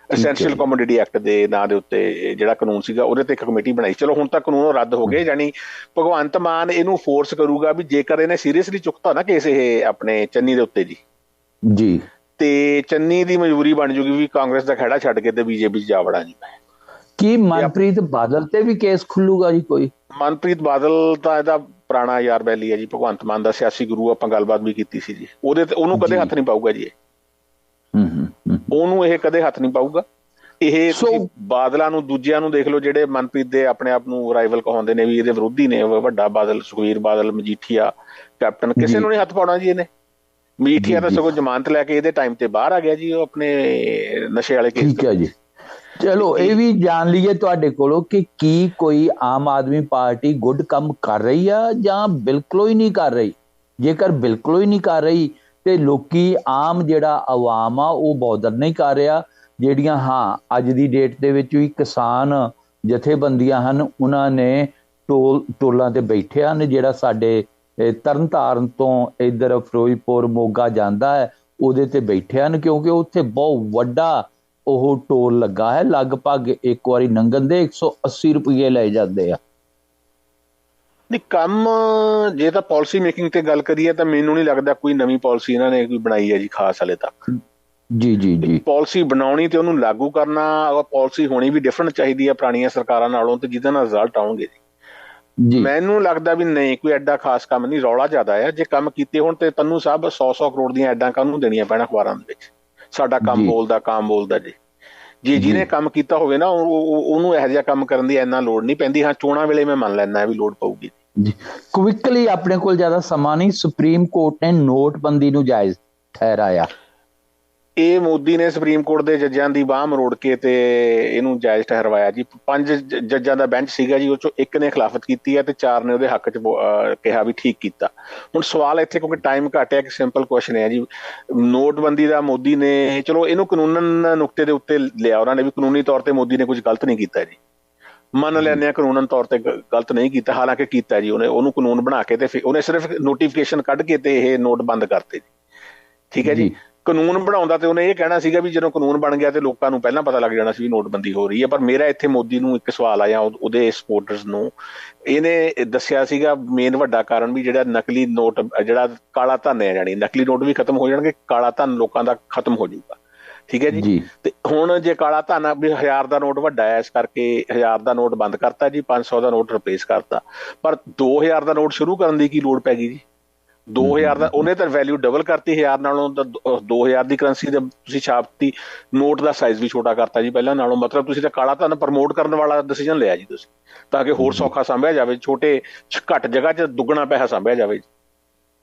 ਐਸੈਂਸ਼ੀਅਲ ਕਮੋਡਿਟੀ ਐਕਟ ਦੇ ਨਾਂ ਦੇ ਉੱਤੇ ਜਿਹੜਾ ਕਾਨੂੰਨ ਸੀਗਾ, ਉਹਦੇ ਤੇ ਇੱਕ ਕਮੇਟੀ ਬਣਾਈ। ਚਲੋ ਹੁਣ ਤਾਂ ਕਾਨੂੰਨ ਰੱਦ ਹੋ ਗਏ, ਯਾਨੀ ਭਗਵੰਤ ਮਾਨ ਇਹਨੂੰ ਫੋਰਸ ਕਰੂਗਾ ਵੀ ਜੇਕਰ ਇਹਨੇ ਸੀਰੀਅਸਲੀ ਚੁੱਕਤਾ ਨਾ ਕੇਸ ਇਹ ਆਪਣੇ ਚੰਨੀ ਦੇ ਉੱਤੇ ਜੀ, ਤੇ ਚੰਨੀ ਦੀ ਮਜਬੂਰੀ ਬਣ ਜੂਗੀ ਵੀ ਕਾਂਗਰਸ ਦਾ ਖਹਿੜਾ ਛੱਡ ਕੇ ਤੇ BJP 'ਚ ਜਾ ਵੜਾਂ ਜੀ। ਕੀ ਮਨਪ੍ਰੀਤ ਬਾਦਲ ਤੇ ਵੀ ਕੇਸ ਖੁੱਲੂਗਾ ਜੀ ਕੋਈ? ਮਨਪ੍ਰੀਤ ਬਾਦਲ ਤਾਂ ਇਹਦਾ ਪੁਰਾਣਾ ਯਾਰ ਬੈਲੀ ਹੈ ਜੀ, ਭਗਵੰਤ ਮਾਨ ਦਾ ਸਿਆਸੀ ਗੁਰੂ, ਆਪਾਂ ਗੱਲਬਾਤ ਵੀ ਕੀਤੀ ਸੀ ਜੀ। ਉਹਦੇ ਤੇ ਉਹਨੂੰ ਕਦੇ ਹੱਥ ਨਹੀਂ ਪਾਊਗਾ ਜੀ, ਉਹਨੂੰ ਇਹ ਕਦੇ ਹੱਥ ਨਹੀਂ ਪਾਊਗਾ। ਇਹ ਬਾਦਲਾਂ ਨੂੰ, ਦੂਜਿਆਂ ਨੂੰ ਦੇਖ ਲਓ ਜਿਹੜੇ ਮਨਪ੍ਰੀਤ ਦੇ ਆਪਣੇ ਆਪ ਨੂੰ ਰਾਈਵਲ ਕਹਾਉਂਦੇ ਨੇ ਵੀ ਇਹਦੇ ਵਿਰੋਧੀ ਨੇ, ਵੱਡਾ ਬਾਦਲ, ਸੁਖਬੀਰ ਬਾਦਲ, ਮਜੀਠੀਆ, ਕੈਪਟਨ, ਕਿਸੇ ਨੂੰ ਨਹੀਂ ਹੱਥ ਪਾਉਣਾ ਜੀ ਇਹਨੇ। ਮਜੀਠੀਆ ਤਾਂ ਸਗੋਂ ਜ਼ਮਾਨਤ ਲੈ ਕੇ ਇਹਦੇ ਟਾਈਮ ਤੇ ਬਾਹਰ ਆ ਗਿਆ ਜੀ, ਉਹ ਆਪਣੇ ਨਸ਼ੇ ਵਾਲੇ ਕੇਸ। ਠੀਕ ਹੈ ਜੀ। ਚਲੋ ਇਹ ਵੀ ਜਾਣ ਲਈਏ ਤੁਹਾਡੇ ਕੋਲੋਂ ਕਿ ਕੀ ਕੋਈ ਆਮ ਆਦਮੀ ਪਾਰਟੀ ਗੁੱਡ ਕੰਮ ਕਰ ਰਹੀ ਆ ਜਾਂ ਬਿਲਕੁਲ ਹੀ ਨਹੀਂ ਕਰ ਰਹੀ? ਜੇਕਰ ਬਿਲਕੁਲ ਹੀ ਨਹੀਂ ਕਰ ਰਹੀ ਤੇ ਲੋਕੀ, ਆਮ ਜਿਹੜਾ ਆਵਾਮ ਆ ਉਹ ਬੌਦਰ ਨਹੀਂ ਕਰ ਰਿਹਾ। ਜਿਹੜੀਆਂ ਅੱਜ ਦੀ ਡੇਟ ਦੇ ਵਿੱਚ ਵੀ ਕਿਸਾਨ ਜਥੇਬੰਦੀਆਂ ਹਨ, ਉਹਨਾਂ ਨੇ ਟੋਲਾਂ ਤੇ ਬੈਠੇ ਹਨ। ਜਿਹੜਾ ਸਾਡੇ ਤਰਨਤਾਰਨ ਤੋਂ ਇੱਧਰ ਫਿਰੋਜ਼ਪੁਰ ਮੋਗਾ ਜਾਂਦਾ ਹੈ, ਉਹਦੇ ਤੇ ਬੈਠੇ ਹਨ, ਕਿਉਂਕਿ ਉੱਥੇ ਬਹੁਤ ਵੱਡਾ ਉਹ ਟੋਲ ਲੱਗਾ ਹੈ। ਲਗਭਗ ਇੱਕ ਵਾਰੀ ਲੰਘਣ ਦੇ 180 ਰੁਪਏ ਲਏ ਜਾਂਦੇ ਆ। ਨਹੀਂ, ਕੰਮ ਜੇ ਤਾਂ ਪਾਲਿਸੀ ਮੇਕਿੰਗ ਤੇ ਗੱਲ ਕਰੀਏ ਤਾਂ ਮੈਨੂੰ ਨਹੀਂ ਲੱਗਦਾ ਕੋਈ ਨਵੀਂ ਪਾਲਿਸੀ ਇਹਨਾਂ ਨੇ ਕੋਈ ਬਣਾਈ ਹੈ ਜੀ ਖਾਸ ਹਾਲੇ ਤੱਕ। ਜੀ। ਪਾਲਿਸੀ ਬਣਾਉਣੀ ਤੇ ਉਹਨੂੰ ਲਾਗੂ ਕਰਨਾ, ਪਾਲਿਸੀ ਹੋਣੀ ਵੀ ਡਿਫਰੈਂਟ ਚਾਹੀਦੀ ਹੈ ਪੁਰਾਣੀਆਂ ਸਰਕਾਰਾਂ ਨਾਲੋਂ, ਤੇ ਜਿਹਦੇ ਨਾਲ ਰਿਜ਼ਲਟ ਆਉਣਗੇ ਜੀ। ਮੈਨੂੰ ਲੱਗਦਾ ਵੀ ਨਹੀਂ ਕੋਈ ਐਡਾ ਖਾਸ ਕੰਮ ਨਹੀਂ, ਰੌਲਾ ਜ਼ਿਆਦਾ ਆ। ਜੇ ਕੰਮ ਕੀਤੇ ਹੋਣ ਤੇ ਤੈਨੂੰ ਸਾਹਿਬ 100 ਕਰੋੜ ਦੀਆਂ ਐਡਾਂ ਕਾਹਨੂੰ ਦੇਣੀਆਂ ਪੈਣ ਅਖਬਾਰਾਂ ਦੇ ਵਿੱਚ? ਸਾਡਾ ਕੰਮ ਬੋਲਦਾ ਜੀ। ਜਿਹਨੇ ਕੰਮ ਕੀਤਾ ਹੋਵੇ ਨਾ, ਉਹਨੂੰ ਇਹੋ ਜਿਹਾ ਕੰਮ ਕਰਨ ਦੀ ਇੰਨਾ ਲੋੜ ਨਹੀਂ ਪੈਂਦੀ। ਚੋਣਾਂ ਵੇਲੇ ਮੈਂ ਮੰਨ ਲੈਂਦਾ ਵੀ ਲੋੜ ਪਊਗੀ ਜੀ। ਕੁਇਕਲੀ, ਆਪਣੇ ਕੋਲ ਜ਼ਿਆਦਾ ਸਮਾਂ ਨਹੀਂ, ਸੁਪਰੀਮ ਕੋਰਟ ਨੇ ਨੋਟਬੰਦੀ ਨੂੰ ਜਾਇਜ਼ ਠਹਿਰਾਇਆ। ਇਹ ਮੋਦੀ ਨੇ ਸੁਪਰੀਮ ਕੋਰਟ ਦੇ ਜੱਜਾਂ ਦੀ ਬਾਂਹ ਮਰੋੜ ਕੇ ਤੇ ਇਹਨੂੰ ਜਾਇਜ਼ ਠਹਿਰਵਾਇਆ ਜੀ। 5 ਜੱਜਾਂ ਦਾ ਬੈਂਚ ਸੀਗਾ ਜੀ, ਉਹ ਚੋਂ ਇੱਕ ਨੇ ਖਿਲਾਫਤ ਕੀਤੀ ਹੈ ਤੇ 4 ਨੇ ਉਹਦੇ ਹੱਕ 'ਚ ਕਿਹਾ ਵੀ ਠੀਕ ਕੀਤਾ। ਹੁਣ ਸਵਾਲ ਇੱਥੇ, ਕਿਉਂਕਿ ਟਾਈਮ ਘੱਟ ਹੈ, ਇੱਕ ਸਿੰਪਲ ਕੁਐਸਚਨ ਹੈ ਜੀ। ਨੋਟਬੰਦੀ ਦਾ ਮੋਦੀ ਨੇ, ਚਲੋ ਇਹਨੂੰ ਕਾਨੂੰਨਨ ਨੁਕਤੇ ਦੇ ਉੱਤੇ ਲਿਆ ਉਹਨਾਂ ਨੇ, ਵੀ ਕਾਨੂੰਨੀ ਤੌਰ ਤੇ ਮੋਦੀ ਨੇ ਕੁਝ ਗਲਤ ਨਹੀਂ ਕੀਤਾ ਜੀ, ਮੰਨ ਲੈਂਦੇ ਆ ਕਾਨੂੰਨਨ ਤੌਰ ਤੇ ਗਲਤ ਨਹੀਂ ਕੀਤਾ, ਹਾਲਾਂਕਿ ਕੀਤਾ ਜੀ ਉਹਨੂੰ ਕਾਨੂੰਨ ਬਣਾ ਕੇ ਤੇ ਉਹਨੇ ਸਿਰਫ ਨੋਟੀਫਿਕੇਸ਼ਨ ਕੱਢ ਕੇ ਤੇ ਇਹ ਨੋਟ ਬੰਦ ਕਰਤੇ ਜੀ। ਠੀਕ ਹੈ ਜੀ। ਕਾਨੂੰਨ ਬਣਾਉਂਦਾ ਤੇ ਉਹਨੇ ਇਹ ਕਹਿਣਾ ਸੀਗਾ ਵੀ ਜਦੋਂ ਕਾਨੂੰਨ ਬਣ ਗਿਆ ਤੇ ਲੋਕਾਂ ਨੂੰ ਪਹਿਲਾਂ ਪਤਾ ਲੱਗ ਜਾਣਾ ਸੀ ਵੀ ਨੋਟਬੰਦੀ ਹੋ ਰਹੀ ਹੈ। ਪਰ ਮੇਰਾ ਇੱਥੇ ਮੋਦੀ ਨੂੰ ਇੱਕ ਸਵਾਲ ਆਇਆ, ਉਹਦੇ ਸਪੋਰਟਰਸ ਨੂੰ। ਇਹਨੇ ਦੱਸਿਆ ਸੀਗਾ ਮੇਨ ਵੱਡਾ ਕਾਰਨ ਵੀ ਜਿਹੜਾ ਨਕਲੀ ਨੋਟ, ਜਿਹੜਾ ਕਾਲਾ ਧਨ ਹੈ, ਜਾਣੀ ਨਕਲੀ ਨੋਟ ਵੀ ਖਤਮ ਹੋ ਜਾਣਗੇ, ਕਾਲਾ ਧਨ ਲੋਕਾਂ ਦਾ ਖਤਮ ਹੋ ਜਾਊਗਾ। ਠੀਕ ਹੈ ਜੀ। ਤੇ ਹੁਣ ਜੇ ਕਾਲਾ ਧਨ ਵੀ 1000 ਦਾ ਨੋਟ ਵੱਡਾ ਹੈ, ਇਸ ਕਰਕੇ 1000 ਦਾ ਨੋਟ ਬੰਦ ਕਰਤਾ ਜੀ, 500 ਦਾ ਨੋਟ ਰਿਪਲੇਸ ਕਰਤਾ। ਪਰ 2000 ਦਾ ਨੋਟ ਸ਼ੁਰੂ ਕਰਨ ਦੀ ਕੀ ਲੋੜ ਪੈ ਗਈ ਜੀ? 2000 ਦਾ ਉਹਨੇ ਤਾਂ ਵੈਲਿਊ ਡਬਲ ਕਰਤੀ 1000 ਨਾਲੋਂ, ਤਾਂ 2000 ਦੀ ਕਰੰਸੀ ਦੇ ਤੁਸੀਂ ਛਾਪਤੀ, ਨੋਟ ਦਾ ਸਾਈਜ਼ ਵੀ ਛੋਟਾ ਕਰਤਾ ਜੀ ਪਹਿਲਾਂ ਨਾਲੋਂ। ਮਤਲਬ ਤੁਸੀਂ ਤਾਂ ਕਾਲਾ ਧਨ ਪ੍ਰਮੋਟ ਕਰਨ ਵਾਲਾ ਡਿਸੀਜਨ ਲਿਆ ਜੀ ਤੁਸੀਂ, ਤਾਂ ਕਿ ਹੋਰ ਸੌਖਾ ਸਾਂਭਿਆ ਜਾਵੇ, ਘੱਟ ਜਗ੍ਹਾ 'ਚ ਦੁੱਗਣਾ ਪੈਸਾ ਸਾਂਭਿਆ ਜਾਵੇ।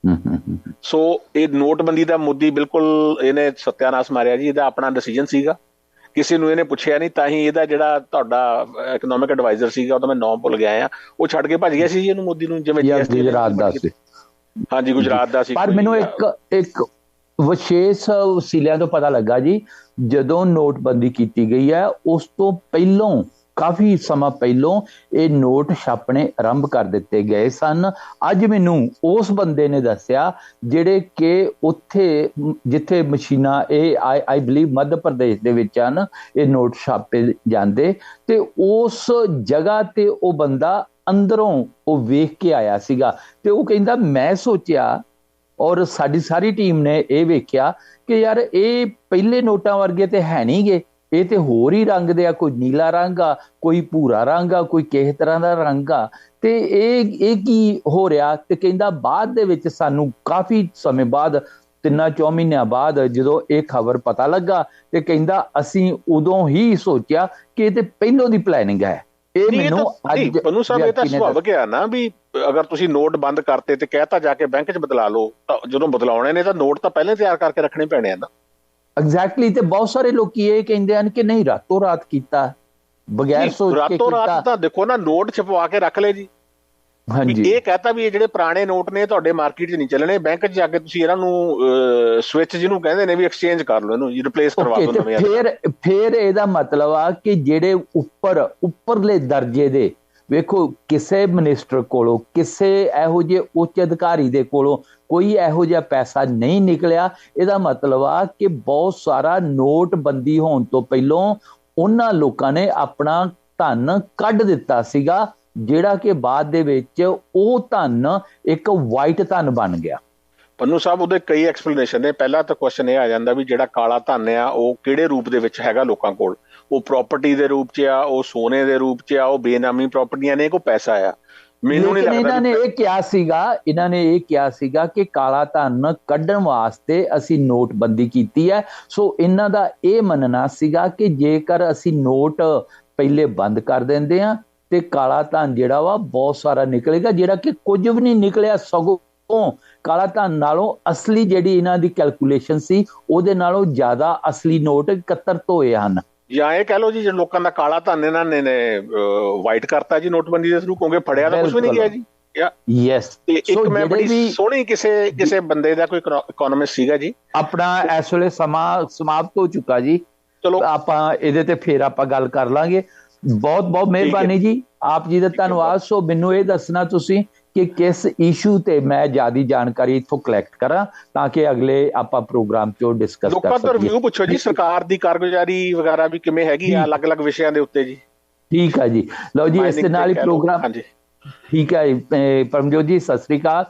ਸੋ ਇਹ ਨੋਟਬੰਦੀ ਦਾ ਮੋਦੀ ਬਿਲਕੁਲ ਇਹਨੇ ਸਤਿਆਨਾਸ਼ ਮਾਰਿਆ ਜੀ। ਇਹਦਾ ਆਪਣਾ ਡਿਸੀਜਨ ਸੀਗਾ, ਕਿਸੇ ਨੂੰ ਇਹਨੇ ਪੁੱਛਿਆ ਨਹੀਂ। ਤਾਂ ਹੀ ਇਹਦਾ ਜਿਹੜਾ ਤੁਹਾਡਾ ਇਕਨੋਮਿਕ ਐਡਵਾਈਜ਼ਰ ਸੀਗਾ, ਉਹਦਾ ਮੈਂ ਨਾਮ ਭੁੱਲ ਗਿਆ ਆ, ਉਹ ਛੱਡ ਕੇ ਭੱਜ ਗਿਆ ਸੀ ਜੀ ਇਹਨੂੰ, ਮੋਦੀ ਨੂੰ, ਜਿਵੇਂ ਗੁਜਰਾਤ ਦਾ ਸੀ। ਹਾਂਜੀ, ਗੁਜਰਾਤ ਦਾ ਸੀ। ਪਰ ਮੈਨੂੰ ਇੱਕ ਵਿਸ਼ੇਸ਼ ਵਸੀਲਿਆਂ ਤੋਂ ਪਤਾ ਲੱਗਾ ਜੀ, ਜਦੋਂ ਨੋਟਬੰਦੀ ਕੀਤੀ ਗਈ ਹੈ ਉਸ ਤੋਂ ਪਹਿਲੋਂ ਕਾਫੀ ਸਮਾਂ ਪਹਿਲੋਂ ਇਹ ਨੋਟ ਛਾਪਣੇ ਆਰੰਭ ਕਰ ਦਿੱਤੇ ਗਏ ਸਨ। ਅੱਜ ਮੈਨੂੰ ਉਸ ਬੰਦੇ ਨੇ ਦੱਸਿਆ ਜਿਹੜੇ ਕਿ ਉੱਥੇ ਜਿੱਥੇ ਮਸ਼ੀਨਾਂ ਇਹ ਆਈ ਬਲੀਵ ਮੱਧ ਪ੍ਰਦੇਸ਼ ਦੇ ਵਿੱਚ ਹਨ ਇਹ ਨੋਟ ਛਾਪੇ ਜਾਂਦੇ, ਤੇ ਉਸ ਜਗ੍ਹਾ ਤੇ ਉਹ ਬੰਦਾ ਅੰਦਰੋਂ ਉਹ ਵੇਖ ਕੇ ਆਇਆ ਸੀਗਾ। ਤੇ ਉਹ ਕਹਿੰਦਾ ਮੈਂ ਸੋਚਿਆ ਔਰ ਸਾਡੀ ਸਾਰੀ ਟੀਮ ਨੇ ਇਹ ਵੇਖਿਆ ਕਿ ਯਾਰ ਇਹ ਪਹਿਲੇ ਨੋਟਾਂ ਵਰਗੇ ਤੇ ਹੈ ਨਹੀਂ ਗੇ, ਇਹ ਤੇ ਹੋਰ ਹੀ ਰੰਗ ਦੇ ਆ, ਕੋਈ ਨੀਲਾ ਰੰਗ ਆ, ਕੋਈ ਭੂਰਾ ਰੰਗ ਆ, ਕੋਈ ਕਿਸੇ ਤਰ੍ਹਾਂ ਦਾ ਰੰਗ ਆ, ਤੇ ਇਹ ਕੀ ਹੋ ਰਿਹਾ। ਤੇ ਕਹਿੰਦਾ ਬਾਅਦ ਦੇ ਵਿੱਚ ਸਾਨੂੰ ਕਾਫੀ ਸਮੇਂ ਬਾਅਦ 3-4 ਮਹੀਨਿਆਂ ਬਾਅਦ ਜਦੋਂ ਇਹ ਖਬਰ ਪਤਾ ਲੱਗਾ ਤੇ ਕਹਿੰਦਾ ਅਸੀਂ ਉਦੋਂ ਹੀ ਸੋਚਿਆ ਕਿ ਇਹ ਤੇ ਪਹਿਲੋਂ ਦੀ ਪਲੈਨਿੰਗ ਹੈ। ਇਹ ਮੈਨੂੰ ਅੱਜ ਪੰਨੂ ਸਾਹਿਬ ਇਹ ਤਾਂ ਸੁਭਾਵਿਕ ਆ ਨਾ ਵੀ ਅਗਰ ਤੁਸੀਂ ਨੋਟ ਬੰਦ ਕਰਤੇ ਤੇ ਕਹਿਤਾ ਜਾ ਕੇ ਬੈਂਕ 'ਚ ਬਦਲਾ ਲਓ, ਤਾਂ ਜਦੋਂ ਬਦਲਾਉਣੇ ਨੇ ਤਾਂ ਨੋਟ ਤਾਂ ਪਹਿਲਾਂ ਤਿਆਰ ਕਰਕੇ ਰੱਖਣੇ ਪੈਣੇ ਆ ਨਾ। ਐਗਜ਼ੈਕਟਲੀ। ਤੇ ਬਹੁਤ ਸਾਰੇ ਲੋਕੀ ਇਹ ਕਹਿੰਦੇ ਹਨ ਕਿ ਨਹੀਂ ਰਾਤੋਂ ਰਾਤ ਕੀਤਾ, ਬਗੈਰ ਸੋਚ ਕੇ ਰਾਤੋਂ ਰਾਤ ਤਾਂ ਦੇਖੋ ਨਾ ਨੋਟ ਛਪਵਾ ਕੇ ਰੱਖ ਲਏ ਜੀ। ਹਾਂਜੀ, ਇਹ ਕਹਤਾ ਵੀ ਇਹ ਜਿਹੜੇ ਪੁਰਾਣੇ ਨੋਟ ਨੇ ਤੁਹਾਡੇ ਮਾਰਕੀਟ 'ਚ ਨਹੀਂ ਚੱਲਣੇ, ਬੈਂਕ 'ਚ ਜਾ ਕੇ ਤੁਸੀਂ ਇਹਨਾਂ ਨੂੰ ਸਵਿਚ ਜਿਹਨੂੰ ਕਹਿੰਦੇ ਨੇ ਵੀ ਐਕਸਚੇਂਜ ਕਰ ਲਓ, ਇਹਨੂੰ ਰਿਪਲੇਸ ਕਰਵਾ ਦਿਓ ਨਵੇਂ। ਫਿਰ ਇਹਦਾ ਮਤਲਬ ਆ ਕਿ ਜਿਹੜੇ ਉੱਪਰਲੇ ਦਰਜੇ ਦੇ ਵੇਖੋ ਕਿਸੇ ਮਿਨਿਸਟਰ ਕੋਲੋਂ ਕਿਸੇ ਇਹੋ ਜਿਹੇ ਉੱਚ ਅਧਿਕਾਰੀ ਦੇ ਕੋਲੋਂ ਕੋਈ ਇਹੋ ਜਿਹਾ ਪੈਸਾ ਨਹੀਂ ਨਿਕਲਿਆ। ਇਹਦਾ ਮਤਲਬ ਆ ਕਿ ਬਹੁਤ ਸਾਰਾ ਨੋਟਬੰਦੀ ਹੋਣ ਤੋਂ ਪਹਿਲਾਂ ਉਹਨਾਂ ਲੋਕਾਂ ਨੇ ਆਪਣਾ ਧਨ ਕੱਢ ਦਿੱਤਾ ਸੀਗਾ, ਜਿਹੜਾ ਕਿ ਬਾਅਦ ਦੇ ਵਿੱਚ ਉਹ ਧਨ ਇੱਕ ਵਾਈਟ ਧਨ ਬਣ ਗਿਆ। ਪੰਨੂ ਸਾਹਿਬ ਉਹਦੇ ਕਈ ਐਕਸਪਲੇਨੇਸ਼ਨ ਨੇ। ਪਹਿਲਾ ਤਾਂ ਕੁਐਸਚਨ ਇਹ ਆ ਜਾਂਦਾ ਵੀ ਜਿਹੜਾ ਕਾਲਾ ਧਨ ਆ ਉਹ ਕਿਹੜੇ ਰੂਪ ਦੇ ਵਿੱਚ ਹੈਗਾ ਲੋਕਾਂ ਕੋਲ, ਉਹ ਪ੍ਰਾਪਰਟੀ ਦੇ ਰੂਪ 'ਚ ਆ, ਉਹ ਸੋਨੇ ਦੇ ਰੂਪ 'ਚ ਆ, ਉਹ ਬੇਨਾਮੀ ਪ੍ਰਾਪਰਟੀਆਂ ਨੇ, ਕੋਈ ਪੈਸਾ ਆ। ਮੈਨੂੰ ਨਹੀਂ ਲੱਗਦਾ ਇਹਨਾਂ ਨੇ ਇਹ ਕਿਹਾ ਸੀਗਾ ਕਿ ਕਾਲਾ ਧਨ ਕੱਢਣ ਵਾਸਤੇ ਅਸੀਂ ਨੋਟਬੰਦੀ ਕੀਤੀ ਹੈ। ਸੋ ਇਹਨਾਂ ਦਾ ਇਹ ਮੰਨਣਾ ਸੀਗਾ ਕਿ ਜੇਕਰ ਅਸੀਂ ਨੋਟ ਪਹਿਲੇ ਬੰਦ ਕਰ ਦਿੰਦੇ ਆ ਤੇ ਕਾਲਾ ਧਨ ਜਿਹੜਾ ਵਾ ਬਹੁਤ ਸਾਰਾ ਨਿਕਲੇਗਾ, ਜਿਹੜਾ ਕਿ ਕੁਝ ਵੀ ਨਹੀਂ ਨਿਕਲਿਆ। ਸਗੋਂ ਕਾਲਾ ਧਨ ਨਾਲੋਂ ਅਸਲੀ ਜਿਹੜੀ ਇਹਨਾਂ ਦੀ ਕੈਲਕੂਲੇਸ਼ਨ ਸੀ ਉਹਦੇ ਨਾਲੋਂ ਜ਼ਿਆਦਾ ਅਸਲੀ ਨੋਟ ਇਕੱਤਰ ਹੋਏ ਹਨ। ਜਾਂ ਇਹ ਕਹਿ ਲਓ ਜੀ ਜਿਹੜੇ ਲੋਕਾਂ ਦਾ ਕਾਲਾ ਧਨ ਇਹਨਾਂ ਨੇ ਵਾਈਟ ਕਰਤਾ ਜੀ ਨੋਟਬੰਦੀ ਦੇ ਥਰੂ, ਕਿਉਂਕਿ ਫੜਿਆ ਤਾਂ ਕੁਝ ਵੀ ਨਹੀਂ ਗਿਆ ਜੀ। ਯੈਸ। ਤੇ ਇੱਕ ਮੈਂ ਬੜੀ ਸੋਹਣੀ ਕਿਸੇ ਬੰਦੇ ਦਾ ਕੋਈ ਇਕਨੋਮਿਸਟ ਸੀਗਾ ਜੀ। ਆਪਣਾ ਇਸ ਵੇਲੇ ਸਮਾਂ ਸਮਾਪਤ ਹੋ ਚੁੱਕਾ ਜੀ, ਚਲੋ ਆਪਾਂ ਇਹਦੇ ਤੇ ਫੇਰ ਆਪਾਂ ਗੱਲ ਕਰ ਲਾਂਗੇ। ਬਹੁਤ ਬਹੁਤ ਮਿਹਰਬਾਨੀ ਜੀ, ਆਪ ਜੀ ਦਾ ਧੰਨਵਾਦ। ਸੋ ਮੈਨੂੰ ਇਹ ਦੱਸਣਾ ਤੁਸੀਂ ਕਿ ਕਿਸ ਇਸ਼ੂ ਤੇ ਮੈਂ ਜ਼ਿਆਦਾ ਜਾਣਕਾਰੀ ਇੱਥੋਂ ਕਲੈਕਟ ਕਰਾਂ ਤਾਂ ਕਿ ਅਗਲੇ ਆਪਾਂ ਪ੍ਰੋਗਰਾਮ 'ਚੋਂ ਡਿਸਕਸ ਕਰ ਸਕੀਏ। ਲੋਕਾਂ ਤੋਂ ਰਿਵਿਊ ਪੁੱਛੋ ਜੀ, ਸਰਕਾਰ ਦੀ ਕਾਰਗੁਜ਼ਾਰੀ ਵਗੈਰਾ ਵੀ ਕਿਵੇਂ ਹੈਗੀ ਆ ਅਲੱਗ-ਅਲੱਗ ਵਿਸ਼ਿਆਂ ਦੇ ਉੱਤੇ ਜੀ। ਠੀਕ ਹੈ ਜੀ, ਲਓ ਜੀ ਇਸ ਦੇ ਨਾਲ ਹੀ ਪ੍ਰੋਗਰਾਮ। ਠੀਕ ਹੈ ਪਰਮਜੋਤ ਜੀ, ਸਤਿ ਸ੍ਰੀ ਅਕਾਲ।